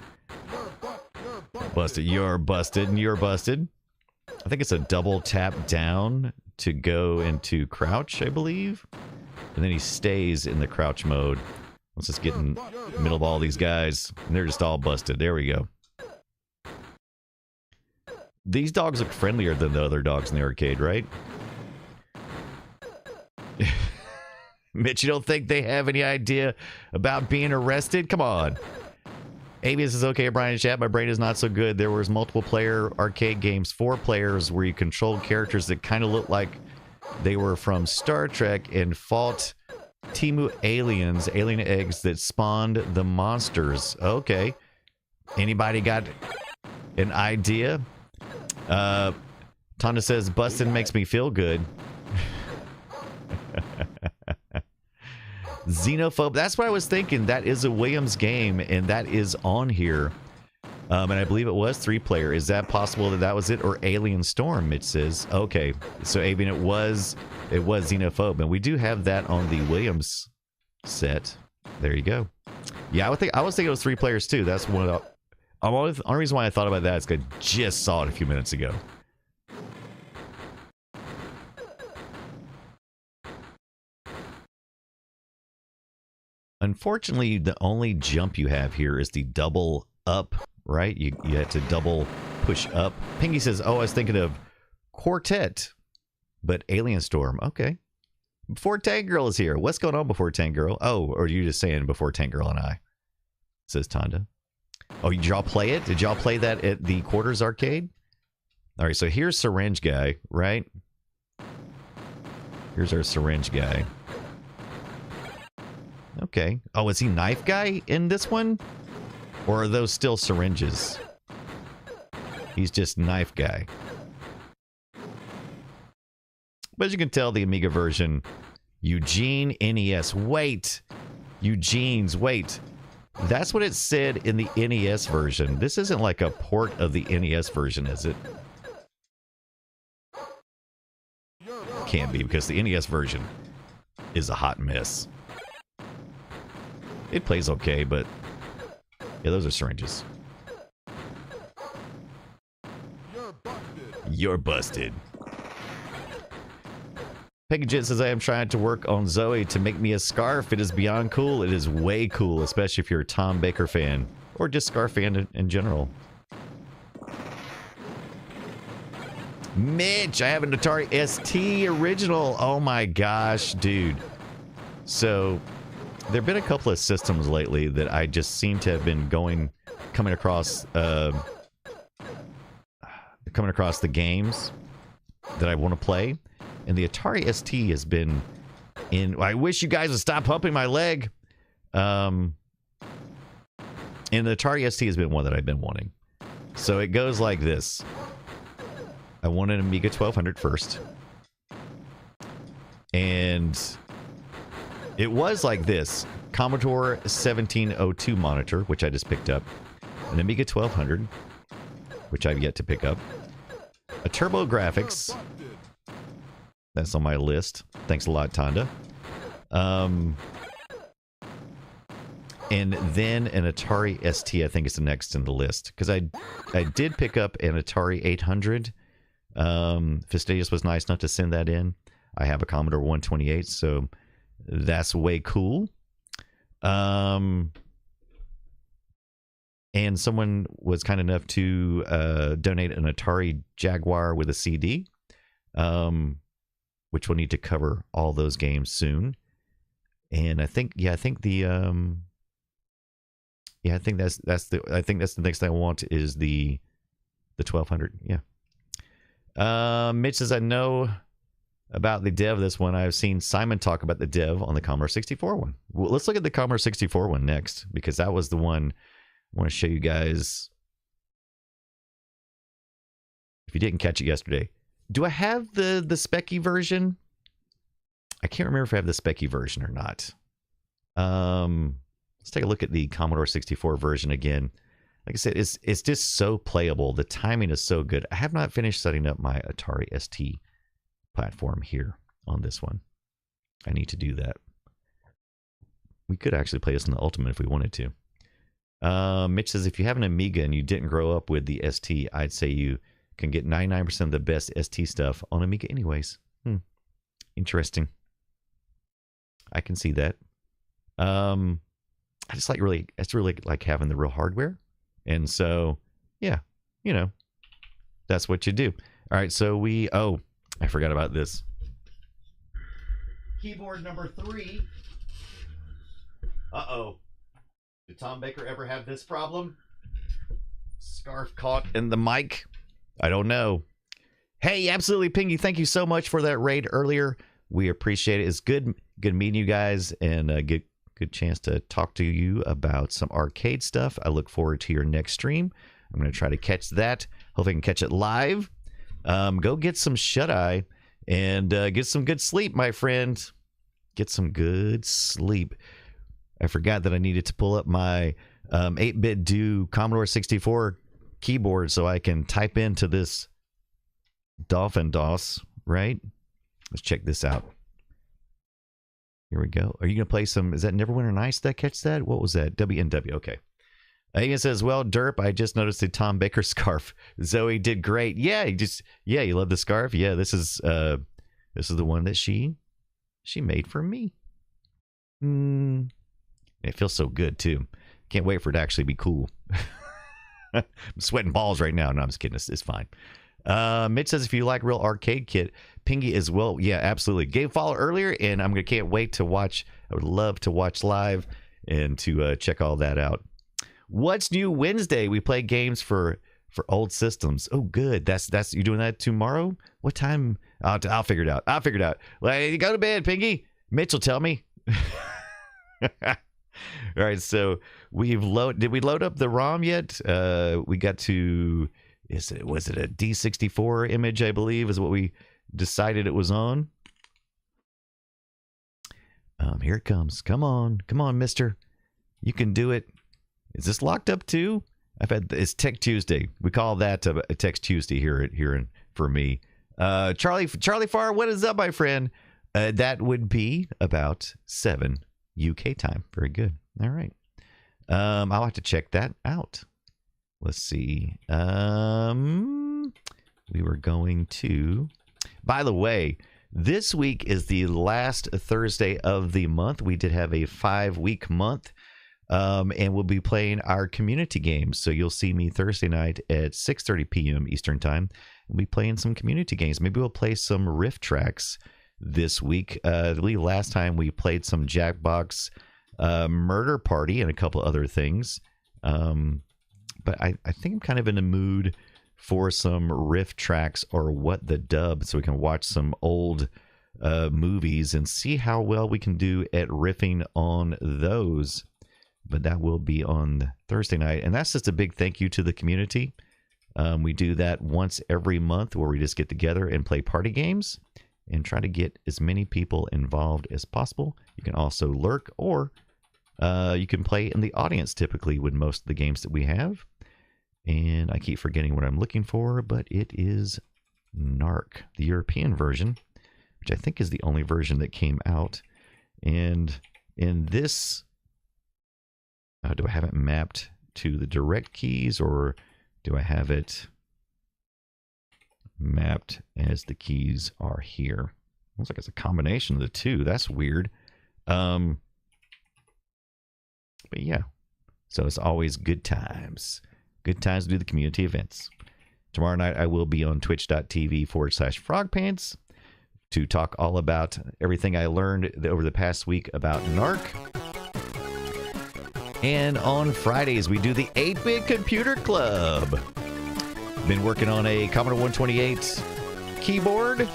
busted. You're busted and you're busted. I think it's a double tap down to go into crouch, I believe. And then he stays in the crouch mode. Let's just get in the middle of all these guys. And they're just all busted. There we go. These dogs look friendlier than the other dogs in the arcade, right? Mitch, you don't think they have any idea about being arrested? Come on. Avius is okay, Brian and chat. My brain is not so good. There was multiple player arcade games, 4 players, where you controlled characters that kind of looked like they were from Star Trek and fought Timu aliens, alien eggs that spawned the monsters. Okay. Anybody got an idea? Tonda says, bustin' makes me feel good. Xenophobe. That's what I was thinking. That is a Williams game, and that is on here. And I believe it was 3-player. Is that possible that was it? Or Alien Storm, it says. Okay. So, Avian, it was Xenophobe. And we do have that on the Williams set. There you go. Yeah, I was thinking it was 3 players, too. That's one of the only reason why I thought about that is because I just saw it a few minutes ago. Unfortunately, the only jump you have here is the double up, right? You have to double push up. Pinky says, oh, I was thinking of Quartet, but Alien Storm. Okay. Before Tank Girl is here. What's going on before Tank Girl? Oh, or are you just saying before Tank Girl and I? Says Tonda. Oh, did y'all play it? Did y'all play that at the Quarters Arcade? All right, so here's Syringe Guy, right? Here's our Syringe Guy. Okay. Oh, is he Knife Guy in this one? Or are those still syringes? He's just Knife Guy. But as you can tell, the Amiga version, Eugene NES. Wait! Eugene's, wait. That's what it said in the NES version. This isn't like a port of the NES version, is it? Can't be, because the NES version is a hot mess. It plays okay, but yeah, those are syringes. You're busted. Peggy Jet says, I am trying to work on Zoe to make me a scarf. It is beyond cool. It is way cool, especially if you're a Tom Baker fan. Or just scarf fan in general. Mitch, I have an Atari ST original. Oh my gosh, dude. So, there have been a couple of systems lately that I just seem to have been coming across the games that I want to play. And the Atari ST has been in... I wish you guys would stop humping my leg. And the Atari ST has been one that I've been wanting. So it goes like this. I want an Amiga 1200 first. And it was like this. Commodore 1702 monitor, which I just picked up. An Amiga 1200, which I've yet to pick up. A Turbo Graphics. That's on my list. Thanks a lot, Tonda. And then an Atari ST, I think, is the next in the list. Because I did pick up an Atari 800. Fastidious was nice enough to send that in. I have a Commodore 128, so that's way cool. And someone was kind enough to donate an Atari Jaguar with a CD. Which will need to cover all those games soon. And I think that's the next thing I want is the 1200. Yeah. Mitch says, I know about the dev of this one. I've seen Simon talk about the dev on the Commodore 64 one. Well, let's look at the Commodore 64 one next, because that was the one I want to show you guys. If you didn't catch it yesterday. Do I have the Specky version? I can't remember if I have the Specky version or not. Let's take a look at the Commodore 64 version again. Like I said, it's just so playable. The timing is so good. I have not finished setting up my Atari ST platform here on this one. I need to do that. We could actually play this in the Ultimate if we wanted to. Mitch says, if you have an Amiga and you didn't grow up with the ST, I'd say you can get 99% of the best ST stuff on Amiga anyways. Interesting. I can see that. I just really like having the real hardware. And so, yeah, that's what you do. All right, so I forgot about this. Keyboard number 3. Uh-oh. Did Tom Baker ever have this problem? Scarf caught in the mic? I don't know. Hey, absolutely, Pingy. Thank you so much for that raid earlier. We appreciate it. It's good meeting you guys, and a good chance to talk to you about some arcade stuff. I look forward to your next stream. I'm going to try to catch that. Hope I can catch it live. Go get some shut-eye and get some good sleep, my friend. Get some good sleep. I forgot that I needed to pull up my 8-bit do Commodore 64 keyboard so I can type into this Dolphin DOS, right? Let's check this out. Here we go. Are you going to play some... Is that Neverwinter Nights? Did I catch that? What was that? WNW. Okay. Ian says, well, Derp, I just noticed the Tom Baker scarf. Zoe did great. Yeah, you love the scarf? Yeah, this is the one that she made for me. It feels so good, too. Can't wait for it to actually be cool. I'm sweating balls right now. No, I'm just kidding. It's fine. Mitch says if you like real arcade kit, Pingy as well. Yeah, absolutely. Gave follow earlier, and can't wait to watch. I would love to watch live and to check all that out. What's new Wednesday? We play games for old systems. Oh, good. That's you doing that tomorrow? What time? I'll figure it out. Like, go to bed, Pingy. Mitch will tell me. All right, so did we load up the ROM yet? We got to, was it a D64 image, I believe, is what we decided it was on. Here it comes. Come on, mister. You can do it. Is this locked up too? It's Tech Tuesday. We call that a Tech Tuesday here for me. Charlie Farr, what is up, my friend? That would be about 7 UK time. Very good. All right. I'll have to check that out. Let's see. We were going to... By the way, this week is the last Thursday of the month. We did have a 5-week month, and we'll be playing our community games. So you'll see me Thursday night at 6:30 p.m. Eastern time. We'll be playing some community games. Maybe we'll play some riff tracks this week. I believe last time we played some Jackbox Murder Party and a couple other things. But I think I'm kind of in a mood for some riff tracks or what the dub, so we can watch some old movies and see how well we can do at riffing on those. But that will be on Thursday night. And that's just a big thank you to the community. We do that once every month where we just get together and play party games and try to get as many people involved as possible. You can also lurk, or you can play in the audience typically with most of the games that we have. And I keep forgetting what I'm looking for, but it is Narc, the European version, which I think is the only version that came out. And in this, do I have it mapped to the direct keys, or do I have it mapped as the keys are here? Looks like it's a combination of the two. That's weird. But yeah, so it's always good times. Good times to do the community events. Tomorrow night I will be on twitch.tv/frogpants to talk all about everything I learned over the past week about Narc. And on Fridays we do the 8-Bit Computer Club. Been working on a Commodore 128 keyboard.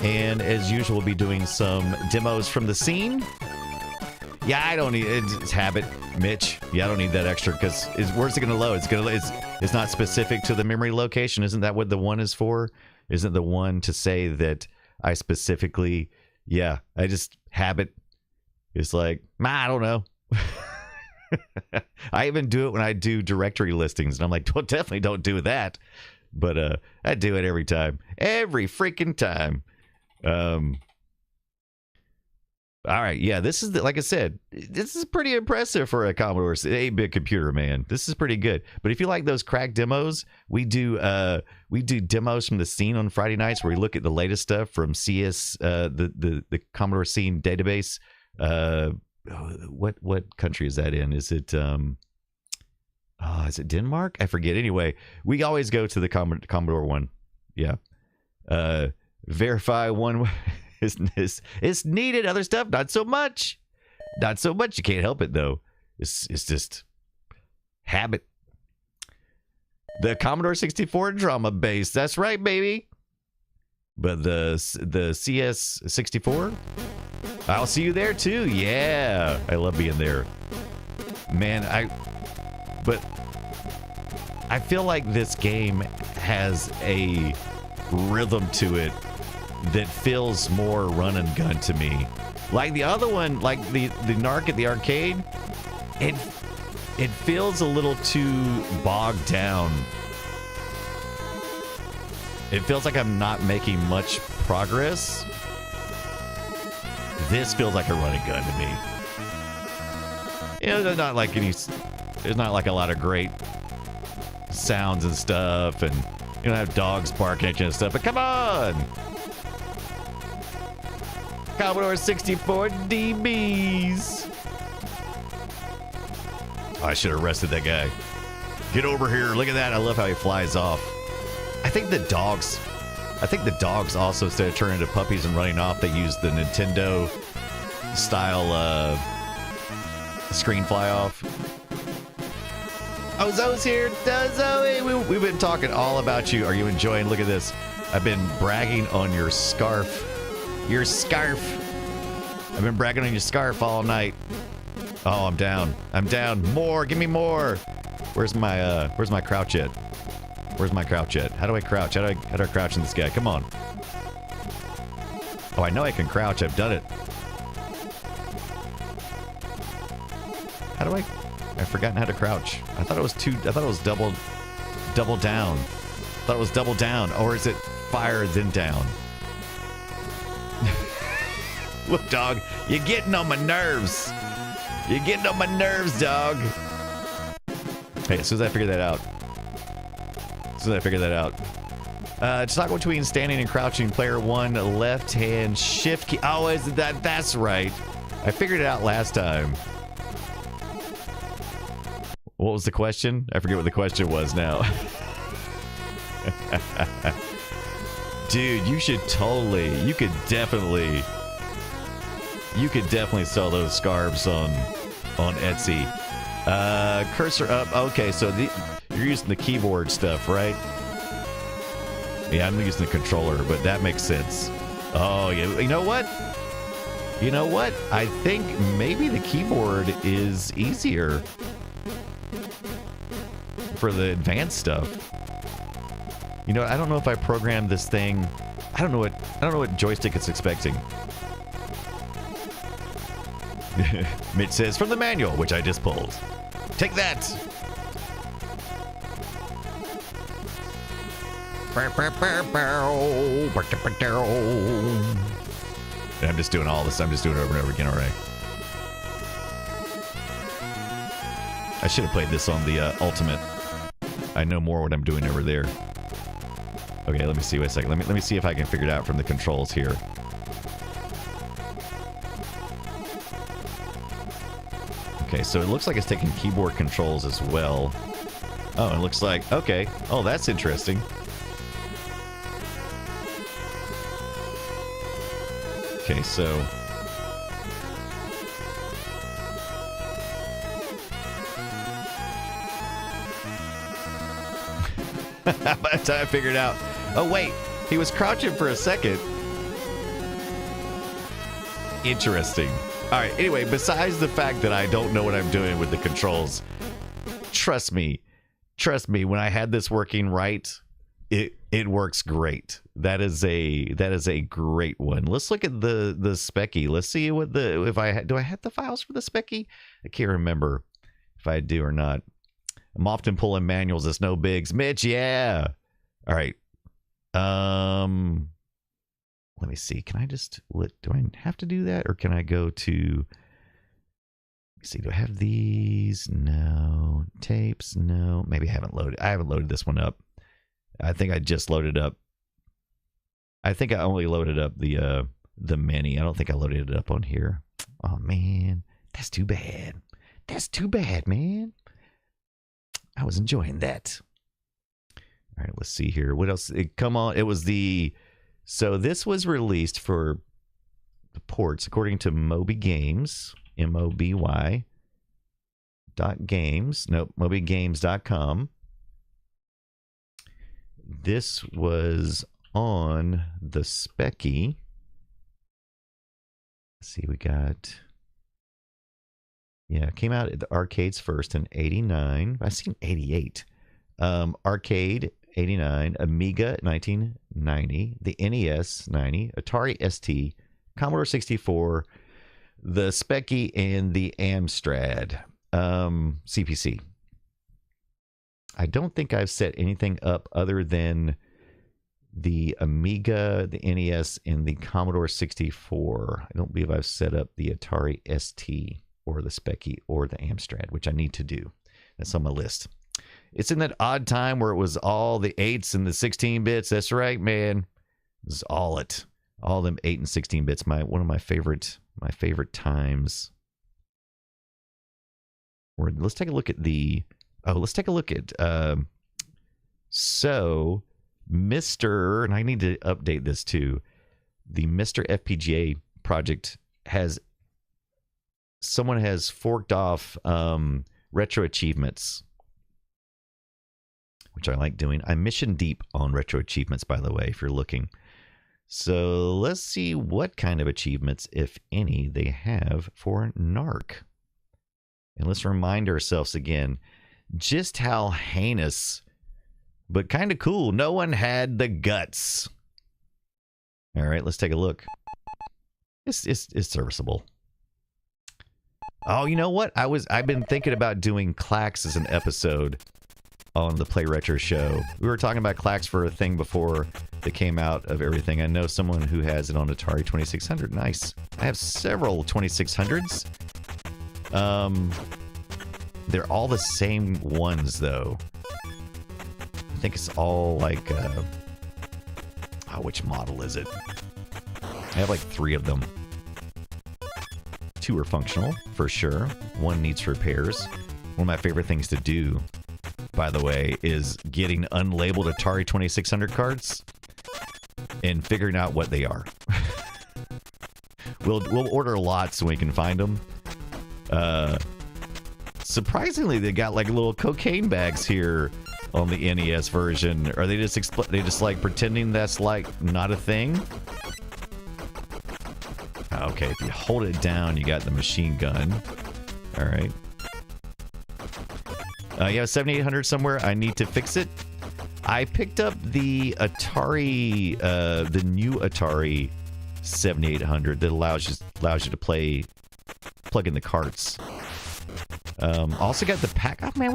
And as usual, we'll be doing some demos from the scene. Yeah, I don't need it's habit, Mitch. Yeah, I don't need that extra because where's it going to load? It's not specific to the memory location. Isn't that what the one is for? Isn't the one to say that I specifically? Yeah, I just habit. It's like I don't know. I even do it when I do directory listings, and I'm like, well, definitely don't do that. But I do it every time, every freaking time. All right, yeah, this is like I said, this is pretty impressive for a Commodore 8-bit computer, man. This is pretty good. But if you like those crack demos, we do demos from the scene on Friday nights where we look at the latest stuff from CS, the Commodore Scene database. What country is that in? Is it Denmark? I forget. Anyway, we always go to the Commodore one. Yeah, verify one. It's needed. Other stuff, not so much. Not so much. You can't help it though. It's just habit. The Commodore 64 drama base. That's right, baby. But the CS 64, I'll see you there too. Yeah, I love being there, man. I feel like this game has a rhythm to it that feels more run and gun to me. Like the other one, like the Narc at the arcade, it feels a little too bogged down. It feels like I'm not making much progress. This feels like a run and gun to me. You know, there's not like a lot of great sounds and stuff, and you don't have dogs barking at you and stuff, but come on! Commodore 64 DBs. Oh, I should have arrested that guy. Get over here. Look at that. I love how he flies off. I think the dogs also, instead of turning into puppies and running off, they use the Nintendo style screen fly off. Oh, Zoe's here. Zoe, we've been talking all about you. Are you enjoying? Look at this. I've been bragging on your scarf. Your scarf. I've been bragging on your scarf all night. Oh, I'm down. I'm down. More. Give me more. Where's my crouch at? Where's my crouch at? How do I crouch? How do I crouch in this guy? Come on. Oh, I know I can crouch. I've done it. How do I've forgotten how to crouch. I thought it was double down. I thought it was double down. Or is it fire then down? Look, dog, you're getting on my nerves. You're getting on my nerves, dog. Hey, as soon as I figure that out. Toggle between standing and crouching. Player 1, left hand shift key. Oh, is that? That's right. I figured it out last time. What was the question? I forget what the question was now. Dude, you could definitely sell those scarves on Etsy. Cursor up. Okay, so you're using the keyboard stuff, right? Yeah, I'm using the controller, but that makes sense. Oh, yeah. You know what? I think maybe the keyboard is easier for the advanced stuff. You know, I don't know if I programmed this thing. I don't know what joystick it's expecting. Mitch says from the manual, which I just pulled. Take that. And I'm just doing all this. I'm just doing it over and over again. All right. I should have played this on the Ultimate. I know more what I'm doing over there. Okay, let me see. Wait a second. Let me see if I can figure it out from the controls here. Okay, so it looks like it's taking keyboard controls as well. Oh, it looks like... Okay. Oh, that's interesting. Okay, so... By the time I figured out... Oh, wait. He was crouching for a second. Interesting. All right, anyway, besides the fact that I don't know what I'm doing with the controls, trust me, when I had this working right, it works great. That is a great one. Let's look at the Specky. Let's see what do I have the files for the Specky? I can't remember if I do or not. I'm often pulling manuals. It's no bigs. Mitch, yeah. All right. Let me see. Can I just... Do I have to do that? Or can I go to... Let me see. Do I have these? No. Tapes? No. Maybe I haven't loaded this one up. I think I just loaded up... I think I only loaded up the mini. I don't think I loaded it up on here. Oh, man. That's too bad. That's too bad, man. I was enjoying that. All right, let's see here. What else? Come on. It was the... So this was released for the ports, according to Moby Games, MOBY .games. Nope, mobygames.com. This was on the Specky. Let's see, we got... Yeah, it came out at the arcades first in 89. I've seen 88. Arcade... 89, Amiga 1990, the NES 90, Atari ST, Commodore 64, the Specky, and the Amstrad CPC. I don't think I've set anything up other than the Amiga, the NES, and the Commodore 64. I don't believe I've set up the Atari ST or the Specky or the Amstrad, which I need to do. That's on my list. It's in that odd time where it was all the 8s and the 16 bits. That's right, man. This is all them 8 and 16 bits. One of my favorite times. Let's take a look at so Mr. and I need to update this too. The Mr. FPGA project someone has forked off retro achievements, which I like doing. I'm mission deep on retro achievements, by the way, if you're looking. So let's see what kind of achievements, if any, they have for Narc. And let's remind ourselves again just how heinous, but kind of cool. No one had the guts. All right, let's take a look. It's serviceable. Oh, you know what? I've been thinking about doing Clax as an episode on the Play Retro show. We were talking about Clax for a thing before it came out of everything. I know someone who has it on Atari 2600. Nice. I have several 2600s. They're all the same ones though. I think it's all like which model is it? I have like 3 of them. 2 are functional for sure. 1 needs repairs. One of my favorite things to do, by the way, is getting unlabeled Atari 2600 cards and figuring out what they are. We'll order lots so we can find them. Surprisingly, they got like little cocaine bags here on the NES version. Are they just like pretending that's like not a thing? Okay, if you hold it down, you got the machine gun. All right. You have a 7800 somewhere. I need to fix it. I picked up the Atari, the new Atari 7800 that allows you to plug in the carts. Also got the pack. Oh man,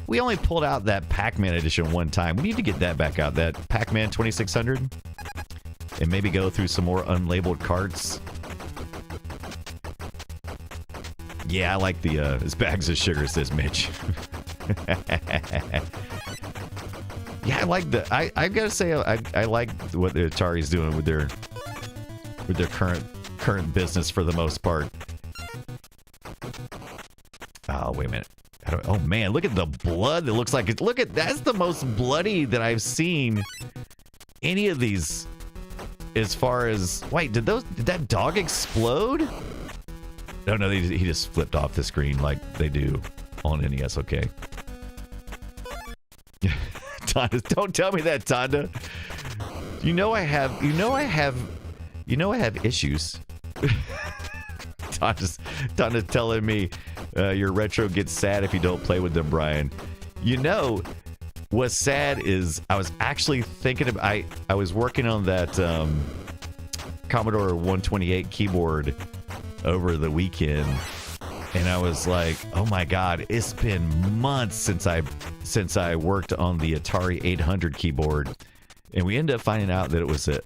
we only pulled out that Pac-Man edition one time. We need to get that back out. That Pac-Man 2600, and maybe go through some more unlabeled carts. Yeah, I like the his bags of sugar, says Mitch. Yeah, I like I've got to say I like what the Atari's doing with their current business for the most part. Oh, wait a minute. Oh man, look at the blood that looks like it. That's the most bloody that I've seen any of these. As far as, wait, did that dog explode? No, he just flipped off the screen like they do on NES. Okay. Tonda, don't tell me that, Tonda. You know I have issues. Tonda's telling me your retro gets sad if you don't play with them, Brian. You know what's sad is I was actually thinking of I was working on that Commodore 128 keyboard over the weekend, and I was like, oh my god, it's been months since I worked on the Atari 800 keyboard, and we ended up finding out that it was it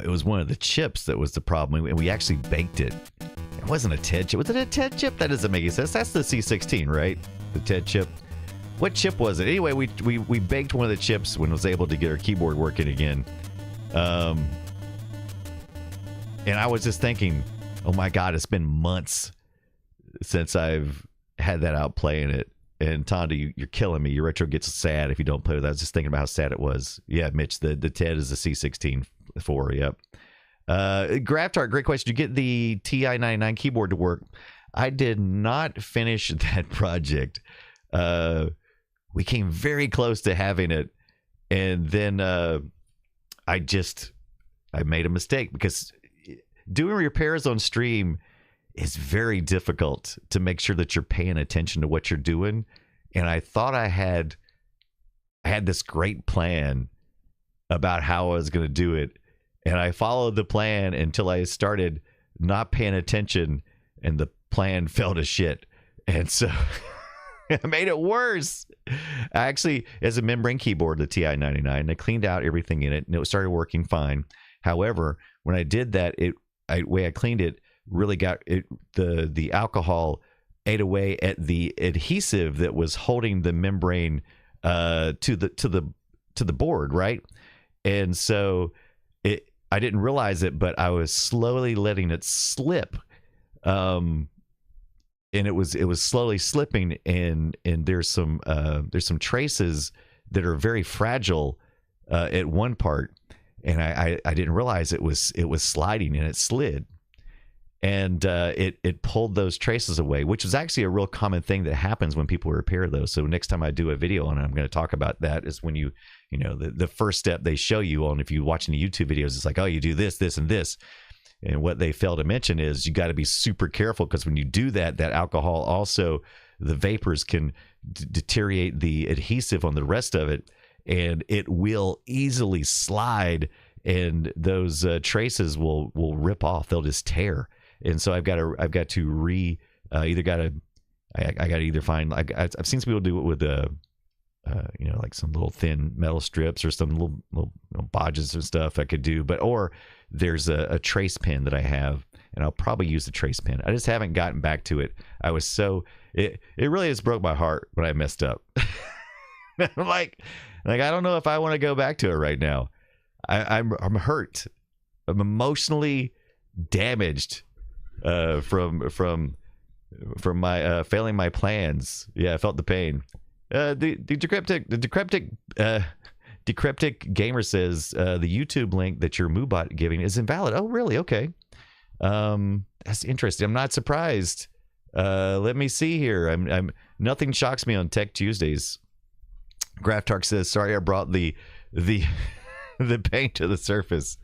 was one of the chips that was the problem, and we actually baked it. It wasn't a TED chip. Was it a TED chip? That doesn't make any sense. That's the C16, right? The TED chip. What chip was it? Anyway, we baked one of the chips when I was able to get our keyboard working again. And I was just thinking, oh my god, it's been months since I've had that out playing it. And Tonda, you're killing me. Your retro gets sad if you don't play with that. I was just thinking about how sad it was. Yeah, Mitch, the TED is the C16 4. Yep. Graphtart, great question. Did you get the TI-99 keyboard to work? I did not finish that project. We came very close to having it, and then I made a mistake because doing repairs on stream is very difficult to make sure that you're paying attention to what you're doing. And I thought I had this great plan about how I was going to do it, and I followed the plan until I started not paying attention, and the plan fell to shit. And so I made it worse. I actually, as a membrane keyboard, the TI-99, I cleaned out everything in it, and it started working fine. However, when I did that, the way I cleaned it really got it. The alcohol ate away at the adhesive that was holding the membrane to the board, right? And so I didn't realize it, but I was slowly letting it slip. and it was slowly slipping, and there's some traces that are very fragile at one part, and I didn't realize it was sliding, and it slid, and it pulled those traces away, which is actually a real common thing that happens when people repair those. So next time I do a video on it, I'm going to talk about that, is when you know, the first step they show you on, if you watch any YouTube videos, it's like, oh, you do this, this, and this. And what they fail to mention is you got to be super careful, because when you do that, that alcohol also, the vapors can deteriorate the adhesive on the rest of it, and it will easily slide, and those traces will rip off. They'll just tear. And so I've got to either find, like, I've seen some people do it with you know, like some little thin metal strips or some little you know, bodges and stuff I could do, or there's a trace pen that I have, and I'll probably use the trace pen. I just haven't gotten back to it. I was it really just broke my heart when I messed up. I'm like I don't know if I want to go back to it right now. I'm hurt. I'm emotionally damaged from my failing my plans. Yeah, I felt the pain. The decryptic gamer says the YouTube link that your Moobot giving is invalid. Oh, really? Okay. That's interesting. I'm not surprised. Let me see here. I'm nothing shocks me on Tech Tuesdays. Graftark says, sorry I brought the paint to the surface.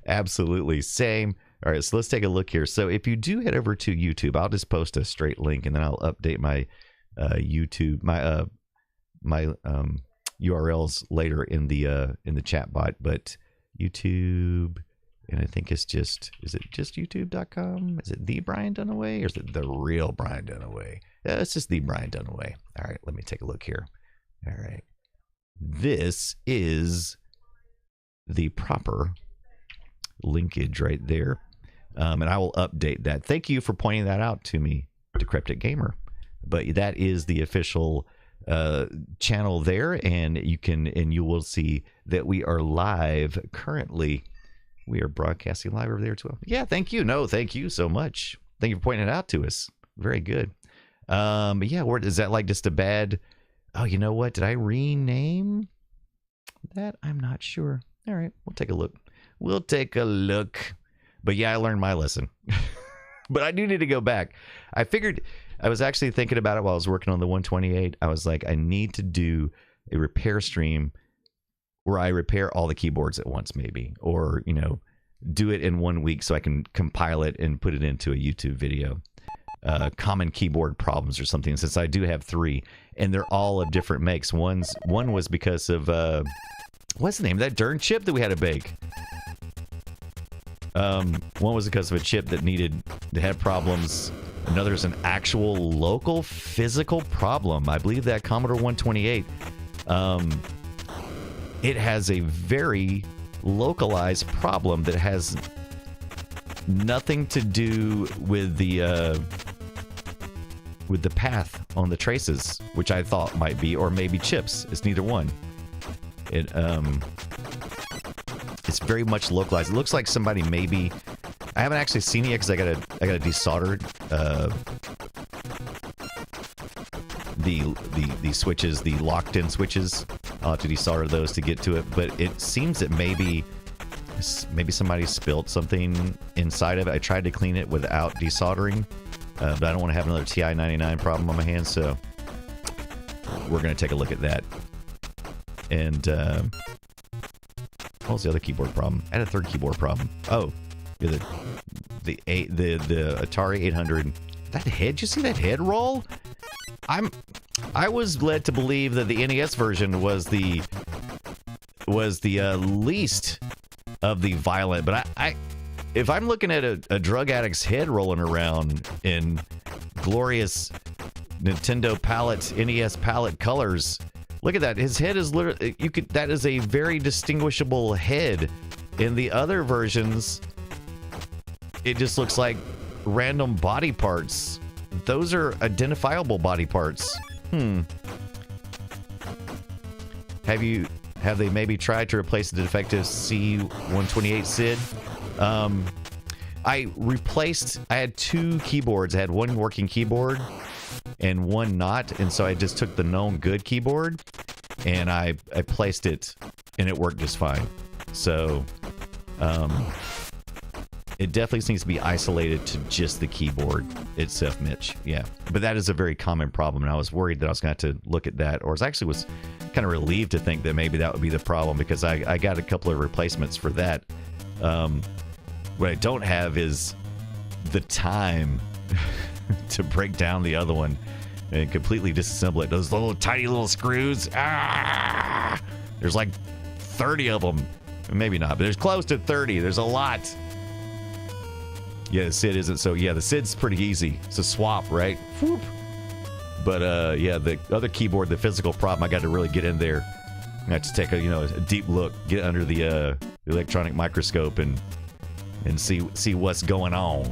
Absolutely. Same. All right, so let's take a look here. So if you do head over to YouTube, I'll just post a straight link, and then I'll update my YouTube, my URLs later in the chat bot. But YouTube, and I think it's just, is it just youtube.com? Is it the Brian Dunaway, or is it the real Brian Dunaway? It's just the Brian Dunaway. All right, let me take a look here. All right, this is the proper linkage right there, and I will update that. Thank you for pointing that out to me, Decryptic Gamer. But that is the official channel there, and you will see that we are live currently. We are broadcasting live over there as well. Yeah, thank you. No, thank you so much. Thank you for pointing it out to us. Very good. But yeah, is that like just a bad? Oh, you know what? Did I rename that? I'm not sure. All right, we'll take a look. We'll take a look. But yeah, I learned my lesson. But I do need to go back. I figured, I was actually thinking about it while I was working on the 128. I was like, I need to do a repair stream where I repair all the keyboards at once, maybe. Or, you know, do it in 1 week so I can compile it and put it into a YouTube video. Common keyboard problems or something, since I do have 3. And they're all of different makes. One was because of, what's the name of that darn chip that we had to bake? One was because of a chip that had problems. Another is an actual local physical problem. I believe that Commodore 128, it has a very localized problem that has nothing to do with the path on the traces, which I thought might be, or maybe chips. It's neither one. It's very much localized. It looks like somebody maybe, I haven't actually seen it yet because I gotta desolder the switches, the locked-in switches. I'll have to desolder those to get to it. But it seems that maybe somebody spilled something inside of it. I tried to clean it without desoldering, but I don't want to have another TI-99 problem on my hands. So we're gonna take a look at that. And what was the other keyboard problem? I had a third keyboard problem. Oh, the Atari 800. That head, you see that head roll? I was led to believe that the NES version was the least of the violent, but if I'm looking at a drug addict's head rolling around in glorious Nintendo palette, NES palette colors, look at that. His head is literally, that is a very distinguishable head. In the other versions, it just looks like random body parts. Those are identifiable body parts. Have they maybe tried to replace the defective C128 SID? I had 2 keyboards. I had one working keyboard and one not, and so I just took the known good keyboard and I placed it, and it worked just fine. So it definitely needs to be isolated to just the keyboard itself, Mitch. Yeah, but that is a very common problem, and I was worried that I was going to have to look at that, or I actually was kind of relieved to think that maybe that would be the problem, because I got a couple of replacements for that. What I don't have is the time to break down the other one and completely disassemble it. Those little tiny little screws. There's like 30 of them. Maybe not, but there's close to 30. There's a lot. Yeah, the SID isn't so. Yeah, the SID's pretty easy. It's a swap, right? Whoop. But yeah, the other keyboard, the physical problem, I got to really get in there. I have to take a deep look, get under the electronic microscope and see what's going on.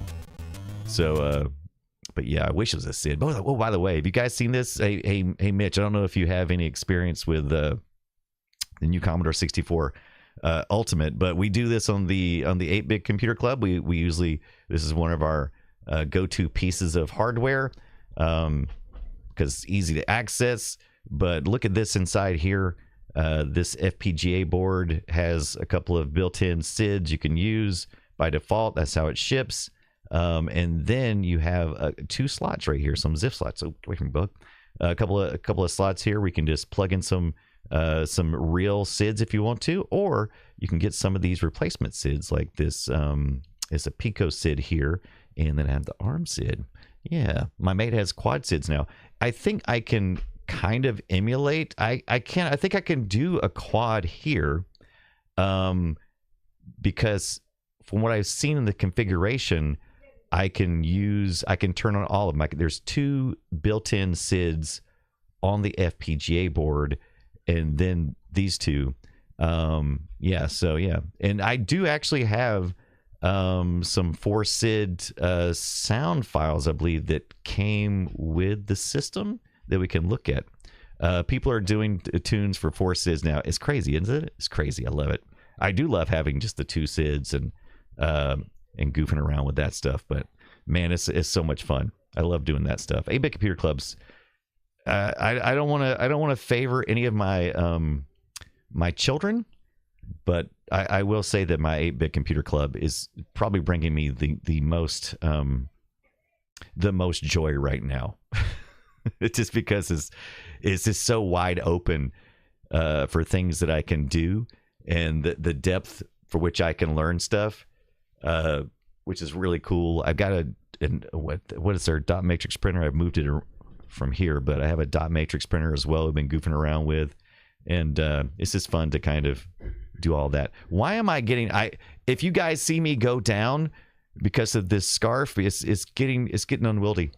So, but yeah, I wish it was a SID. Oh, by the way, have you guys seen this? Hey, Mitch, I don't know if you have any experience with the new Commodore 64 Ultimate, but we do this on the 8-Bit Computer Club. We usually, this is one of our go-to pieces of hardware because it's easy to access. But look at this inside here. This FPGA board has a couple of built-in SIDs you can use by default. That's how it ships. And then you have 2 slots right here, some ZIF slots. So away from the book. A couple of slots here. We can just plug in some real SIDs if you want to, or you can get some of these replacement SIDs like this. Is a Pico SID here, and then I have the ARM SID. Yeah, my mate has quad SIDs now. I think I can kind of emulate. I think I can do a quad here, because from what I've seen in the configuration, I can turn on all of them. There's 2 built-in SIDs on the FPGA board, and then these 2. Yeah, so yeah. And I do actually have some 4 SID sound files, I believe, that came with the system that we can look at. People are doing tunes for 4 SIDs now. It's crazy, isn't it? It's crazy. I love it. I do love having just the 2 SIDs and goofing around with that stuff. But man, it's so much fun. I love doing that stuff. 8-Bit Computer Clubs. I don't want to favor any of my my children, but I will say that my 8-Bit Computer Club is probably bringing me the most joy right now. It's just because it's just so wide open for things that I can do, and the depth for which I can learn stuff, which is really cool. I've got what is their dot matrix printer? I've moved it from here, but I have a dot matrix printer as well. I've been goofing around with, and it's just fun to kind of do all that. Why am I getting? If you guys see me go down because of this scarf, it's getting unwieldy.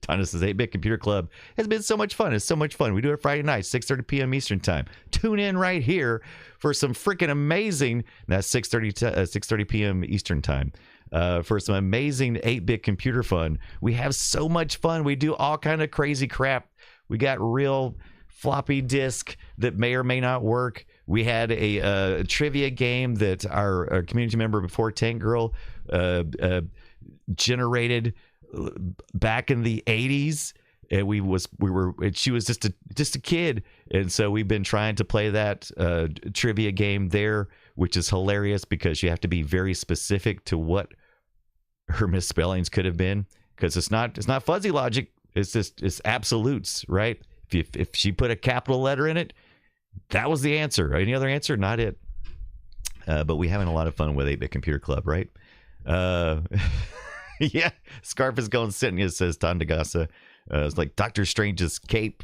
Thomas says 8-Bit Computer Club has been so much fun. It's so much fun. We do it Friday night, 6:30 p.m. Eastern Time. Tune in right here for some freaking amazing. That's 6:30 p.m. Eastern Time. For some amazing 8-bit computer fun. We have so much fun. We do all kind of crazy crap. We got real floppy disk that may or may not work. We had a trivia game that our community member before Tank Girl generated back in the 80s, and she was just a kid, and so we've been trying to play that trivia game there, which is hilarious because you have to be very specific to what her misspellings could have been, because it's not fuzzy logic, it's absolutes, right? If she put a capital letter in it, that was the answer. Any other answer? Not it. But we're having a lot of fun with 8-Bit Computer Club, right? Yeah, Scarf is going sitting, it says Tandagasa. It's like Doctor Strange's cape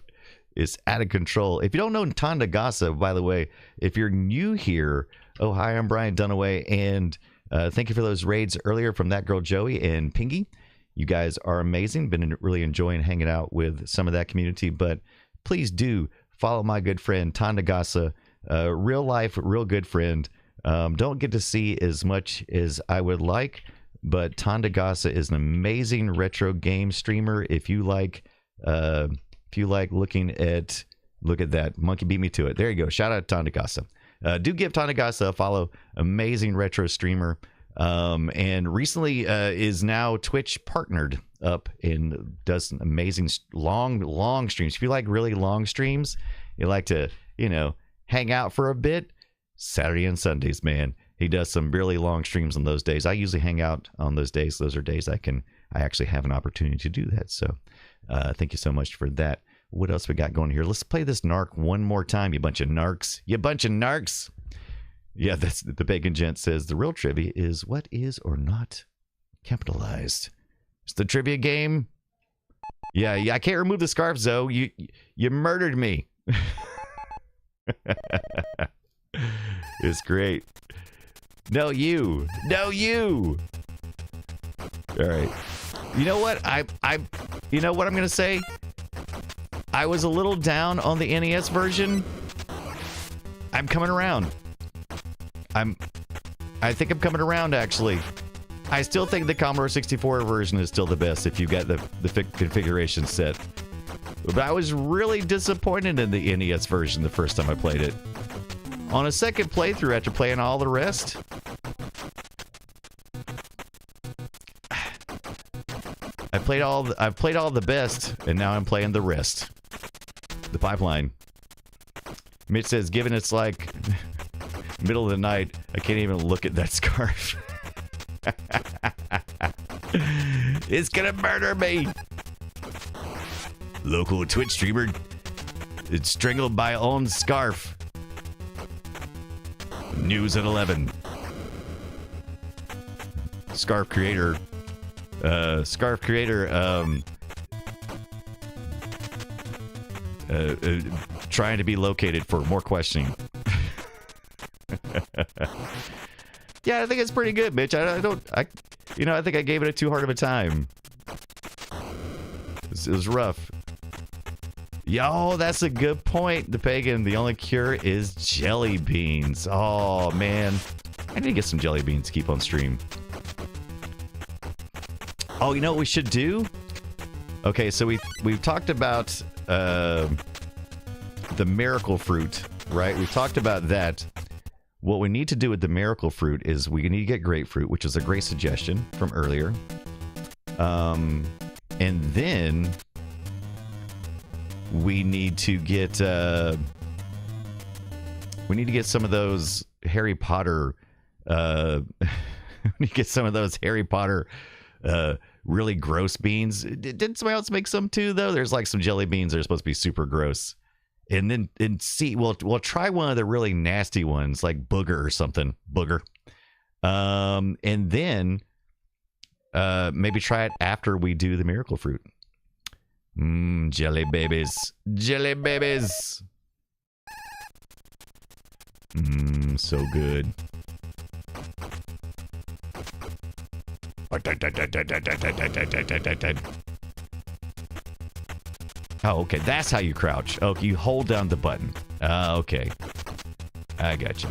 is out of control. If you don't know Tandagasa, by the way, if you're new here, oh, hi, I'm Brian Dunaway, and thank you for those raids earlier from That Girl Joey and Pingy. You guys are amazing. Been really enjoying hanging out with some of that community, but please do follow my good friend Tandagasa, real life, real good friend. Don't get to see as much as I would like, but Tandagasa is an amazing retro game streamer. If you like looking at, look at that, monkey beat me to it. There you go. Shout out to Tandagasa. Do give Tandagasa a follow. Amazing retro streamer. And recently is now Twitch partnered up and does some amazing long streams. If you like really long streams, you like to, hang out for a bit, Saturday and Sundays, man. He does some really long streams on those days. I usually hang out on those days. Those are days I actually have an opportunity to do that. So thank you so much for that. What else we got going here? Let's play this Narc one more time, you bunch of narcs. You bunch of narcs. Yeah, that's the Bacon Gent says the real trivia is what is or not capitalized. It's the trivia game. Yeah, I can't remove the scarf, Zoe. You murdered me. It's great. No, you. All right. You know what? You know what I'm gonna say? I was a little down on the NES version. I'm coming around. I think I'm coming around, actually. I still think the Commodore 64 version is still the best if you got the configuration set. But I was really disappointed in the NES version the first time I played it. On a second playthrough after playing all the rest, I've played all the best, and now I'm playing the rest. The pipeline. Mitch says, given it's like middle of the night, I can't even look at that scarf. It's gonna murder me. Local Twitch streamer, it's strangled by own scarf. News at 11. Scarf creator, trying to be located for more questioning. Yeah, I think it's pretty good, Mitch. I think I gave it too hard of a time. It was rough. Yo, that's a good point. The pagan, the only cure is jelly beans. Oh man, I need to get some jelly beans to keep on stream. Oh, you know what we should do? Okay, so we've talked about the miracle fruit, right? We've talked about that. What we need to do with the miracle fruit is we need to get grapefruit, which is a great suggestion from earlier. And then we need to get some of those Harry Potter we need to get some of those Harry Potter really gross beans. Didn't somebody else make some too, though? There's like some jelly beans that are supposed to be super gross. And see, we'll try one of the really nasty ones, like booger or something. Booger. And then maybe try it after we do the miracle fruit. Jelly babies. Jelly babies. So good. Oh, okay. That's how you crouch. Oh, you hold down the button. Okay. I got you.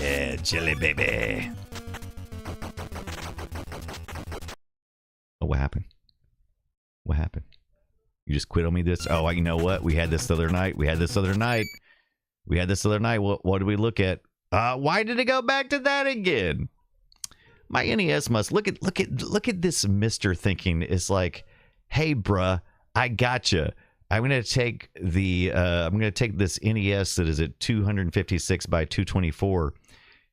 Yeah, jelly baby. Oh, what happened? What happened? You just quit on me this? Oh, you know what? We had this the other night. What did we look at? Why did it go back to that again? My NES must look at this Mr. thinking. It's like, hey, bruh, I gotcha. I'm gonna take this NES that is at 256 by 224,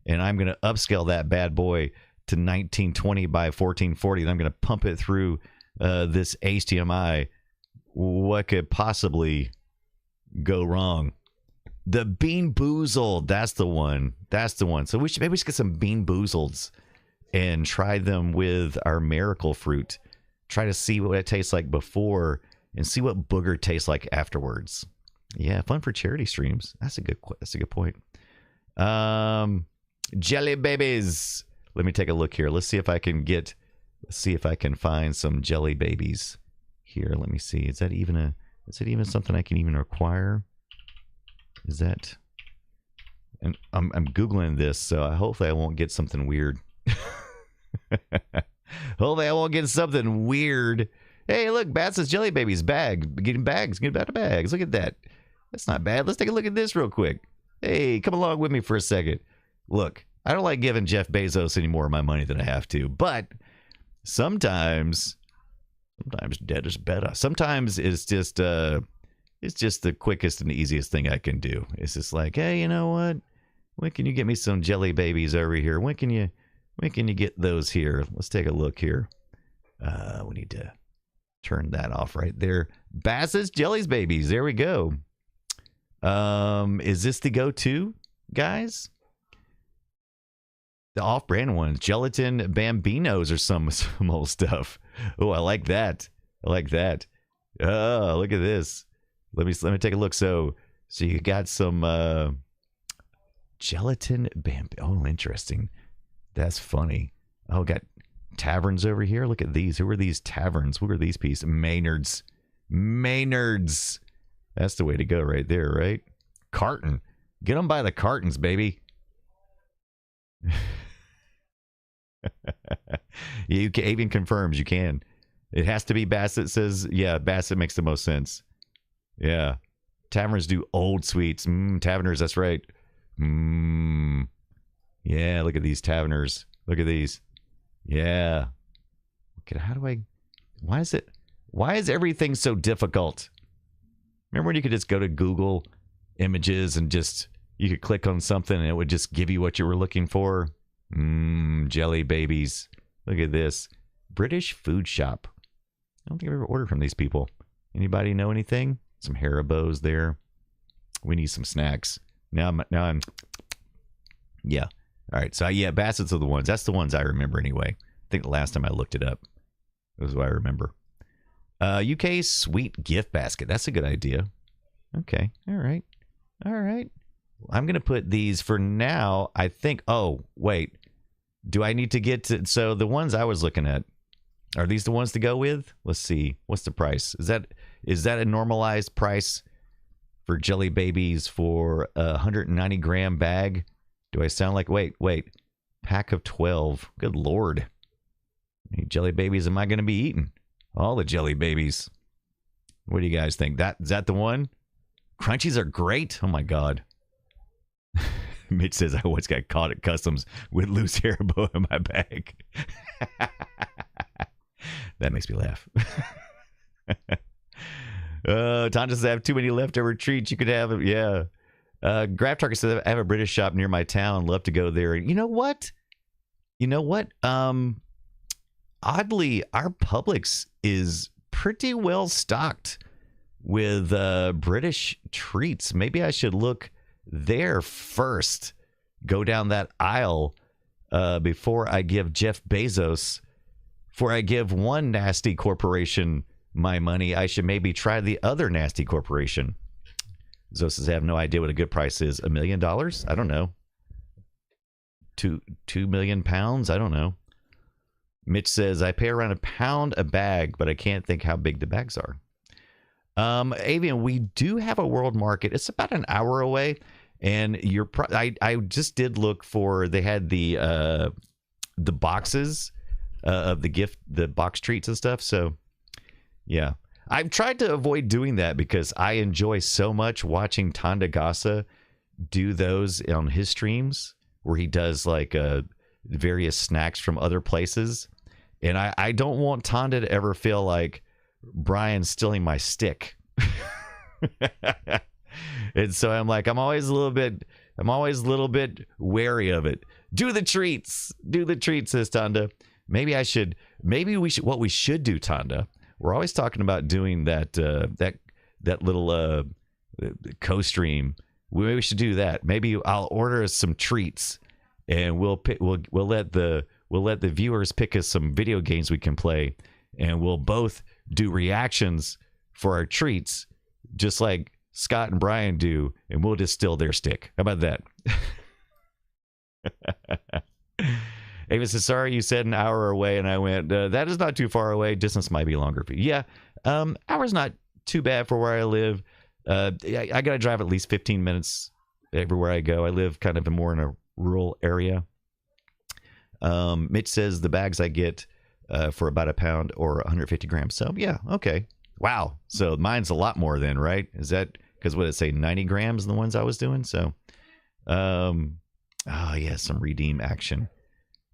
and I'm gonna upscale that bad boy to 1920 by 1440. And I'm gonna pump it through this HDMI. What could possibly go wrong? The Bean Boozled. That's the one. So maybe we should get some Bean Boozleds and try them with our miracle fruit. Try to see what it tastes like before and see what booger tastes like afterwards. Yeah, fun for charity streams. That's a good point. Jelly babies. Let me take a look here. Let's see if I can find some jelly babies here. Let me see. Is it even something I can even acquire? Is that? And I'm Googling this, so hopefully I won't get something weird. Hopefully I won't get something weird. Hey, look, Bats's Jelly Babies bag. Getting bags. Get out of bags. Look at that. That's not bad. Let's take a look at this real quick. Hey, come along with me for a second. Look, I don't like giving Jeff Bezos any more of my money than I have to, but sometimes dead is better. Sometimes it's just the quickest and easiest thing I can do. It's just like, hey, you know what? When can you get me some jelly babies over here? When can you get those here? Let's take a look here. We need to turn that off right there. Bassett's Jellies Babies. There we go. Is this the go-to, guys? The off-brand ones, gelatin bambinos or some old stuff. Oh, I like that. I like that. Oh, look at this. Let me take a look. So you got some gelatin bambi. Oh, interesting. That's funny. Oh, got taverns over here. Look at these. Who are these taverns? Who are these pieces? Maynard's. That's the way to go right there, right? Carton. Get them by the cartons, baby. Yeah, Avian confirms you can. It has to be Bassett says, yeah, Bassett makes the most sense. Yeah. Taverns do old sweets. Taverners, that's right. Yeah, look at these taverners. Look at these. Yeah. Okay, why is everything so difficult? Remember when you could just go to Google Images and you could click on something and it would just give you what you were looking for? Jelly babies. Look at this. British food shop. I don't think I've ever ordered from these people. Anybody know anything? Some Haribos there. We need some snacks. Now I'm yeah. All right. So yeah, Bassett's are the ones. That's the ones I remember anyway. I think the last time I looked it up. That was what I remember. UK sweet gift basket. That's a good idea. Okay. All right. I'm going to put these for now. I think, oh, wait. Do I need to get to, so the ones I was looking at, are these the ones to go with? Let's see. What's the price? Is that a normalized price for jelly babies for a 190 gram bag? Do I sound like, wait, pack of 12. Good Lord. How many jelly babies am I going to be eating? All the jelly babies. What do you guys think? Is that the one? Crunchies are great. Oh my God. Mitch says I once got caught at customs with loose Haribo in my bag. That makes me laugh. Tom says I have too many leftover treats. You could have, yeah. Graph Target says I have a British shop near my town. Love to go there. You know what? Oddly, our Publix is pretty well stocked with British treats. Maybe I should look there first. Go down that aisle before I give Jeff Bezos. Before I give one nasty corporation my money, I should maybe try the other nasty corporation. Zo says I have no idea what a good price is. $1 million? I don't know. 2 million pounds? I don't know. Mitch says I pay around £1 a bag, but I can't think how big the bags are. Avian, we do have a world market. It's about an hour away, and I just did look for. They had the boxes of the box treats and stuff. So, yeah, I've tried to avoid doing that because I enjoy so much watching Tanda Gasa do those on his streams where he does like various snacks from other places. And I don't want Tonda to ever feel like Brian's stealing my stick. And so I'm like, I'm always a little bit wary of it. Do the treats, says Tonda. Maybe we should, what we should do, Tonda. We're always talking about doing that little co-stream. Maybe we should do that. Maybe I'll order us some treats and we'll let the viewers pick us some video games we can play, and we'll both do reactions for our treats, just like Scott and Brian do, and we'll just steal their stick. How about that? Ava says, sorry, you said an hour away, and I went, that is not too far away. Distance might be longer for you. Yeah, hour's not too bad for where I live. I got to drive at least 15 minutes everywhere I go. I live kind of more in a rural area. Mitch says the bags I get for about £1 or 150 grams. So yeah, okay. Wow. So mine's a lot more then, right? Is that because what did it say, 90 grams in the ones I was doing? So Oh yeah, some redeem action.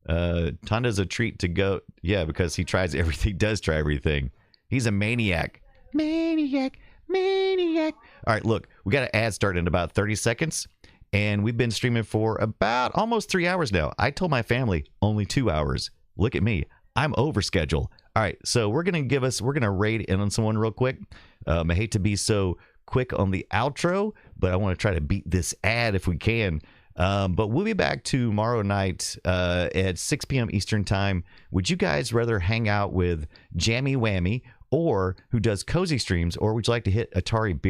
Tonda's a treat to go. Yeah, because he tries everything. Does try everything. He's a maniac. Maniac. Maniac. All right, look, we got an ad start in about 30 seconds, and we've been streaming for about almost 3 hours now. I told my family only 2 hours. Look at me. I'm over schedule. All right, so we're gonna raid in on someone real quick. I hate to be so quick on the outro, but I want to try to beat this ad if we can. But we'll be back tomorrow night at 6 p.m. Eastern time. Would you guys rather hang out with Jammy Whammy, or who does cozy streams, or would you like to hit Atari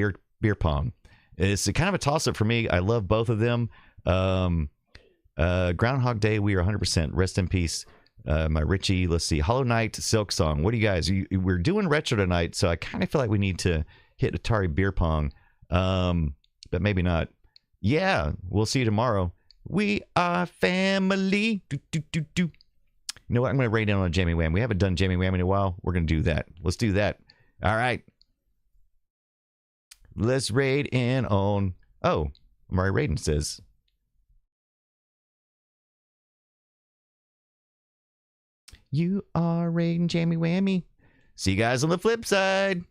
beer pong? It's kind of a toss-up for me. I love both of them. Groundhog Day, we are 100%. Rest in peace, my Richie. Let's see. Hollow Knight, Silk Song. What do you guys? We're doing retro tonight, so I kind of feel like we need to hit Atari beer pong, but maybe not. Yeah, we'll see you tomorrow. We are family. You know what? I'm going to raid in on Jammy Wham. We haven't done Jammy Wham in a while. We're going to do that. Let's do that. All right. Let's raid in on... Oh, Murray Raiden says... You are raiding Jammy Whammy. See you guys on the flip side.